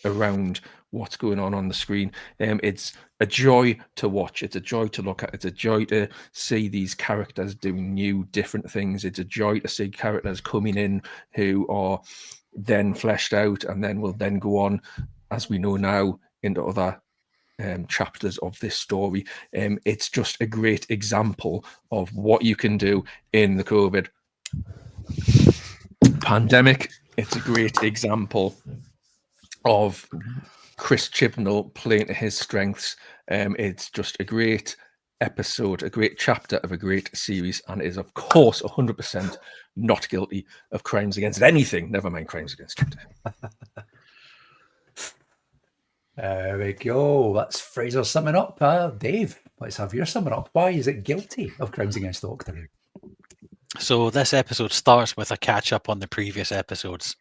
around what's going on the screen. It's a joy to watch. It's a joy to look at. It's a joy to see these characters doing new, different things. It's a joy to see characters coming in who are then fleshed out and then will then go on, as we know now, into other chapters of this story. It's just a great example of what you can do in the COVID pandemic. It's a great example of Chris Chibnall playing to his strengths. It's just a great episode, a great chapter of a great series, and is, of course, 100% not guilty of crimes against anything, never mind crimes against Doctor Who. There we go. That's Fraser summing up. Dave, let's have your summing up. Why is it guilty of crimes against Doctor Who? So this episode starts with a catch-up on the previous episodes,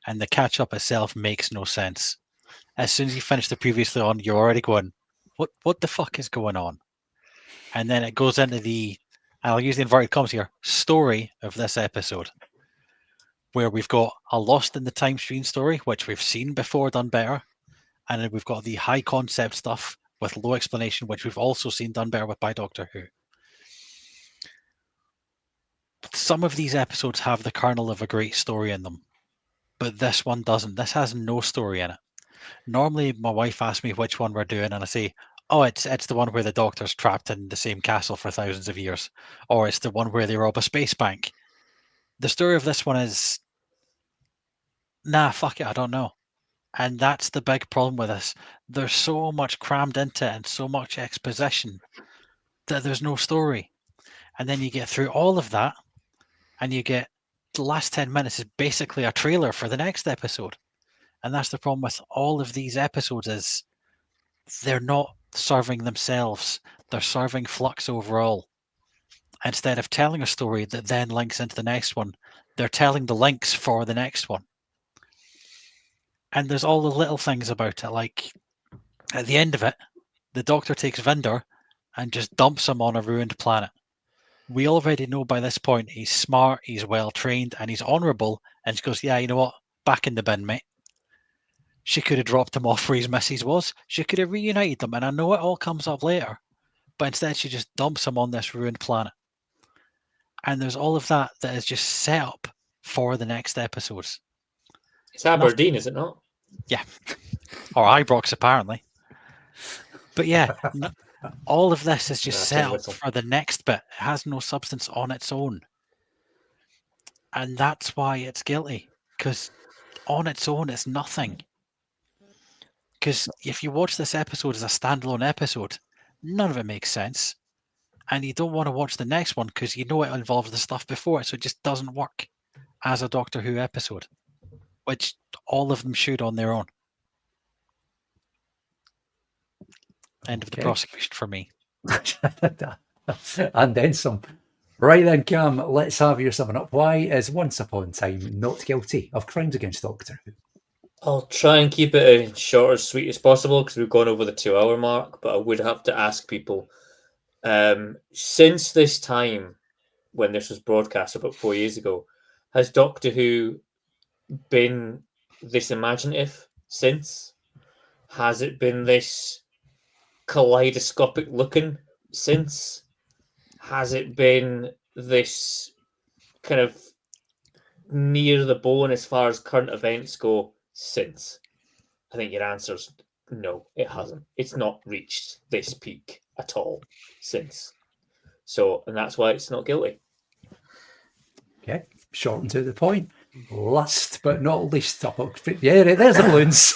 and the catch-up itself makes no sense. As soon as you finish the previously on, you're already going, what the fuck is going on? And then it goes into the, and I'll use the inverted commas here, story of this episode, where we've got a Lost in the Time Stream story, which we've seen before done better. And then we've got the high concept stuff with low explanation, which we've also seen done better with by Doctor Who. Some of these episodes have the kernel of a great story in them, but this one doesn't. This has no story in it. Normally, my wife asks me which one we're doing, and I say, oh, it's the one where the Doctor's trapped in the same castle for thousands of years, or it's the one where they rob a space bank. The story of this one is, nah, fuck it, I don't know. And that's the big problem with this. There's so much crammed into it and so much exposition that there's no story. And then you get through all of that and you get the last 10 minutes is basically a trailer for the next episode. And that's the problem with all of these episodes is they're not serving themselves. They're serving Flux overall. Instead of telling a story that then links into the next one, they're telling the links for the next one. And there's all the little things about it, like at the end of it, the Doctor takes Vinder and just dumps him on a ruined planet. We already know by this point he's smart, he's well trained, and he's honourable. And she goes, yeah, you know what? Back in the bin, mate. She could have dropped him off where his missus was. She could have reunited them. And I know it all comes up later, but instead she just dumps him on this ruined planet. And there's all of that is just set up for the next episodes. It's Aberdeen, is it not? Yeah. Or Ibrox, apparently. But yeah, all of this is just set up for the next bit. It has no substance on its own. And that's why it's guilty. because on its own, it's nothing. Because if you watch this episode as a standalone episode, none of it makes sense. And you don't want to watch the next one because you know it involves the stuff before it, so it just doesn't work as a Doctor Who episode, which all of them should on their own. End of the prosecution for me. And then some. Right then, Cam, let's have your summing up. Why is Once Upon a Time not guilty of crimes against Doctor Who? I'll try and keep it as short as sweet as possible because we've gone over the 2 hour mark, but I would have to ask people, since this time when this was broadcast about 4 years ago, has Doctor Who been this imaginative since? Has it been this kaleidoscopic looking since? Has it been this kind of near the bone as far as current events go since? I think your answer's no, it hasn't. It's not reached this peak at all since. So, and that's why it's not guilty. Okay, short and to the point. Last but not least, yeah, there's the balloons.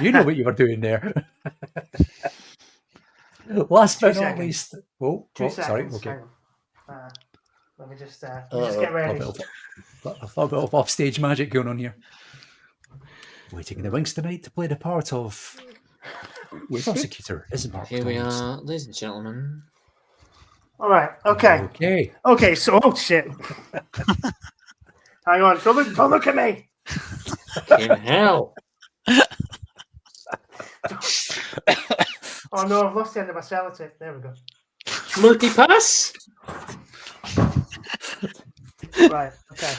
You know what you were doing there. Last but not least. Oh, sorry. Okay. Let me just get ready. A little bit of offstage magic going on here. Waiting in the wings tonight to play the part of prosecutor, isn't Mark? Here we are, ladies and gentlemen. All right. Okay. So, oh shit. Hang on. Don't look at me. In hell. Oh no, I've lost the end of my sellotape. There we go. Multi-pass? Right, okay.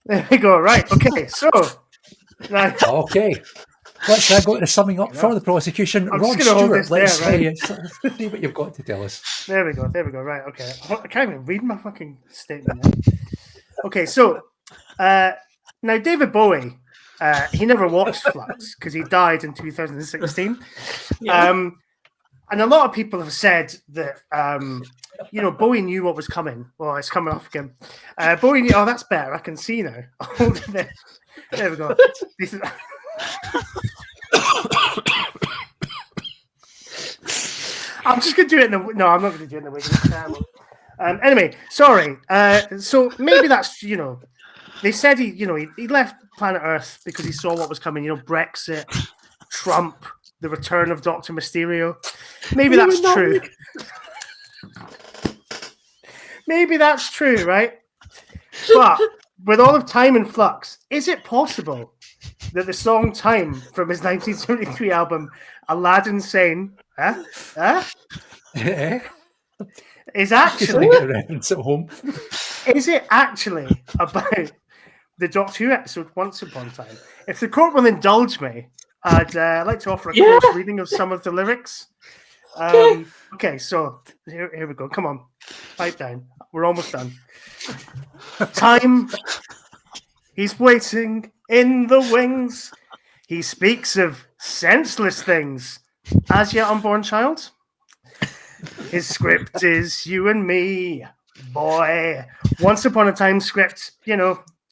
There we go. Right, okay. So, right. Okay. Let's go to the summing up for the prosecution. I'm Rod just gonna hold Stewart, this let's there, right? see what you've got to tell us. There we go. Right, okay. I can't even read my fucking statement now. Okay, so now David Bowie, he never watched Flux because he died in 2016. Yeah. And a lot of people have said that, Bowie knew what was coming. Well, it's coming off again. Bowie knew, that's better. I can see now. There we go. I'm just going to do it no, I'm not going to do it in the wig. It's terrible. Anyway, sorry. So maybe that's, they said he left planet Earth because he saw what was coming, Brexit, Trump, the return of Dr. Mysterio. Maybe that's true. Maybe that's true, right? But with all of Time in Flux, is it possible that the song Time from his 1973 album Aladdin Sane is actually is it actually about the Doctor Who episode Once Upon a Time? If the court will indulge me, I'd like to offer a close reading of some of the lyrics. Okay, so here we go. Come on, pipe down. We're almost done. Time, he's waiting in the wings. He speaks of senseless things. As yet unborn child. His script is you and me, boy. Once Upon a Time script,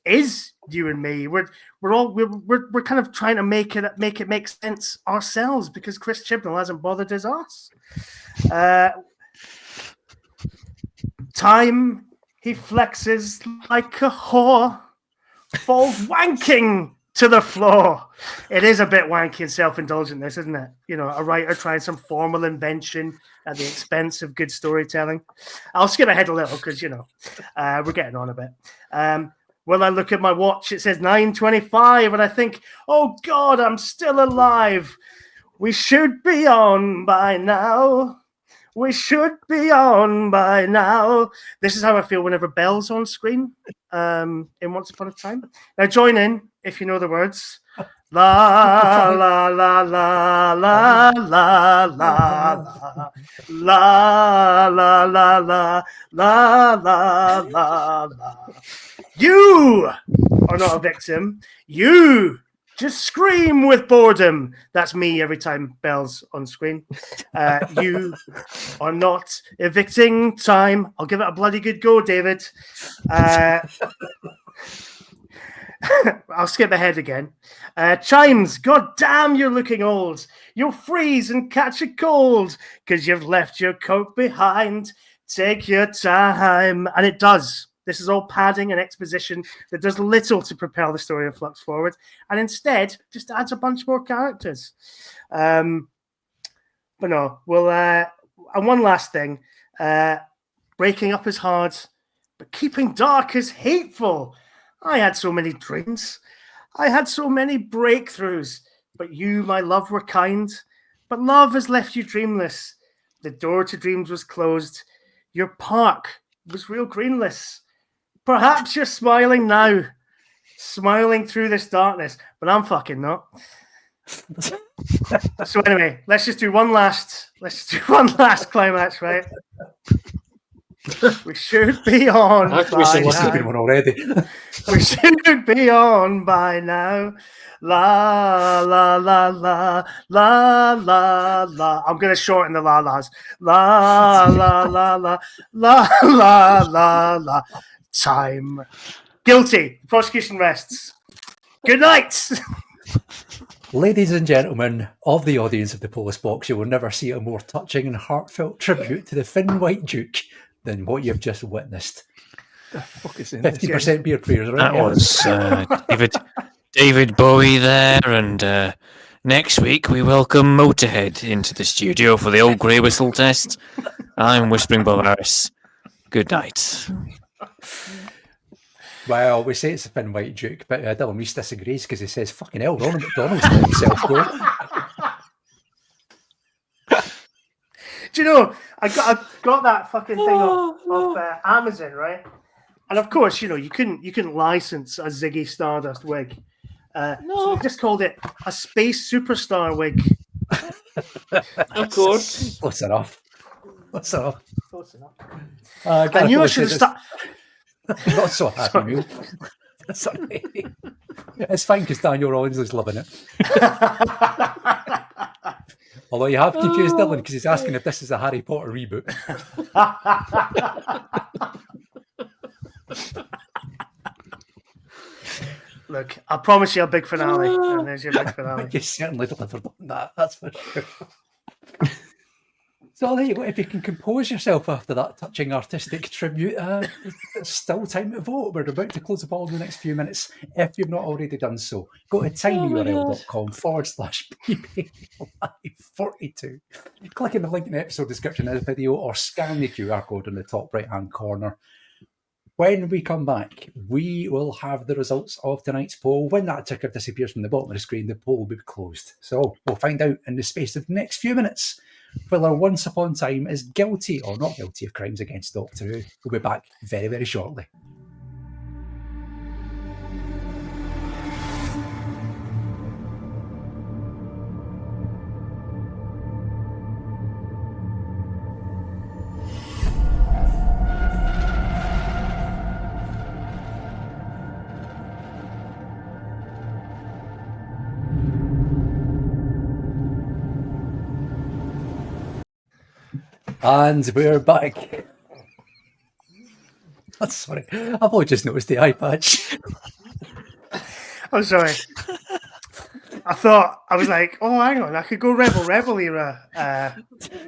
is you and me. We're kind of trying to make it make sense ourselves because Chris Chibnall hasn't bothered his ass. Time, he flexes like a whore, falls wanking to the floor. It is a bit wanky and self-indulgent, this, isn't it? A writer trying some formal invention at the expense of good storytelling. I'll skip ahead a little because, we're getting on a bit. Well, I look at my watch, it says 9:25, and I think, oh God, I'm still alive. We should be on by now. We should be on by now. This is how I feel whenever Belle's on screen in Once Upon a Time. Now join in if you know the words. La la la la la la la la la la la la la la la. You are not a victim. You just scream with boredom. That's me every time Belle's on screen. You are not evicting time. I'll give it a bloody good go, David. I'll skip ahead again. Chimes, god damn, you're looking old. You'll freeze and catch a cold because you've left your coat behind. Take your time. And it does. This is all padding and exposition that does little to propel the story of Flux forward, and instead just adds a bunch more characters. But no, well, and one last thing. Breaking up is hard, but keeping dark is hateful. I had so many dreams. I had so many breakthroughs, but you, my love, were kind. But love has left you dreamless. The door to dreams was closed. Your park was real greenless. Perhaps you're smiling now, smiling through this darkness, but I'm fucking not. So anyway, let's do one last climax, right? We should be on by now. One already. We should be on by now. La la la la la la la. I'm gonna shorten the la las. La la la la la la la la. Time. Guilty. Prosecution rests. Good night. Ladies and gentlemen of the audience of the Police Box, you will never see a more touching and heartfelt tribute to the Finn White Duke than what you've just witnessed. The fuck is in 50% beer prayers, right? That was David Bowie there, and next week we welcome Motorhead into the studio for the old grey whistle test. I'm Whispering Bob Harris. Good night. Well, we say it's a Finn White Duke, but Dylan Reese disagrees because he says, fucking hell, Ronald McDonald's let himself go. Do you know, I got that fucking thing off Amazon, right? And of course, you know, you couldn't license a Ziggy Stardust wig. So they just called it a space superstar wig. Of course. Close enough. I knew I should have started. Not so happy, Neil. Sorry. It's fine because Daniel Rollins is loving it. Although you have confused Dylan because he's asking if this is a Harry Potter reboot. Look, I promise you a big finale. And there's your big finale. You certainly delivered on that, that's for sure. So there you go. If you can compose yourself after that touching artistic tribute, it's still time to vote. We're about to close the ball in the next few minutes. If you've not already done so, go to tinyurl.com/PBLive42. Click on the link in the episode description of the video or scan the QR code in the top right-hand corner. When we come back, we will have the results of tonight's poll. When that ticker disappears from the bottom of the screen, the poll will be closed. So we'll find out in the space of the next few minutes whether Once Upon a Time is guilty or not guilty of crimes against Doctor Who. We'll be back very, very shortly. And we're back. Oh, sorry, I've only just noticed the eye patch. I'm sorry. I was like, oh, hang on, I could go Rebel era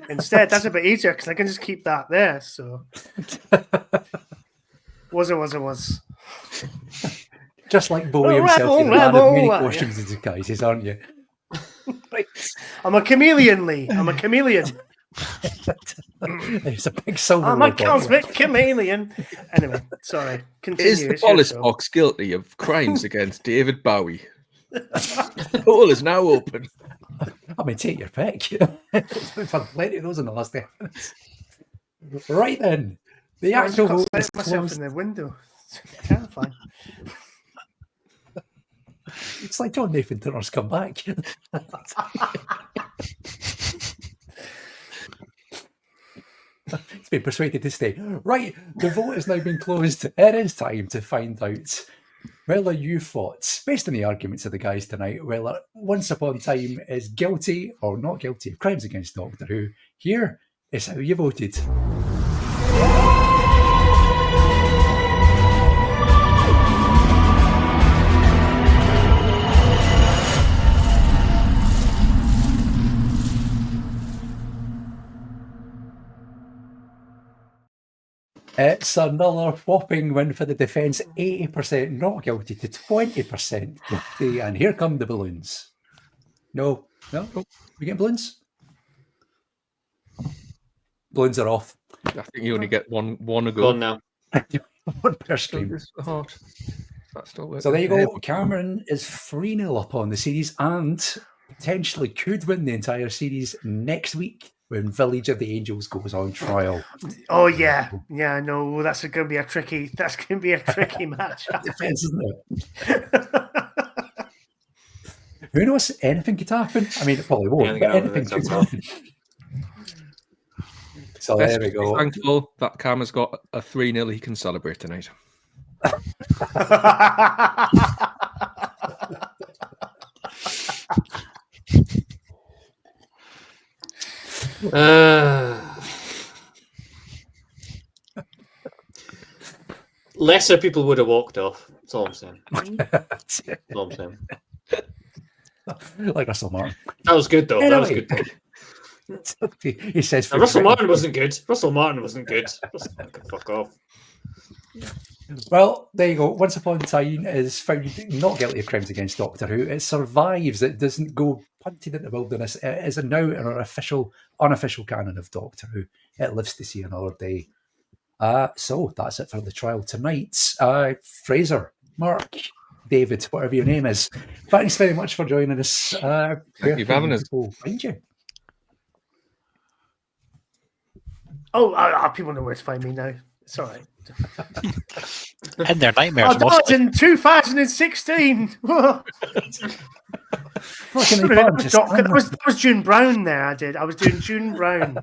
instead. That's a bit easier because I can just keep that there. So was. Just like Bowie himself, you're a man of many costumes and disguises, aren't you? Right. I'm a chameleon, Lee. I'm a chameleon. There's a big silver. I'm a cosmic chameleon. Anyway, sorry. Continue. Is the Police Box guilty of crimes against David Bowie? The poll is now open. I mean, take your pick. We've had plenty of those in the last 10 minutes. Right then, the actual vote is myself in the window. It's terrifying. It's like John Nathan Turner's come back. He's been persuaded to stay. Right, the vote has now been closed. It is time to find out whether you thought, based on the arguments of the guys tonight, whether Once Upon a Time is guilty or not guilty of crimes against Doctor Who. Here is how you voted. It's another whopping win for the defence. 80% not guilty to 20% guilty. And here come the balloons. No. We get balloons? Balloons are off. I think you only get one a go. Gone now. One per stream. The heart. That's still working. So there you go. Cameron is 3-0 up on the series and potentially could win the entire series next week when Village of the Angels goes on trial. Oh yeah, no, that's going to be a tricky match. Defense, isn't it? Who knows? Anything could happen. I mean, it probably won't, but anything could happen. So there we go. Thankful that Cam has got a 3-0 he can celebrate tonight. Lesser people would have walked off. That's all I'm saying. That's all I'm saying. Like Russell Martin. That was good, though. That was good. He says Russell Martin wasn't good. Russell Martin wasn't good. Fuck off. Well, there you go. Once Upon a Time is found not guilty of crimes against Doctor Who. It survives. It doesn't go punted into the wilderness. It is now in our unofficial canon of Doctor Who. It lives to see another day. So that's it for the trial tonight. Frazer, Mark, David, whatever your name is, thanks very much for joining us. Thank you for having us. Find you. Oh, people know where to find me now. It's all right. In their nightmares. That was in 2016. That was June Brown there. I was doing June Brown.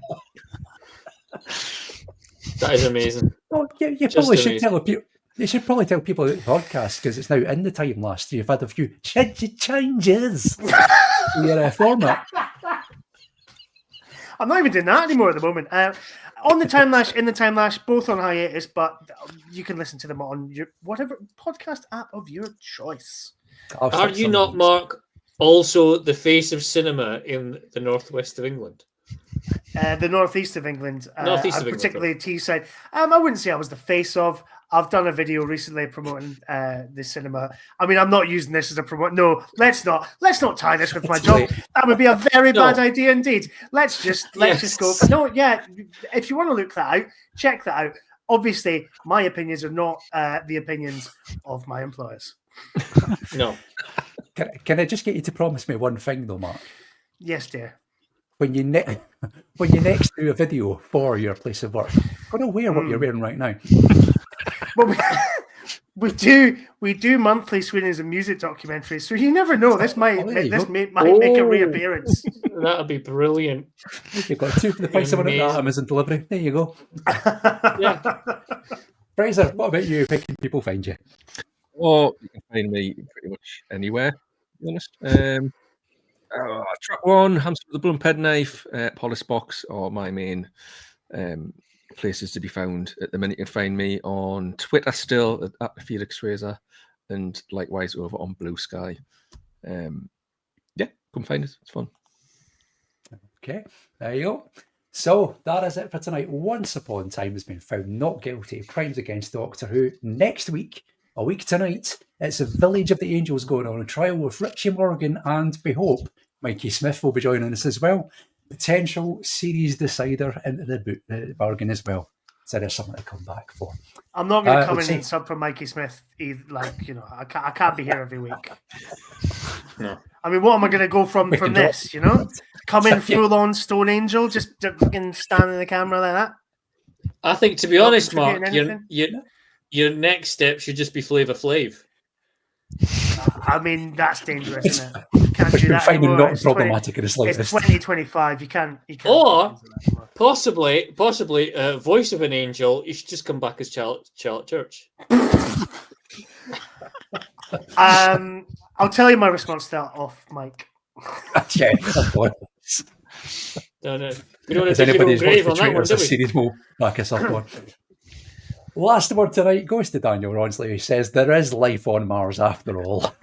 That is amazing. Well, you probably should tell people. You should probably tell people about the podcast because it's now in the time last year. You've had a few changes in your format. I'm not even doing that anymore at the moment. On the Time Lash, in the Time Lash, both on hiatus, but you can listen to them on your whatever podcast app of your choice. Are you not, Mark, also the face of cinema in the northwest of England? The northeast of England. Particularly Teesside. I wouldn't say I was the face of. I've done a video recently promoting the cinema. I mean, I'm not using this as a promote. No, let's not tie this with my job. That would be a very bad idea indeed. Let's just go. No, yeah. If you want to look that out, check that out. Obviously, my opinions are not the opinions of my employers. No. Can I just get you to promise me one thing, though, Mark? Yes, dear. When you next do a video for your place of work, go to wear what you're wearing right now. Well, we do monthly screenings of music documentaries, so you never know. This might make a reappearance. That'd be brilliant. You've got 2 for the price of one at Amazon delivery. There you go. Yeah. Frazer, what about you? Where can people find you? Well, you can find me pretty much anywhere, to be honest. Track 1, Hamster with the Blunt Penknife, Police Box, or my main places to be found at the minute. You can find me on Twitter still at Felix Frazer, and likewise over on Blue Sky. Come find us. It's fun. Okay, there you go. So that is it for tonight. Once Upon a Time has been found not guilty of crimes against Doctor Who. Next week, a week tonight, it's a Village of the Angels going on a trial with Richie Morgan, and we hope Mikey Smith will be joining us as well. Potential series decider into the bargain as well. So there's something to come back for. I'm not going to come in and sub for Mikey Smith either. I can't be here every week. No. I mean, what am I going to go from this? Come in full on Stone Angel, just fucking stand in the camera like that. I think, to be honest, Mark, your next step should just be Flavor Flav. I mean, that's dangerous, isn't it? You can't do that finding anymore. not problematic in the slightest. It's 2025. You can't. Or possibly, voice of an angel. You should just come back as Charlotte Church. I'll tell you my response to that off mic. Yeah. No. We don't As have to anybody's grave watched on the that one, traitors, do the we? series will back us up on. Last word tonight goes to Daniel Ronsley, who says there is life on Mars after all.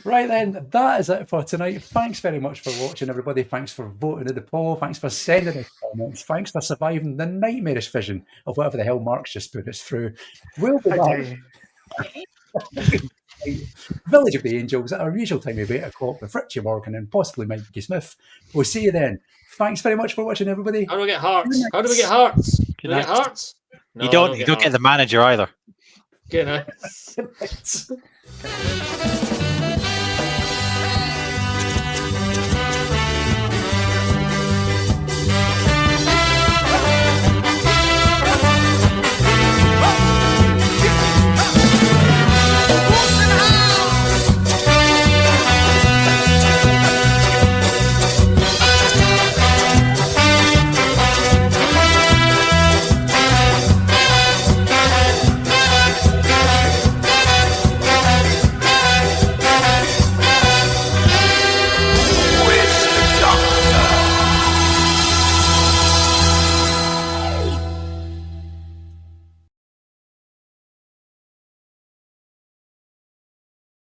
Right then, that is it for tonight. Thanks very much for watching, everybody. Thanks for voting in the poll. Thanks for sending us comments. Thanks for surviving the nightmarish vision of whatever the hell Mark's just put us through. We'll be back. Village of the Angels at our usual time of 8 o'clock with Richie Morgan and possibly Mikey Smith. We'll see you then. Thanks very much for watching, everybody. How do we get hearts? How do we get hearts? Do we get hearts? No, You don't get the manager either. Good night.